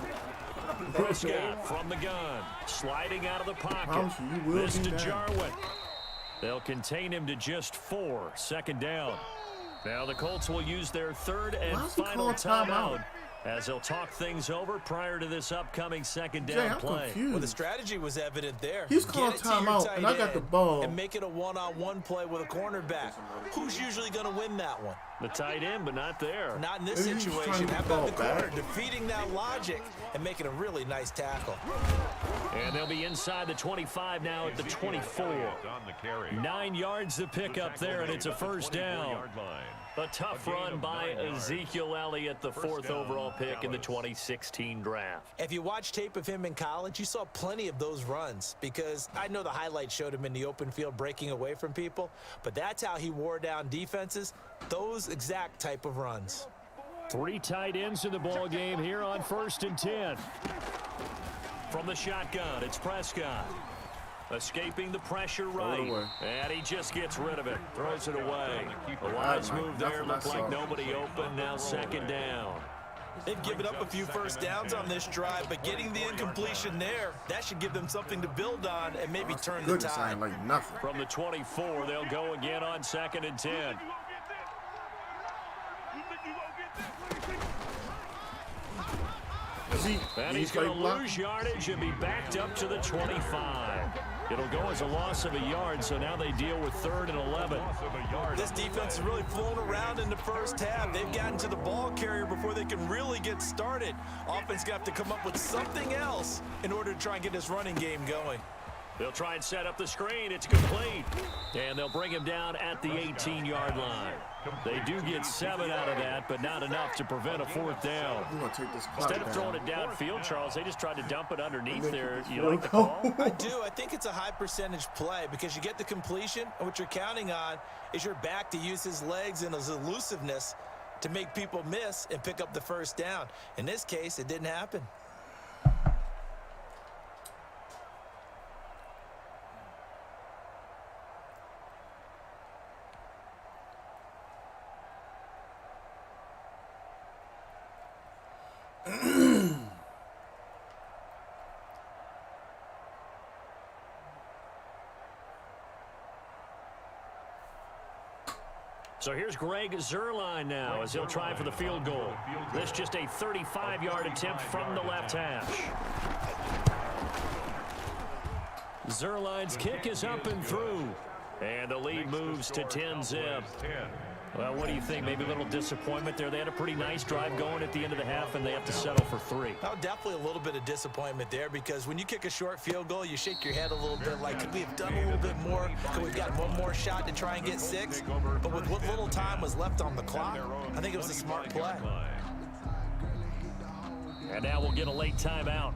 Prescott from the gun. Sliding out of the pocket. You will This be to down. Jarwin. They'll contain him to just 4. Second down. Now the Colts will use their third and Why is he final calling timeout? timeout as they'll talk things over prior to this upcoming second Jay, down I'm play. confused. Well, the strategy was evident there. He's Get calling it to your timeout, tight and I got the end ball. And make it a one-on-one play with a cornerback. Who's usually going to win that one? The tight end, but not there. Not in this Maybe he's trying situation. to How about the get the ball corner back. defeating that logic and making a really nice tackle? And they'll be inside the 25 now at the 24. On the carry. 9 yards to pick up there, and it's a first down. 24-yard line. A tough run by Ezekiel Elliott, the 4th overall pick in the 2016 draft. If you watch tape of him in college, you saw plenty of those runs because I know the highlights showed him in the open field breaking away from people, but that's how he wore down defenses, those exact type of runs. 3 tight ends in the ball game here on 1st and 10. From the shotgun, it's Prescott. Escaping the pressure right. And he just gets rid of it. Throws it away. The wise move there. Looked like nobody open. Now second down. They've given up a few first downs on this drive, but getting the incompletion there, that should give them something to build on and maybe turn the Goodness, I tide. ain't like nothing. From the 24, they'll go again on 2nd and 10. And he's going to lose yardage and be backed up to the 25. It'll go as a loss of a yard, so now they deal with 3rd and 11. This defense has really flown around in the first half. They've gotten to the ball carrier before they can really get started. Offense going to have to come up with something else in order to try and get this running game going. They'll try and set up the screen. It's complete. And they'll bring him down at the 18-yard line. They do get 7 out of that, but not enough to prevent a 4th down. We're going to take this clock Instead of throwing it down. downfield, Charles, they just tried to dump it underneath there. You Field like the goal. call? I do. I think it's a high percentage play because you get the completion, and what you're counting on is your back to use his legs and his elusiveness to make people miss and pick up the first down. In this case, it didn't happen. So here's Greg Zuerlein now as he'll try for the field goal. This just a 35-yard attempt from the left hash. Zuerlein's kick is up and through. And the lead moves to 10-zip. Well, what do you think? Maybe a little disappointment there. They had a pretty nice drive going at the end of the half, and they have to settle for 3. Oh, definitely a little bit of disappointment there because when you kick a short field goal, you shake your head a little bit like, could we have done a little bit more? Could we have gotten one more shot to try and get 6? But with what little time was left on the clock, I think it was a smart play. And now we'll get a late timeout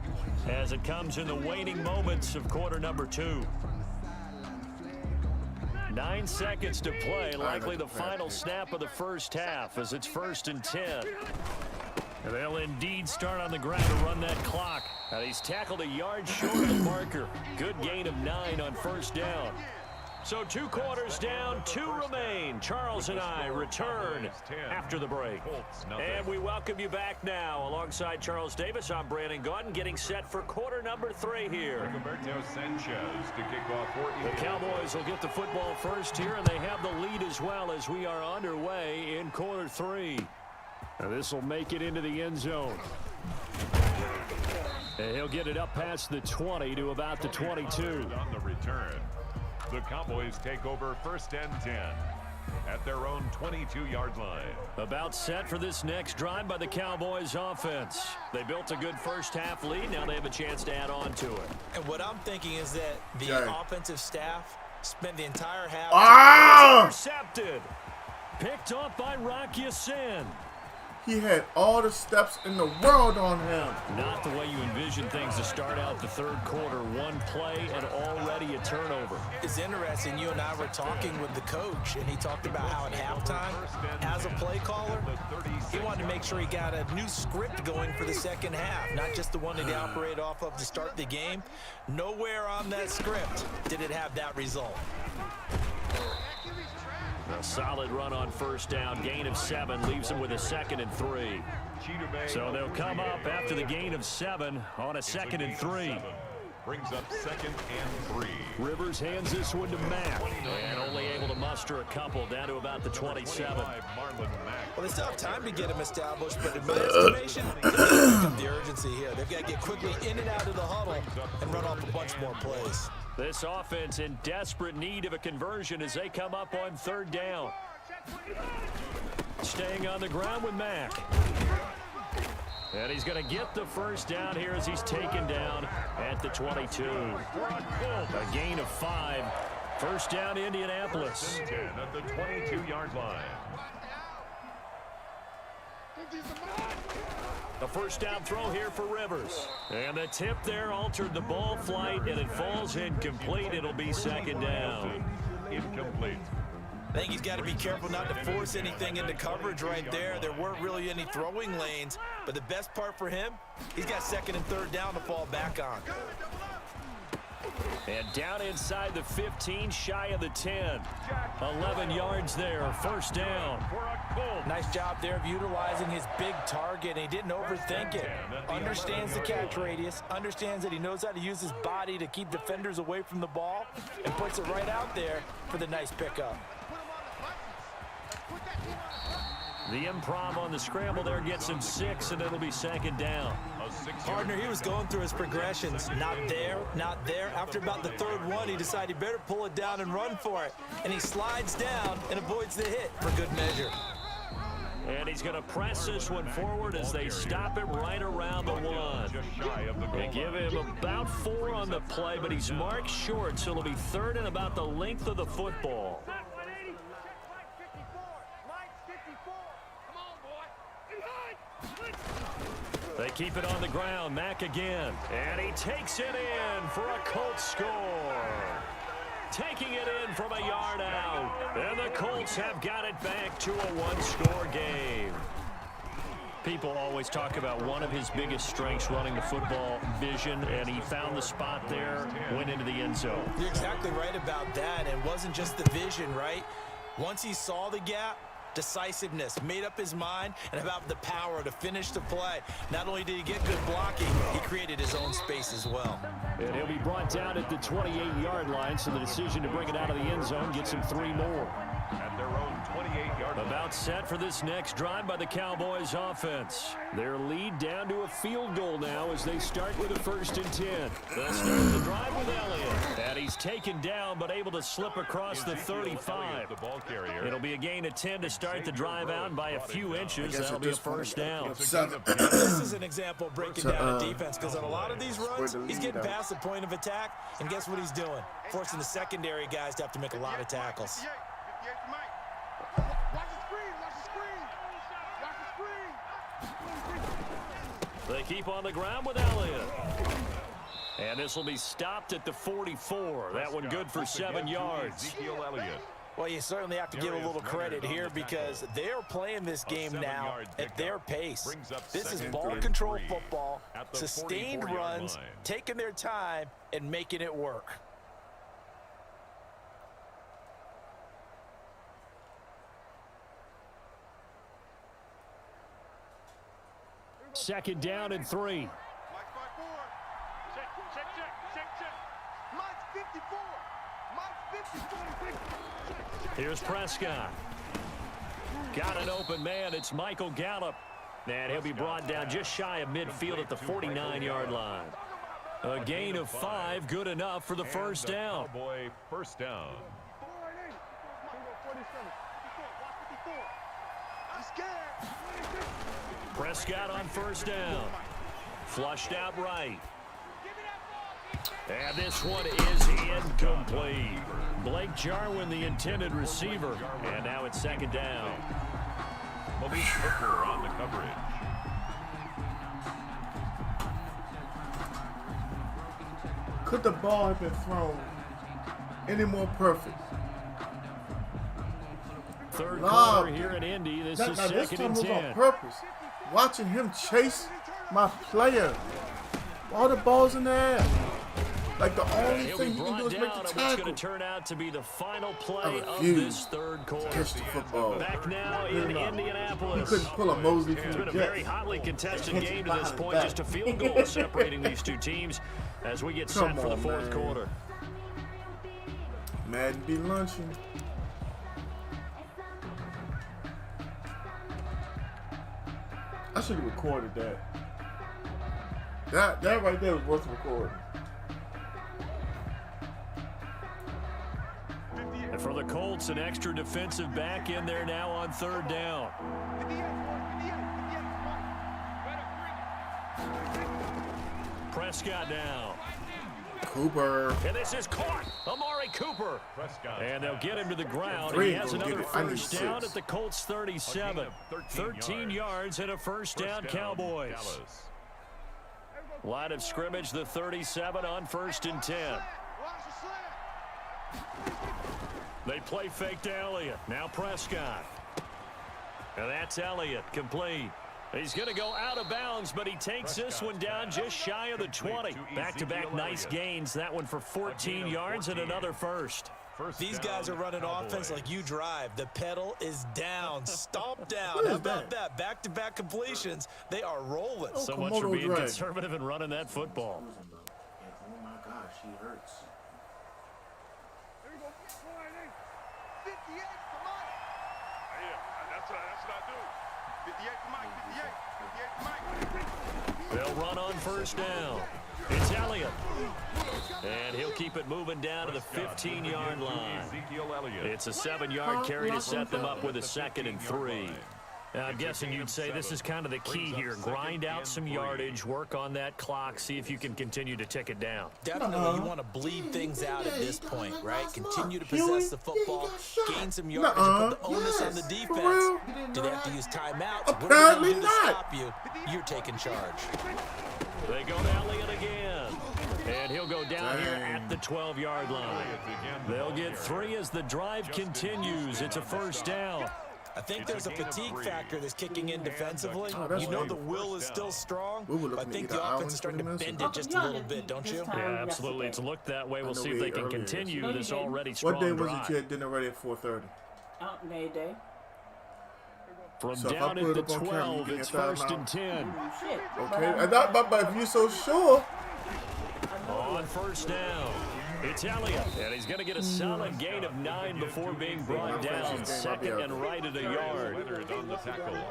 as it comes in the waning moments of quarter number 2. 9 seconds to play, likely the final snap of the first half as it's 1st and 10. And they'll indeed start on the ground to run that clock. And he's tackled a yard short of the marker. Good gain of 9 on 1st down. So 2 quarters down, 2 remain. Charles and I return after the break. And we welcome you back now. Alongside Charles Davis, I'm Brandon Gaudin, getting set for quarter number 3 here. Roberto Sanchez to kick off for The Cowboys will get the football first here, and they have the lead as well as we are underway in quarter 3. And this will make it into the end zone. And he'll get it up past the 20 to about the 22. On the return, the Cowboys take over 1st and 10 at their own 22-yard line. About set for this next drive by the Cowboys offense. They built a good first half lead. Now they have a chance to add on to it. And what I'm thinking is that the offensive staff spent the entire half Intercepted. Picked up by Rock Ya-Sin. He had all the steps in the world on him. Not the way you envision things to start out the 3rd quarter. 1 play and already a turnover. It's interesting. You and I were talking with the coach, and he talked about how at halftime, as a play caller, he wanted to make sure he got a new script going for the second half, not just the one that he operated off of to start the game. Nowhere on that script did it have that result. Now A solid run on first down. Gain of 7 leaves them with a 2nd and 3. So they'll come up after the gain of 7 on a 2nd and 3. Brings up 2nd and 3. Rivers hands this one to Mack. And only able to muster a couple down to about the 27. Well, they still have time to get him established, but in my estimation, they've got to pick up the urgency here. They've got to get quickly in and out of the huddle and run off a bunch more plays. This offense in desperate need of a conversion as they come up on 3rd down. Staying on the ground with Mack. And he's going to get the first down here as he's taken down at the 22. A gain of 5. First down, Indianapolis. 10 at the 22-yard line. A first down throw here for Rivers. And the tip there altered the ball flight, and it falls incomplete. It'll be 2nd down. Incomplete. I think he's got to be careful not to force anything into coverage right there. There weren't really any throwing lanes, but the best part for him, he's got 2nd and 3rd down to fall back on. And down inside the 15, shy of the 10. 11 yards there, first down. Nice job there of utilizing his big target, and he didn't overthink it. Understands the catch radius, understands that he knows how to use his body to keep defenders away from the ball, and puts it right out there for the nice pickup. The improv on the scramble there gets him 6, and it'll be 2nd down. Partner, he was going through his progressions. Not there, not there. After about the 3rd one, he decided he better pull it down and run for it. And he slides down and avoids the hit for good measure. And he's going to press this one forward as they stop it right around the 1. They give him about 4 on the play, but he's marked short, so it'll be 3rd and about the length of the football. They keep it on the ground. Mack again. And he takes it in for a Colts score. Taking it in from a yard out. And the Colts have got it back to a 1-score game. People always talk about one of his biggest strengths running the football, vision, and he found the spot there, went into the end zone. You're exactly right about that. It wasn't just the vision, right? Once he saw the gap, decisiveness, made up his mind, and about the power to finish the play. Not only did he get good blocking, he created his own space as well. And he'll be brought down at the 28-yard line, so the decision to bring it out of the end zone gets him 3 more. At their own 28-yard line. About set for this next drive by the Cowboys offense. Their lead down to a field goal now as they start with a 1st and 10. They'll start the drive with Elliott. And he's taken down but able to slip across the 35. It'll be a gain of 10 to start the drive out by a few inches. That'll be a first down. This is an example of breaking down a defense because on a lot of these runs, he's getting past the point of attack, and guess what he's doing? Forcing the secondary guys to have to make a lot of tackles. They keep on the ground with Elliott. And this will be stopped at the 44. That one good for 7 yards. Well, you certainly have to give a little credit here because they're playing this game now at their pace. This is ball control football, sustained runs, taking their time, and making it work. Second down and 3. Here's Prescott. Got an open man. It's Michael Gallup. And he'll be brought down just shy of midfield at the 49-yard line. A gain of 5, good enough for the first down. Cowboy first down. Prescott on first down. Flushed out right. And this one is incomplete. Blake Jarwin, the intended receiver. And now it's second down. Malik Hooker on the coverage. Could the ball have been thrown any more perfect? Third quarter here in Indy. This is this second time and was 10. on purpose. Watching him chase my player. All the balls in the air. Like the only He'll thing be you can do brought is down make the on what's tackle. going to turn out to be the final play I of refuse this third quarter. Catch the football. Back now in You Indianapolis. couldn't pull a Mosley from It's the been a very Jets. hotly contested Catch game it to this behind point. the back. Just a field goal separating these two teams as we get set Come for the on, fourth man. quarter. Madden be lunching. I should have recorded that. That right there was worth recording. And for the Colts, an extra defensive back in there now on third down. 58, boys, 58, 58, Prescott now. Cooper. And this is caught. Amari Cooper. And they'll get him to the ground. Three He ain't has gonna another get it. I need first down 6. at the Colts 37. 13 yards and a first down, Cowboys. Line of scrimmage, the 37 on 1st and 10. watch the slant. They play fake to Elliott. Now Prescott. And that's Elliott, complete. He's going to go out of bounds, but he takes this one down just shy of the 20. Back-to-back nice gains. That one for 14 yards and another first. These guys are running offense like you drive. The pedal is down. Stomp down. What is How about that? that? Back-to-back completions. They are rolling. So much for Komodo being drag. conservative and running that football. Oh my gosh, he hurts. There you go. 58 for Mike. That's what I do. 58 for Mike. 58. 58 for Mike. They'll run on first down. It's Elliott. And he'll keep it moving down to the 15-yard line. It's a 7-yard carry to set them up with a 2nd and 3. Now, I'm guessing you'd say this is kind of the key here. Grind out some yardage, work on that clock, see if you can continue to tick it down. Definitely, you want to bleed things out at this point, right? Continue to possess the football, gain some yardage, and put the onus on the defense. Do they have to use timeouts? What are they Apparently going to do to not. stop you? You're taking charge. They go to Elliott again. And he'll go down here at the 12-yard line. They'll get 3 as the drive continues. It's a first down. I think there's a fatigue factor that's kicking in defensively. Oh, that's You know right. the will is still strong, We were but I looking think to the get an hour offense is starting to and 20 bend minutes. it just a little bit, don't you? Yeah, absolutely. It's looked that way. We'll know see if we they ate can earlier. continue No, you this didn't. already strong What day was drive. it you had dinner ready at 4:30? Out May Day. From So if I down put at it the up on camera, you 12, give me it's a time 1st out. and 10. Shit. Okay. But if you're so sure. On first down, it's Elliott, and he's going to get a solid gain of 9 before being brought down. 2nd and right at a yard.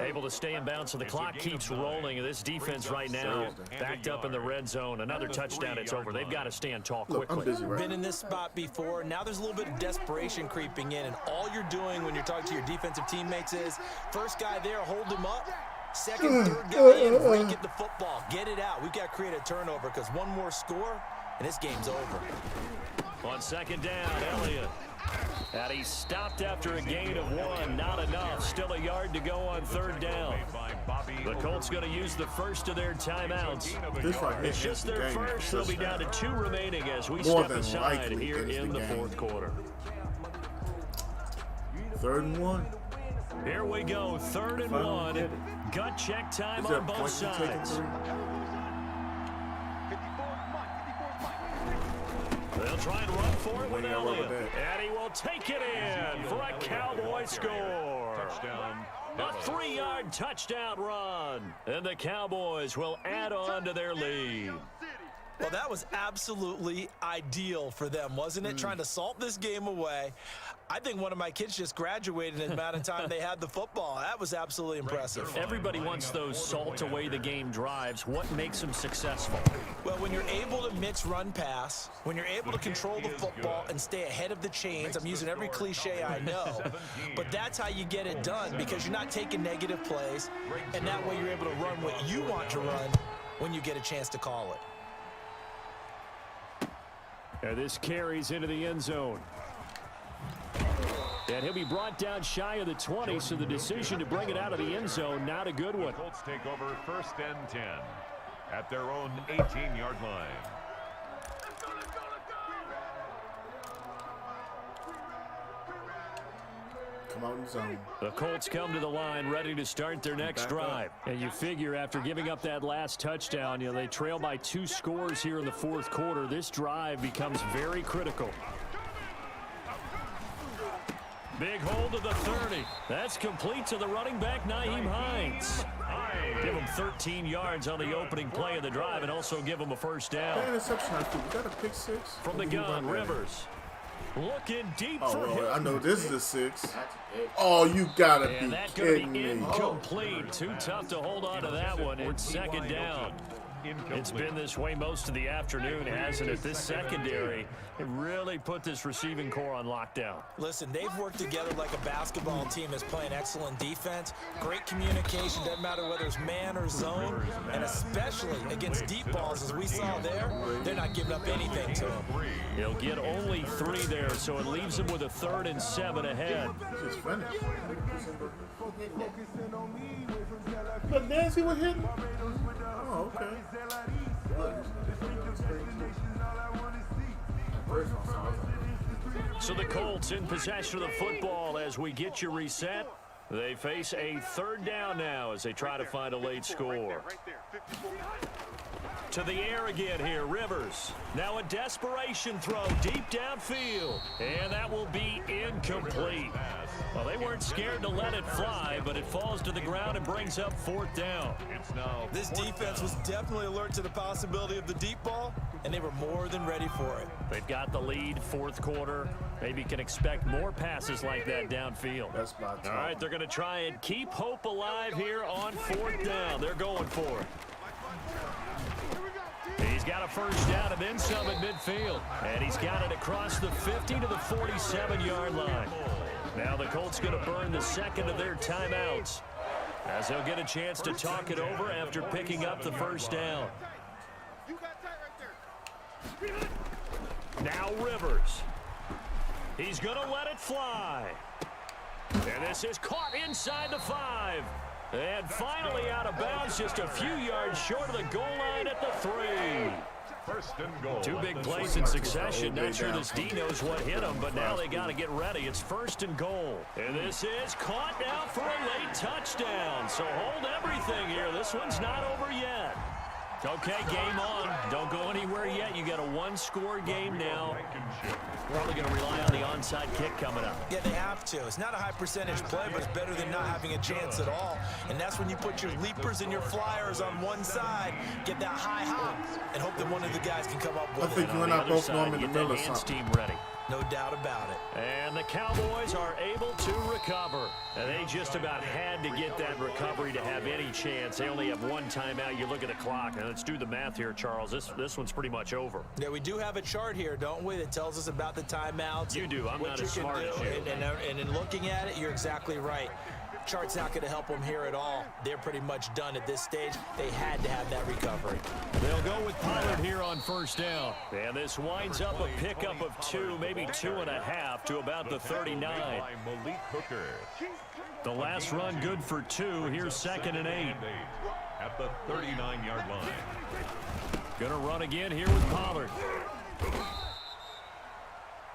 Able to stay in bounds, so the clock keeps rolling. And this defense right now backed up in the red zone. Another touchdown, it's over. They've got to stand tall Look, I'm quickly. busy right Been now. in this spot before. Now there's a little bit of desperation creeping in, and all you're doing when you're talking to your defensive teammates is first guy there, hold him up. Second, third guy in, rake at the football. Get it out. We've got to create a turnover because one more score, and this game's over. On 2nd down, Elliott. And he's stopped after a gain of 1. Not enough. Still a yard to go on 3rd down. The Colts going to use the first of their timeouts. This right here It's just ends the their game. first. They'll be down to 2 remaining as we More step than aside likely here ends in the the game. 4th quarter. 3rd and 1. Here we go, 3rd and 1. Gut check time Is there on a both point you taking sides. 54 for Mike. 54 for Mike. They'll try and run for it with Wing that rubber Elliott. band. And he will take it in for a Cowboy score. A 3-yard touchdown run. And the Cowboys will add on to their lead. Well, that was absolutely ideal for them, wasn't it? Trying to salt this game away. I think one of my kids just graduated in the amount of time they had the football. That was absolutely impressive. Everybody wants those salt away the game drives. What makes them successful? Well, when you're able to mix run pass, when you're able to control the football and stay ahead of the chains, I'm using every cliche I know, but that's how you get it done because you're not taking negative plays, and that way you're able to run what you want to run when you get a chance to call it. And this carries into the end zone. And he'll be brought down shy of the 20, so the decision to bring it out of the end zone, not a good one. Colts take over 1st and 10 at their own 18-yard line. Come out in zone. The Colts come to the line ready to start their next drive. And you figure after giving up that last touchdown, they trail by 2 scores here in the fourth quarter. This drive becomes very critical. Big hold to the 30. That's complete to the running back, Nyheim Hines. Give him 13 yards on the opening play of the drive and also give him a first down. That interception, I think. Is that a pick 6? From the gun, Rivers. Looking deep for him. I know this is a 6. Oh, you gotta be kidding me. Incomplete. Too tough to hold on to that one. It's second down. It's been this way most of the afternoon, hasn't it? This secondary, it really put this receiving core on lockdown. Listen, they've worked together like a basketball team that's playing excellent defense. Great communication, doesn't matter whether it's man or zone. And especially against deep balls, as we saw there, they're not giving up anything to him. He'll get only 3 there, so it leaves him with a 3rd and 7 ahead. Just finished. But Nancy was hitting. Oh, okay. So the Colts in possession of the football as we get you reset. They face a 3rd down now as they try to find a late score. To the air again here, Rivers. Now a desperation throw deep downfield. And that will be incomplete. Well, they weren't scared to let it fly, but it falls to the ground and brings up 4th down. This defense was definitely alert to the possibility of the deep ball, and they were more than ready for it. They've got the lead, 4th quarter. Maybe can expect more passes like that downfield. That's about time. All right, they're going to try and keep hope alive here on 4th down. They're going for it. He's got a first down and then some at midfield. And he's got it across the 50 to the 47-yard line. Now the Colts going to burn the 2nd of their timeouts as they'll get a chance to talk it over after picking up the first down. Now Rivers. He's going to let it fly. And this is caught inside the 5. And finally out of bounds, just a few yards short of the goal line at the 3. 1st and goal. 2 big plays in succession. Not sure this D knows what hit him, but now they got to get ready. It's 1st and goal. And this is caught now for a late touchdown. So hold everything here. This one's not over yet. Okay, game on. Don't go anywhere yet. You got a 1-score game now. Probably going to rely on the onside kick coming up. Yeah, they have to. It's not a high percentage play, but it's better than not having a chance at all. And that's when you put your leapers and your flyers on one side, get that high hop, and hope that one of the guys can come up with it. I think you and I both know him in the middle of something. Team ready. No doubt about it. And the Cowboys are able to recover. And they just about had to get that recovery to have any chance. They only have 1 timeout. You look at the clock. And let's do the math here, Charles. This one's pretty much over. Yeah, we do have a chart here, don't we, that tells us about the timeouts. You do. I'm not as smart as you. And in looking at it, you're exactly right. Chart's not going to help them here at all. They're pretty much done at this stage. They had to have that recovery. They'll go with Pollard here on 1st down. And this winds up a pickup of 2, maybe 2.5 to about the 39. The last run good for 2. Here's 2nd and 8. At the 39-yard line. Gonna run again here with Pollard.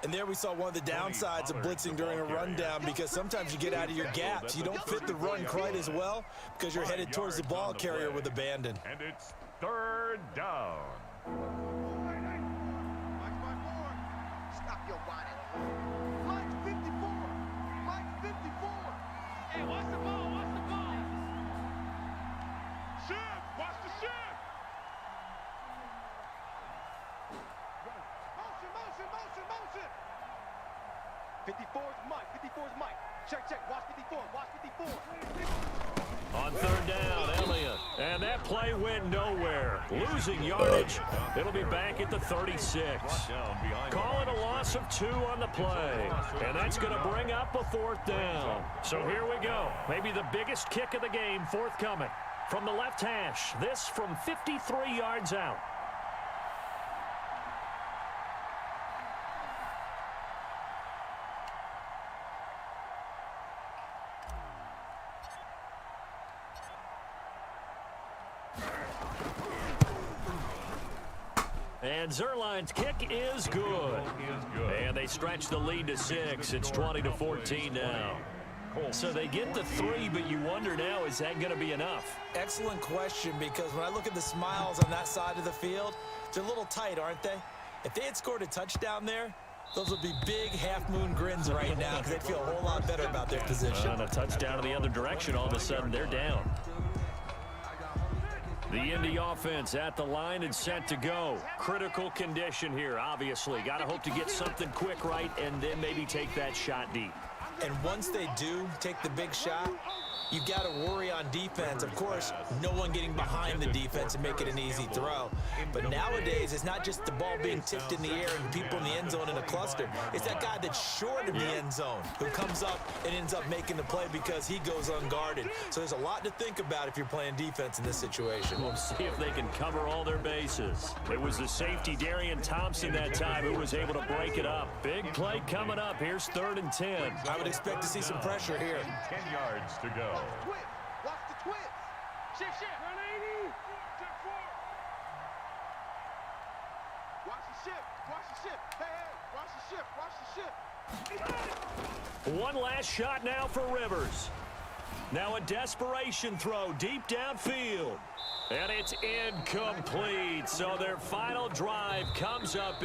And there we saw one of the downsides of blitzing during a rundown, because sometimes you get out of your gaps. You don't fit the run quite as well because you're headed towards the ball carrier with abandon. And it's 3rd down. Stop your whining. Mike 54. Mike 54. Hey, watch the ball. Watch the ball. Shift. Watch the shift. Motion. 54's Mike. Check. Watch 54. Watch 54. On 3rd down, Elliott. And that play went nowhere. Losing yardage. It'll be back at the 36. Call it a loss of 2 on the play. And that's going to bring up a 4th down. So here we go. Maybe the biggest kick of the game forthcoming. From the left hash. This from 53 yards out. And Zerline's kick is good. And they stretch the lead to 6. It's 20-14 now. So they get the 3, but you wonder now, is that going to be enough? Excellent question, because when I look at the smiles on that side of the field, they're a little tight, aren't they? If they had scored a touchdown there, those would be big half-moon grins right now because they'd feel a whole lot better about their position. And a touchdown in the other direction, all of a sudden they're down. The Indy offense at the line and set to go. Critical condition here, obviously. Got to hope to get something quick right and then maybe take that shot deep. And once they do take the big shot, you've got to worry on defense. Of course, no one getting behind the defense and make it an easy throw. But nowadays, it's not just the ball being tipped in the air and people in the end zone in a cluster. It's that guy that's short of the end zone who comes up and ends up making the play because he goes unguarded. So there's a lot to think about if you're playing defense in this situation. We'll see if they can cover all their bases. It was the safety, Darian Thompson, that time who was able to break it up. Big play coming up. Here's 3rd and 10. I would expect to see some pressure here. 10 yards to go. Twist. Watch the twist. Shift. 180. Watch the shift. Watch the shift. Hey. Watch the shift. Watch the shift. One last shot now for Rivers. Now a desperation throw deep downfield. And it's incomplete. So their final drive comes up